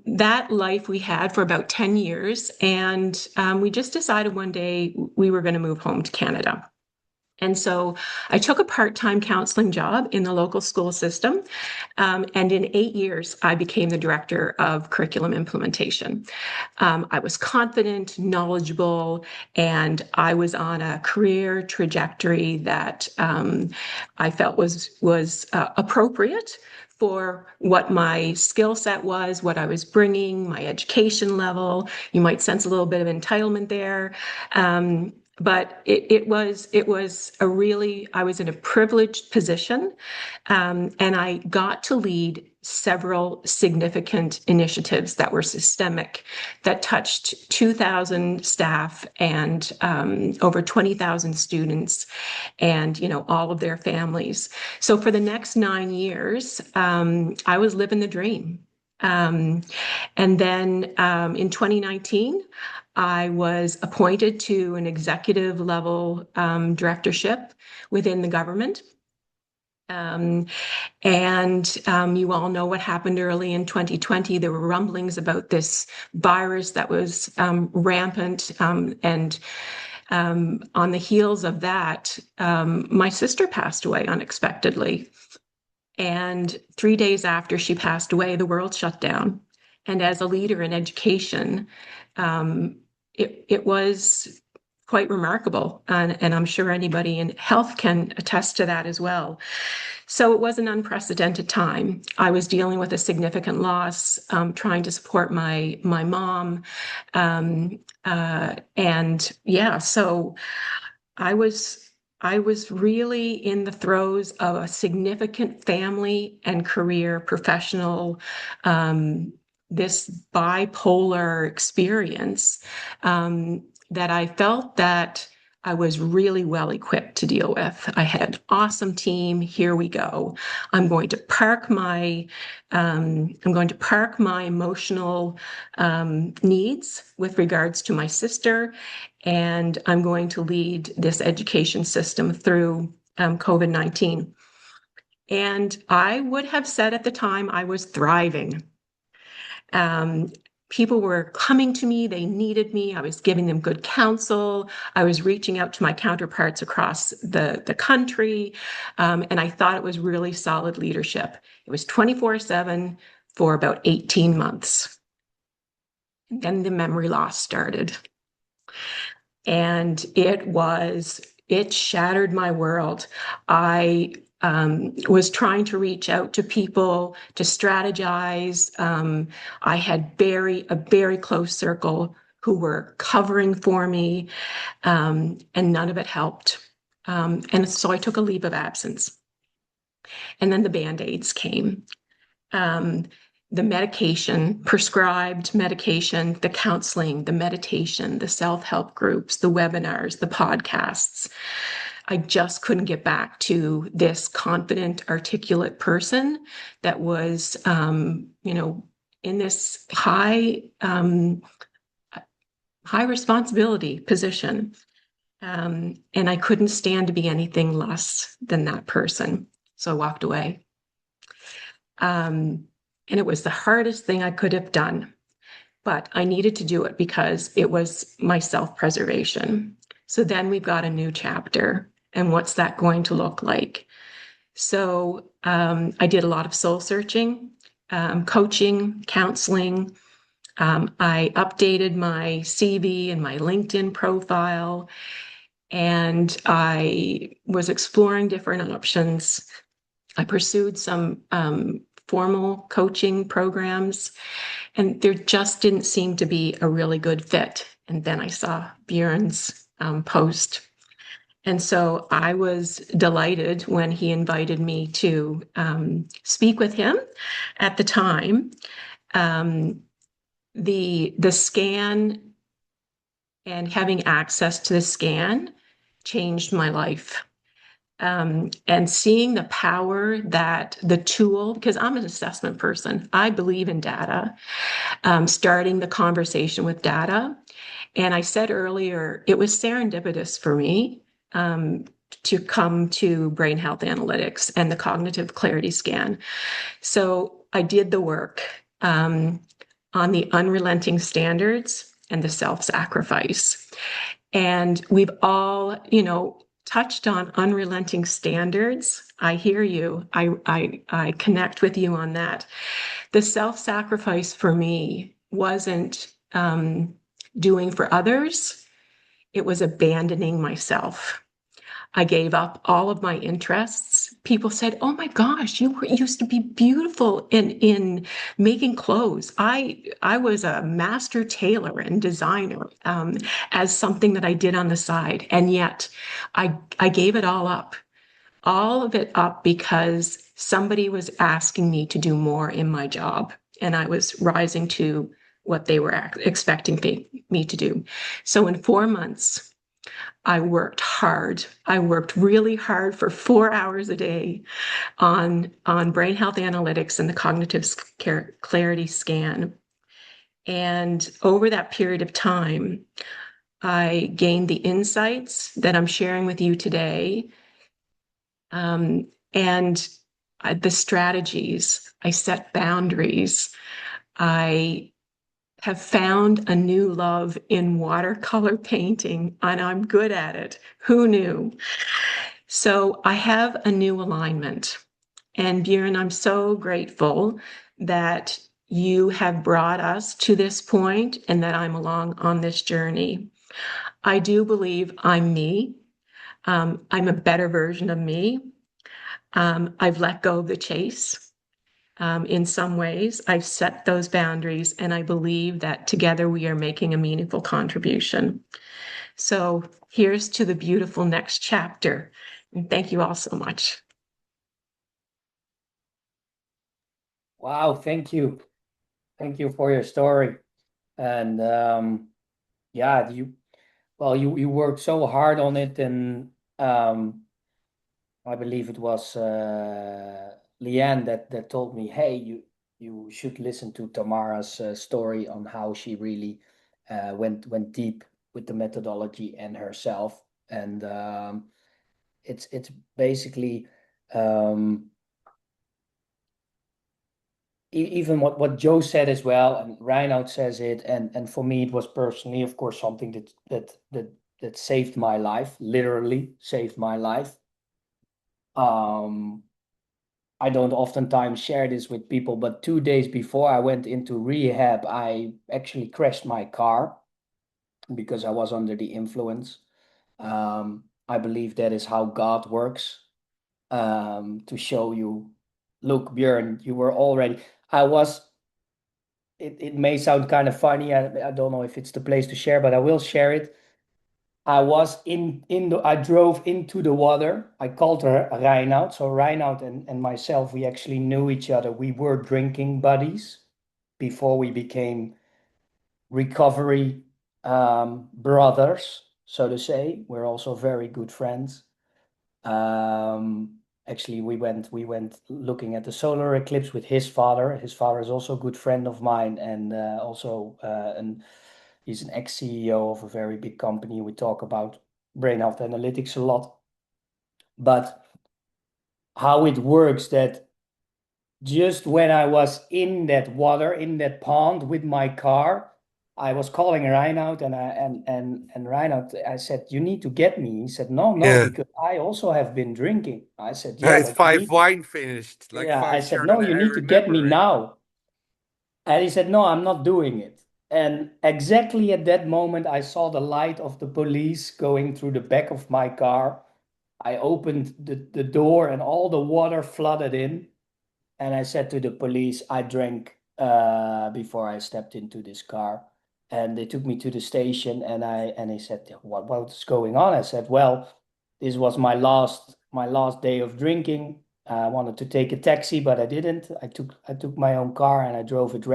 S5: that life we had for about 10 years, and we just decided one day we were going to move home to Canada. And so I took a part-time counseling job in the local school system, and in 8 years, I became the director of curriculum implementation. I was confident, knowledgeable, and I was on a career trajectory that I felt was appropriate for what my skill set was, what I was bringing, my education level. You might sense a little bit of entitlement there. But it was I was in a privileged position, and I got to lead several significant initiatives that were systemic, that touched 2,000 staff and over 20,000 students, and all of their families. So for the next 9 years, I was living the dream. And then in 2019, I was appointed to an executive level directorship within the government. And you all know what happened early in 2020. There were rumblings about this virus that was rampant. And on the heels of that, my sister passed away unexpectedly. And 3 days after she passed away, the world shut down. And as a leader in education, it was quite remarkable. And I'm sure anybody in health can attest to that as well. So it was an unprecedented time. I was dealing with a significant loss, trying to support my mom. And yeah, so I was really in the throes of a significant family and career professional, this bipolar experience, that I felt that I was really well equipped to deal with. I had an awesome team. Here we go. I'm going to park my emotional needs with regards to my sister, and I'm going to lead this education system through COVID-19. And I would have said at the time I was thriving. People were coming to me, they needed me, I was giving them good counsel, I was reaching out to my counterparts across the country, and I thought it was really solid leadership. It was 24/7 for about 18 months. And then the memory loss started. And it shattered my world. I was trying to reach out to people, to strategize. I had a very close circle who were covering for me, and none of it helped. And so I took a leave of absence. And then the Band-Aids came. The medication, prescribed medication, the counseling, the meditation, the self-help groups, the webinars, the podcasts. I just couldn't get back to this confident, articulate person that was, in this high responsibility position. And I couldn't stand to be anything less than that person. So I walked away. And it was the hardest thing I could have done, but I needed to do it because it was my self-preservation. So then we've got a new chapter, and what's that going to look like? So I did a lot of soul searching, coaching, counseling. I updated my CV and my LinkedIn profile, and I was exploring different options. I pursued some formal coaching programs, and there just didn't seem to be a really good fit. And then I saw Björn's post. And so I was delighted when he invited me to speak with him. At the time, the scan and having access to the scan changed my life. And seeing the power that the tool, because I'm an assessment person, I believe in data, starting the conversation with data. And I said earlier, it was serendipitous for me to come to brain health analytics and the cognitive clarity scan. So I did the work on the unrelenting standards and the self-sacrifice. And we've all, touched on unrelenting standards. I hear you. I connect with you on that. The self-sacrifice for me wasn't doing for others. It was abandoning myself. I gave up all of my interests. People said, "Oh my gosh, used to be beautiful in making clothes." I was a master tailor and designer as something that I did on the side, and yet I gave it all of it up because somebody was asking me to do more in my job, and I was rising to what they were expecting me to do. So in 4 months, I worked hard. I worked really hard for 4 hours a day on brain health analytics and the cognitive clarity scan. And over that period of time, I gained the insights that I'm sharing with you today, and the strategies. I set boundaries. I have found a new love in watercolor painting, and I'm good at it. Who knew? So I have a new alignment. And Björn, I'm so grateful that you have brought us to this point and that I'm along on this journey. I do believe I'm me. I'm a better version of me. I've let go of the chase. In some ways, I've set those boundaries, and I believe that together we are making a meaningful contribution. So here's to the beautiful next chapter. And thank you all so much.
S1: Wow, thank you. Thank you for your story. And yeah, you worked so hard on it, and I believe it was Leanne that told me, hey, you should listen to Tamara's story on how she really went deep with the methodology and herself. And it's basically even what Joe said as well, and Reinout says it, and for me it was personally, of course, something that saved my life, literally saved my life. I don't oftentimes share this with people, but 2 days before I went into rehab, I actually crashed my car because I was under the influence. I believe that is how God works, to show you, look, Björn, you were already, it may sound kind of funny. I don't know if it's the place to share, but I will share it. I drove into the water. I called her Reinout. So Reinout and myself, we actually knew each other. We were drinking buddies before we became recovery brothers, so to say. We're also very good friends. Actually, we went looking at the solar eclipse with his father. His father is also a good friend of mine, and he's an ex-CEO of a very big company. We talk about brain health analytics a lot, but how it works that just when I was in that water, in that pond with my car, I was calling Reinout and Reinout, I said, "You need to get me." He said, No,
S7: Yeah.
S1: because I also have been drinking. I said, "Yeah,
S7: It's
S1: but you
S7: five
S1: need-"
S7: wine finished, like
S1: Yeah, I
S7: five
S1: said, "No,
S7: Chardonnay.
S1: you
S7: I
S1: need to get me
S7: remember it.
S1: now." And he said, "No, I'm not doing it." And exactly at that moment, I saw the light of the police going through the back of my car. I opened the door and all the water flooded in. And I said to the police, I drank before I stepped into this car. And they took me to the station and they said, what's going on? I said, well, this was my last day of drinking. I wanted to take a taxi, but I didn't. I took my own car and I drove it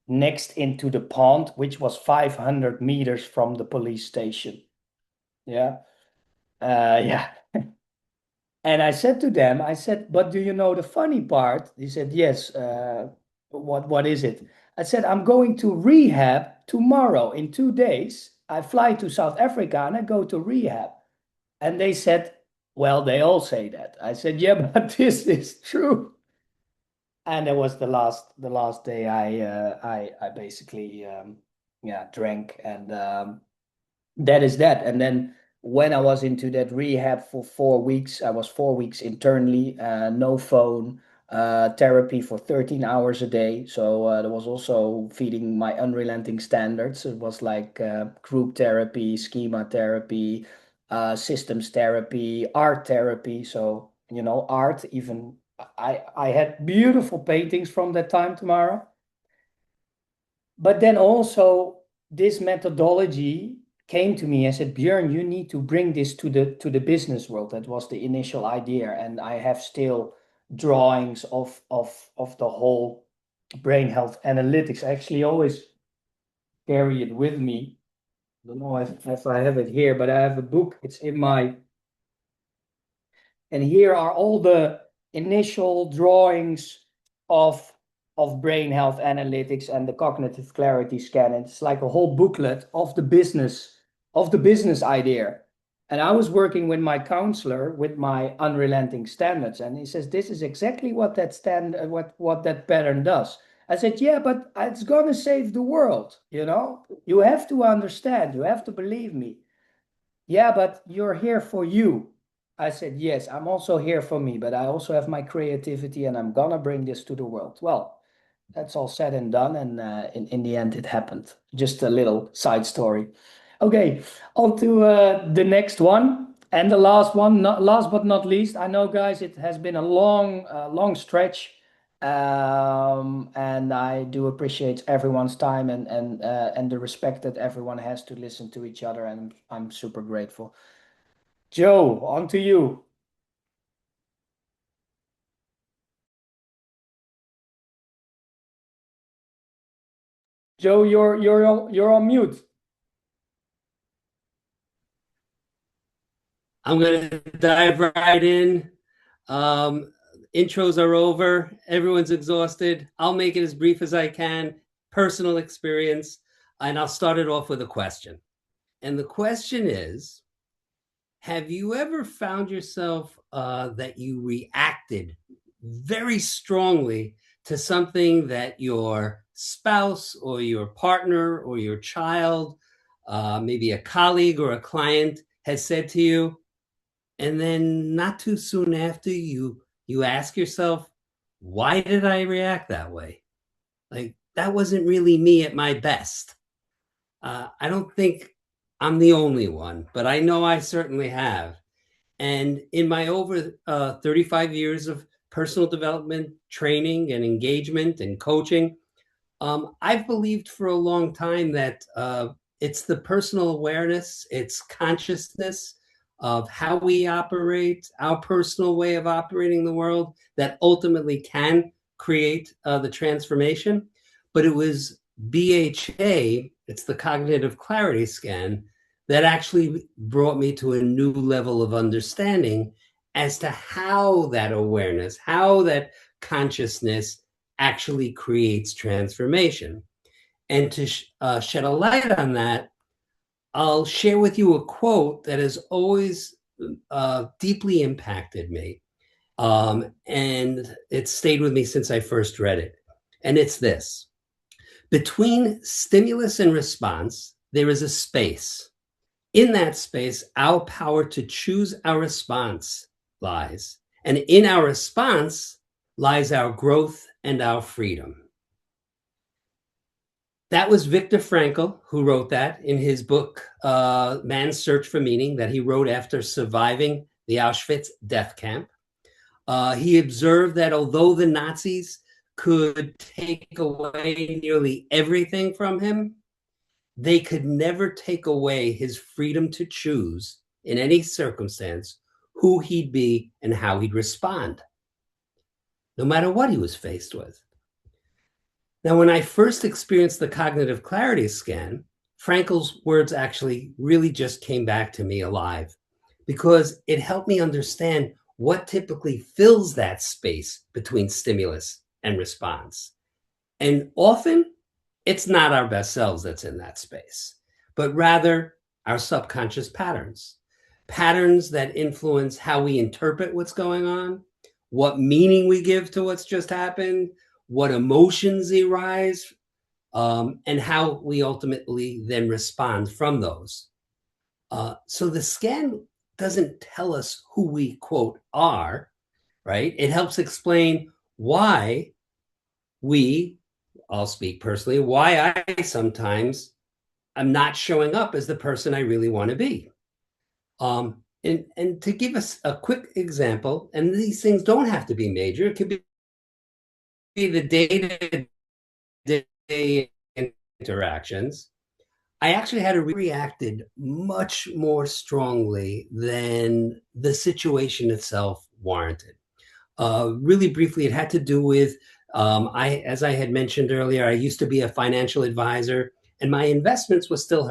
S1: next into the pond, which was 500 meters from the police station. Yeah. Yeah. And I said to them, I said, but do you know the funny part? He said, yes. What is it? I said, I'm going to rehab tomorrow in 2 days. I fly to South Africa and I go to rehab. And they said, well, they all say that. I said, yeah, but this is true. And it was the last day I basically drank, and that is that. And then when I was into that rehab for 4 weeks, I was 4 weeks internally, no phone, therapy for 13 hours a day. So there was also feeding my unrelenting standards. It was like group therapy, schema therapy, systems therapy, art therapy. So, art, even I had beautiful paintings from that time, Tamara. But then also this methodology came to me. I said, Björn, you need to bring this to the business world. That was the initial idea. And I have still drawings of the whole brain health analytics. I actually always carry it with me. I don't know if I have it here, but I have a book. It's in my, and here are all the initial drawings of brain health analytics and the cognitive clarity scan. And it's like a whole booklet of the business idea. And I was working with my counselor with my unrelenting standards, and he says, this is exactly what that pattern does. I said, yeah, but it's gonna save the world, You have to understand, you have to believe me. Yeah, but you're here for you. I said, yes, I'm also here for me, but I also have my creativity and I'm gonna bring this to the world. Well, that's all said and done, and in the end, it happened. Just a little side story. Okay, on to the next one and the last one. Not last but not least. I know, guys, it has been a long stretch, and I do appreciate everyone's time and the respect that everyone has to listen to each other, and I'm super grateful. Joe, on to you. Joe, you're on mute.
S15: I'm going to dive right in. Intros are over. Everyone's exhausted. I'll make it as brief as I can. Personal experience. And I'll start it off with a question. And the question is, have you ever found yourself that you reacted very strongly to something that your spouse or your partner or your child, maybe a colleague or a client has said to you, and then not too soon after you ask yourself, why did I react that way? Like, that wasn't really me at my best. I don't think I'm the only one, but I know I certainly have. And in my over 35 years of personal development, training and engagement and coaching, I've believed for a long time that it's the personal awareness, it's consciousness of how we operate, our personal way of operating the world that ultimately can create the transformation. But it was BHA, it's the cognitive clarity scan, that actually brought me to a new level of understanding as to how that awareness, how that consciousness actually creates transformation. And to shed a light on that, I'll share with you a quote that has always deeply impacted me. And it's stayed with me since I first read it. And it's this: between stimulus and response, there is a space. In that space, our power to choose our response lies. And in our response lies our growth and our freedom. That was Viktor Frankl who wrote that in his book, Man's Search for Meaning, that he wrote after surviving the Auschwitz death camp. He observed that although the Nazis could take away nearly everything from him, they could never take away his freedom to choose in any circumstance who he'd be and how he'd respond, no matter what he was faced with. Now, when I first experienced the cognitive clarity scan, Frankel's words actually really just came back to me alive, because it helped me understand what typically fills that space between stimulus and response. And often, it's not our best selves that's in that space, but rather our subconscious patterns that influence how we interpret what's going on, what meaning we give to what's just happened, what emotions arise, and how we ultimately then respond from those. So the scan doesn't tell us who we, quote, are, right? It helps explain why I'll speak personally, why I sometimes am not showing up as the person I really want to be. And to give us a quick example, and these things don't have to be major, it could be the day-to-day interactions. I actually had reacted much more strongly than the situation itself warranted. Really briefly, it had to do with, as I had mentioned earlier, I used to be a financial advisor, and my investments were still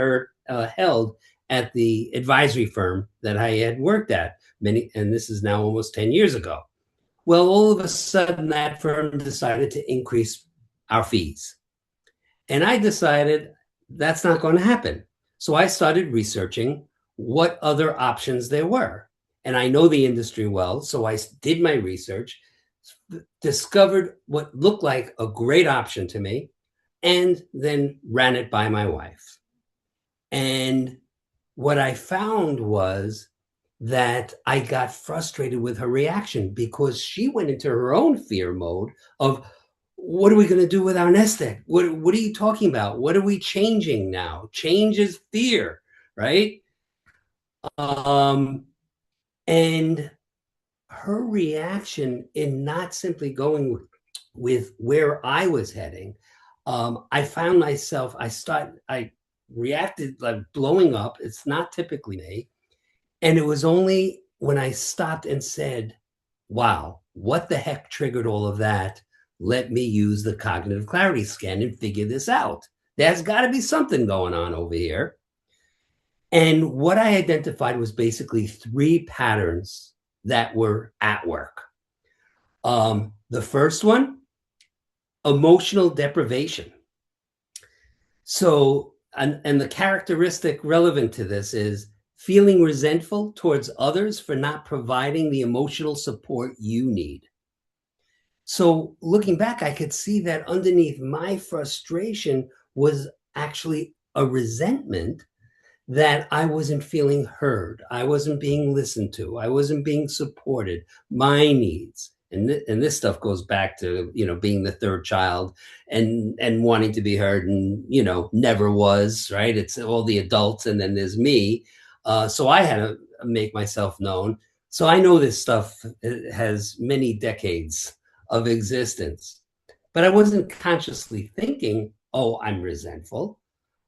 S15: held at the advisory firm that I had worked at and this is now almost 10 years ago. Well, all of a sudden, that firm decided to increase our fees. And I decided that's not going to happen. So I started researching what other options there were. And I know the industry well, so I did my research, discovered what looked like a great option to me, and then ran it by my wife. And what I found was that I got frustrated with her reaction, because she went into her own fear mode of, what are we going to do with our nest egg? What are you talking about? What are we changing now? Change is fear, right? And her reaction in not simply going with where I was heading, I found myself, I reacted like blowing up. It's not typically me. And it was only when I stopped and said, wow, what the heck triggered all of that? Let me use the cognitive clarity scan and figure this out. There's got to be something going on over here. And what I identified was basically 3 patterns that were at work. The first one, emotional deprivation. So, and the characteristic relevant to this is feeling resentful towards others for not providing the emotional support you need. So looking back, I could see that underneath my frustration was actually a resentment that I wasn't feeling heard. I wasn't being listened to. I wasn't being supported. My needs. And this stuff goes back to, being the third child and wanting to be heard and, never was, right? It's all the adults and then there's me. So I had to make myself known. So I know this stuff has many decades of existence, but I wasn't consciously thinking, oh, I'm resentful.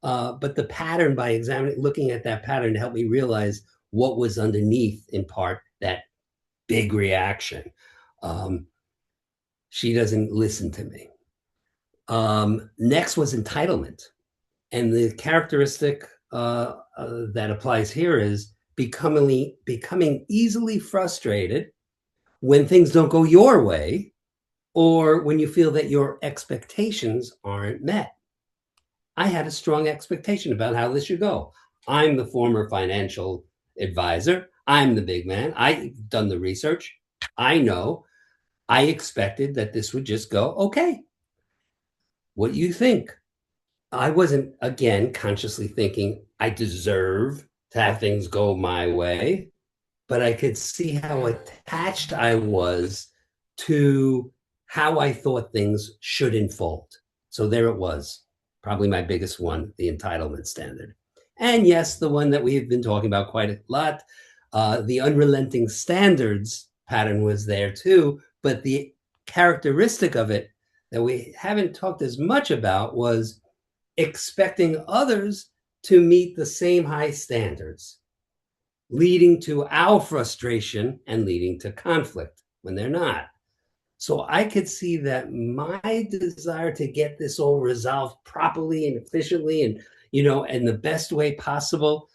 S15: But the pattern, by looking at that pattern, helped me realize what was underneath, in part, that big reaction. She doesn't listen to me. Next was entitlement. And the characteristic that applies here is becoming easily frustrated when things don't go your way, or when you feel that your expectations aren't met. I had a strong expectation about how this should go. I'm the former financial advisor. I'm the big man. I've done the research. I know. I expected that this would just go, okay. What do you think? I wasn't, again, consciously thinking I deserve to have things go my way, but I could see how attached I was to how I thought things should unfold. So there it was. probably my biggest one, the entitlement standard. And yes, the one that we've been talking about quite a lot, the unrelenting standards pattern was there too, but the characteristic of it that we haven't talked as much about was expecting others to meet the same high standards, leading to our frustration and leading to conflict when they're not. So I could see that my desire to get this all resolved properly and efficiently and, in the best way possible,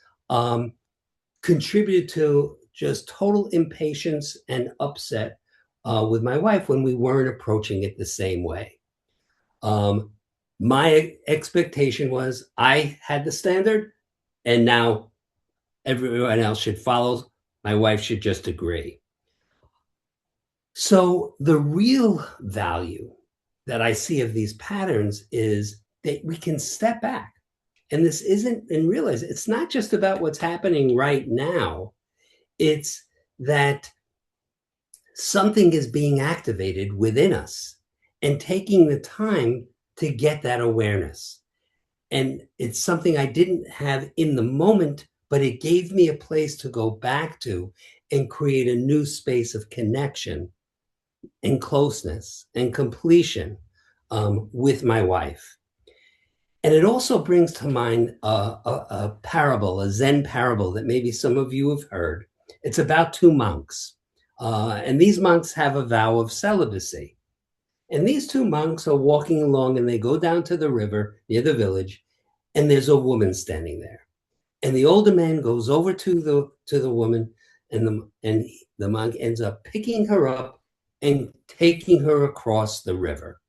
S15: contributed to just total impatience and upset with my wife when we weren't approaching it the same way. My expectation was I had the standard, and now everyone else should follow. My wife should just agree. So the real value that I see of these patterns is that we can step back. And this isn't, and realize it's not just about what's happening right now. It's that something is being activated within us and taking the time to get that awareness. And it's something I didn't have in the moment, but it gave me a place to go back to and create a new space of connection and closeness and completion with my wife. And it also brings to mind a parable, a Zen parable that maybe some of you have heard. It's about two monks. And these monks have a vow of celibacy. And these two monks are walking along and they go down to the river near the village, and there's a woman standing there. And the older man goes over to the woman, and the monk ends up picking her up and taking her across the river.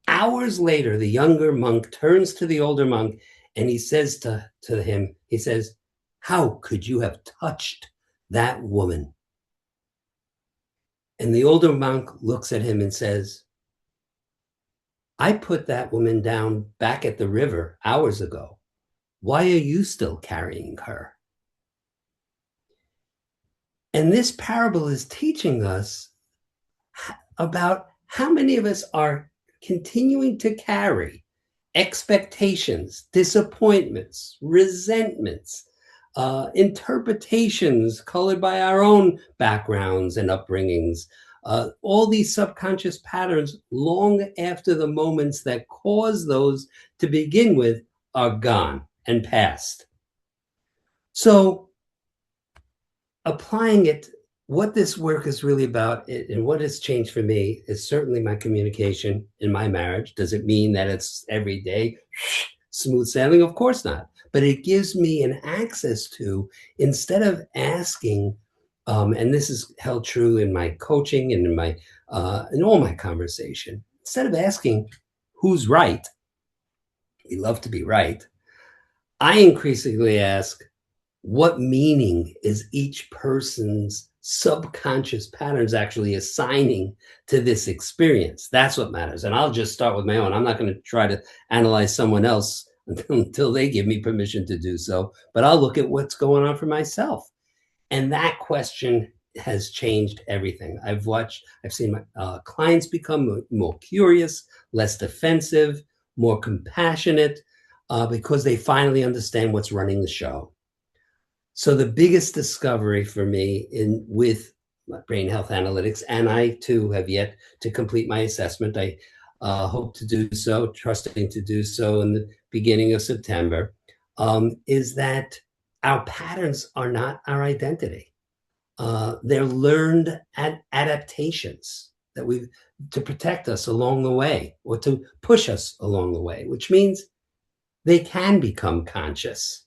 S15: Hours later, the younger monk turns to the older monk and he says to him, he says, "How could you have touched that woman?" And the older monk looks at him and says, "I put that woman down back at the river hours ago. Why are you still carrying her?" And this parable is teaching us about how many of us are continuing to carry expectations, disappointments, resentments, interpretations colored by our own backgrounds and upbringings, all these subconscious patterns long after the moments that cause those to begin with are gone and past. So applying it, what this work is really about and what has changed for me is certainly my communication in my marriage. Does it mean that it's every day smooth sailing? Of course not. But it gives me an access to, instead of asking, and this is held true in my coaching and in all my conversation, instead of asking who's right, we love to be right, I increasingly ask, what meaning is each person's subconscious patterns actually assigning to this experience? That's what matters. And I'll just start with my own. I'm not going to try to analyze someone else until they give me permission to do so, but I'll look at what's going on for myself. And that question has changed everything. I've seen my clients become more curious, less defensive, more compassionate, because they finally understand what's running the show. So the biggest discovery for me with brain health analytics, and I too have yet to complete my assessment. I hope to do so, trusting to do so in the beginning of September, is that our patterns are not our identity. They're learned adaptations to protect us along the way or to push us along the way, which means they can become conscious.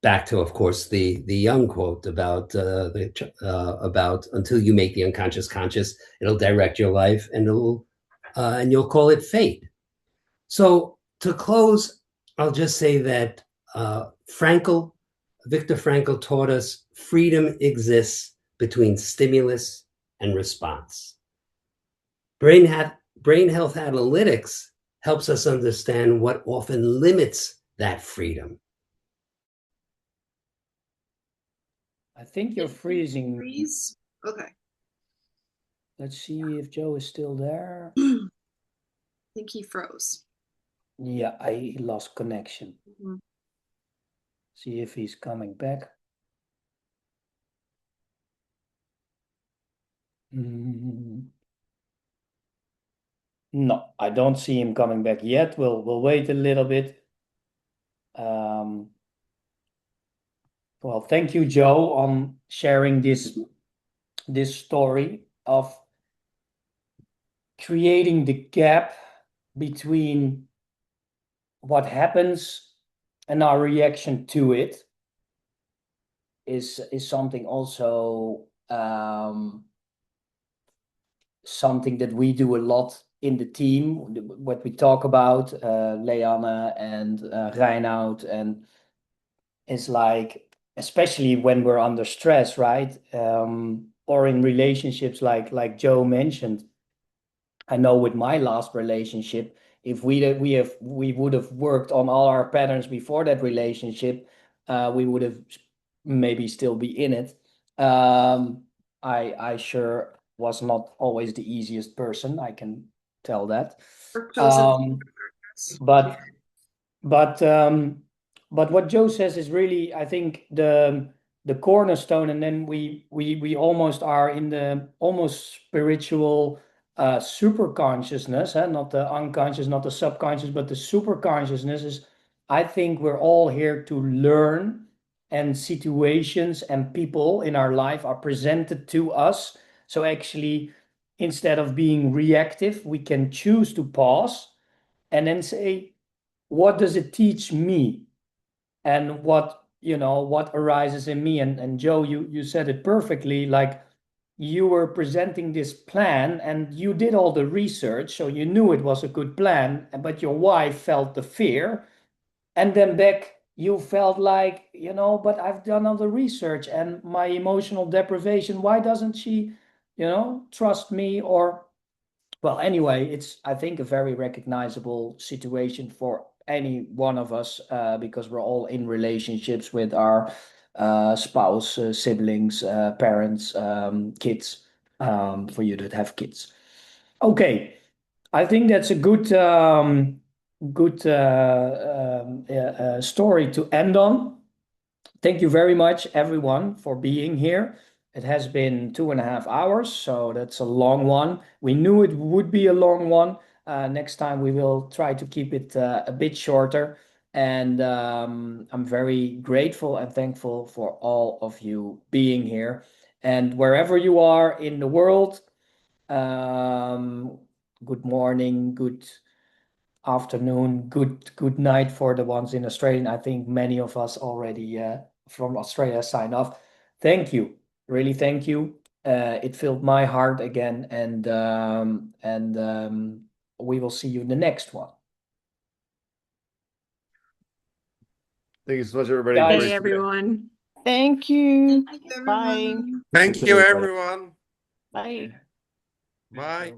S15: Back to, of course, the Jung quote about until you make the unconscious conscious, it'll direct your life and you'll call it fate. So to close, I'll just say that Viktor Frankl taught us freedom exists between stimulus and response. Brain health analytics helps us understand what often limits that freedom.
S1: I think you're freezing.
S9: Freeze? Okay.
S1: Let's see if Joe is still there.
S9: I think he froze.
S1: Yeah, I lost connection.
S9: Mhm.
S1: See if he's coming back. No, I don't see him coming back yet. We'll wait a little bit. Well, thank you, Joe, on sharing this story of creating the gap between what happens and our reaction to it is something also something that we do a lot in the team. What we talk about, Leanne and Reinout, and it's like, especially when we're under stress, right? Or in relationships like Joe mentioned. I know with my last relationship, if we would have worked on all our patterns before that relationship, we would have maybe still be in it. I sure was not always the easiest person. I can tell that. But what Joe says is really, I think, the cornerstone, and then we almost are in the almost spiritual super consciousness, not the unconscious, not the subconscious, but the super consciousness is, I think we're all here to learn, and situations and people in our life are presented to us. So actually, instead of being reactive, we can choose to pause and then say, what does it teach me? And what arises in me? And Joe, you said it perfectly. Like, you were presenting this plan and you did all the research, so you knew it was a good plan, but your wife felt the fear. And then back, you felt like, but I've done all the research and my emotional deprivation, why doesn't she, trust me? Or, well, anyway, it's, I think, a very recognizable situation for any one of us, because we're all in relationships with our spouse, siblings, parents, kids, for you that have kids. Okay, I think that's a good story to end on. Thank you very much, everyone, for being here. It has been 2.5 hours, so that's a long one. We knew it would be a long one. Next time we will try to keep it a bit shorter. And I'm very grateful and thankful for all of you being here. And wherever you are in the world, good morning, good afternoon, good night for the ones in Australia. I think many of us already from Australia sign off. Thank you, really, thank you. It filled my heart again, and we will see you in the next one.
S4: Thank you so much, everybody.
S1: Guys.
S5: Hey, everyone.
S17: Thank you. Bye.
S7: Thank you, everyone.
S17: Bye.
S7: Bye.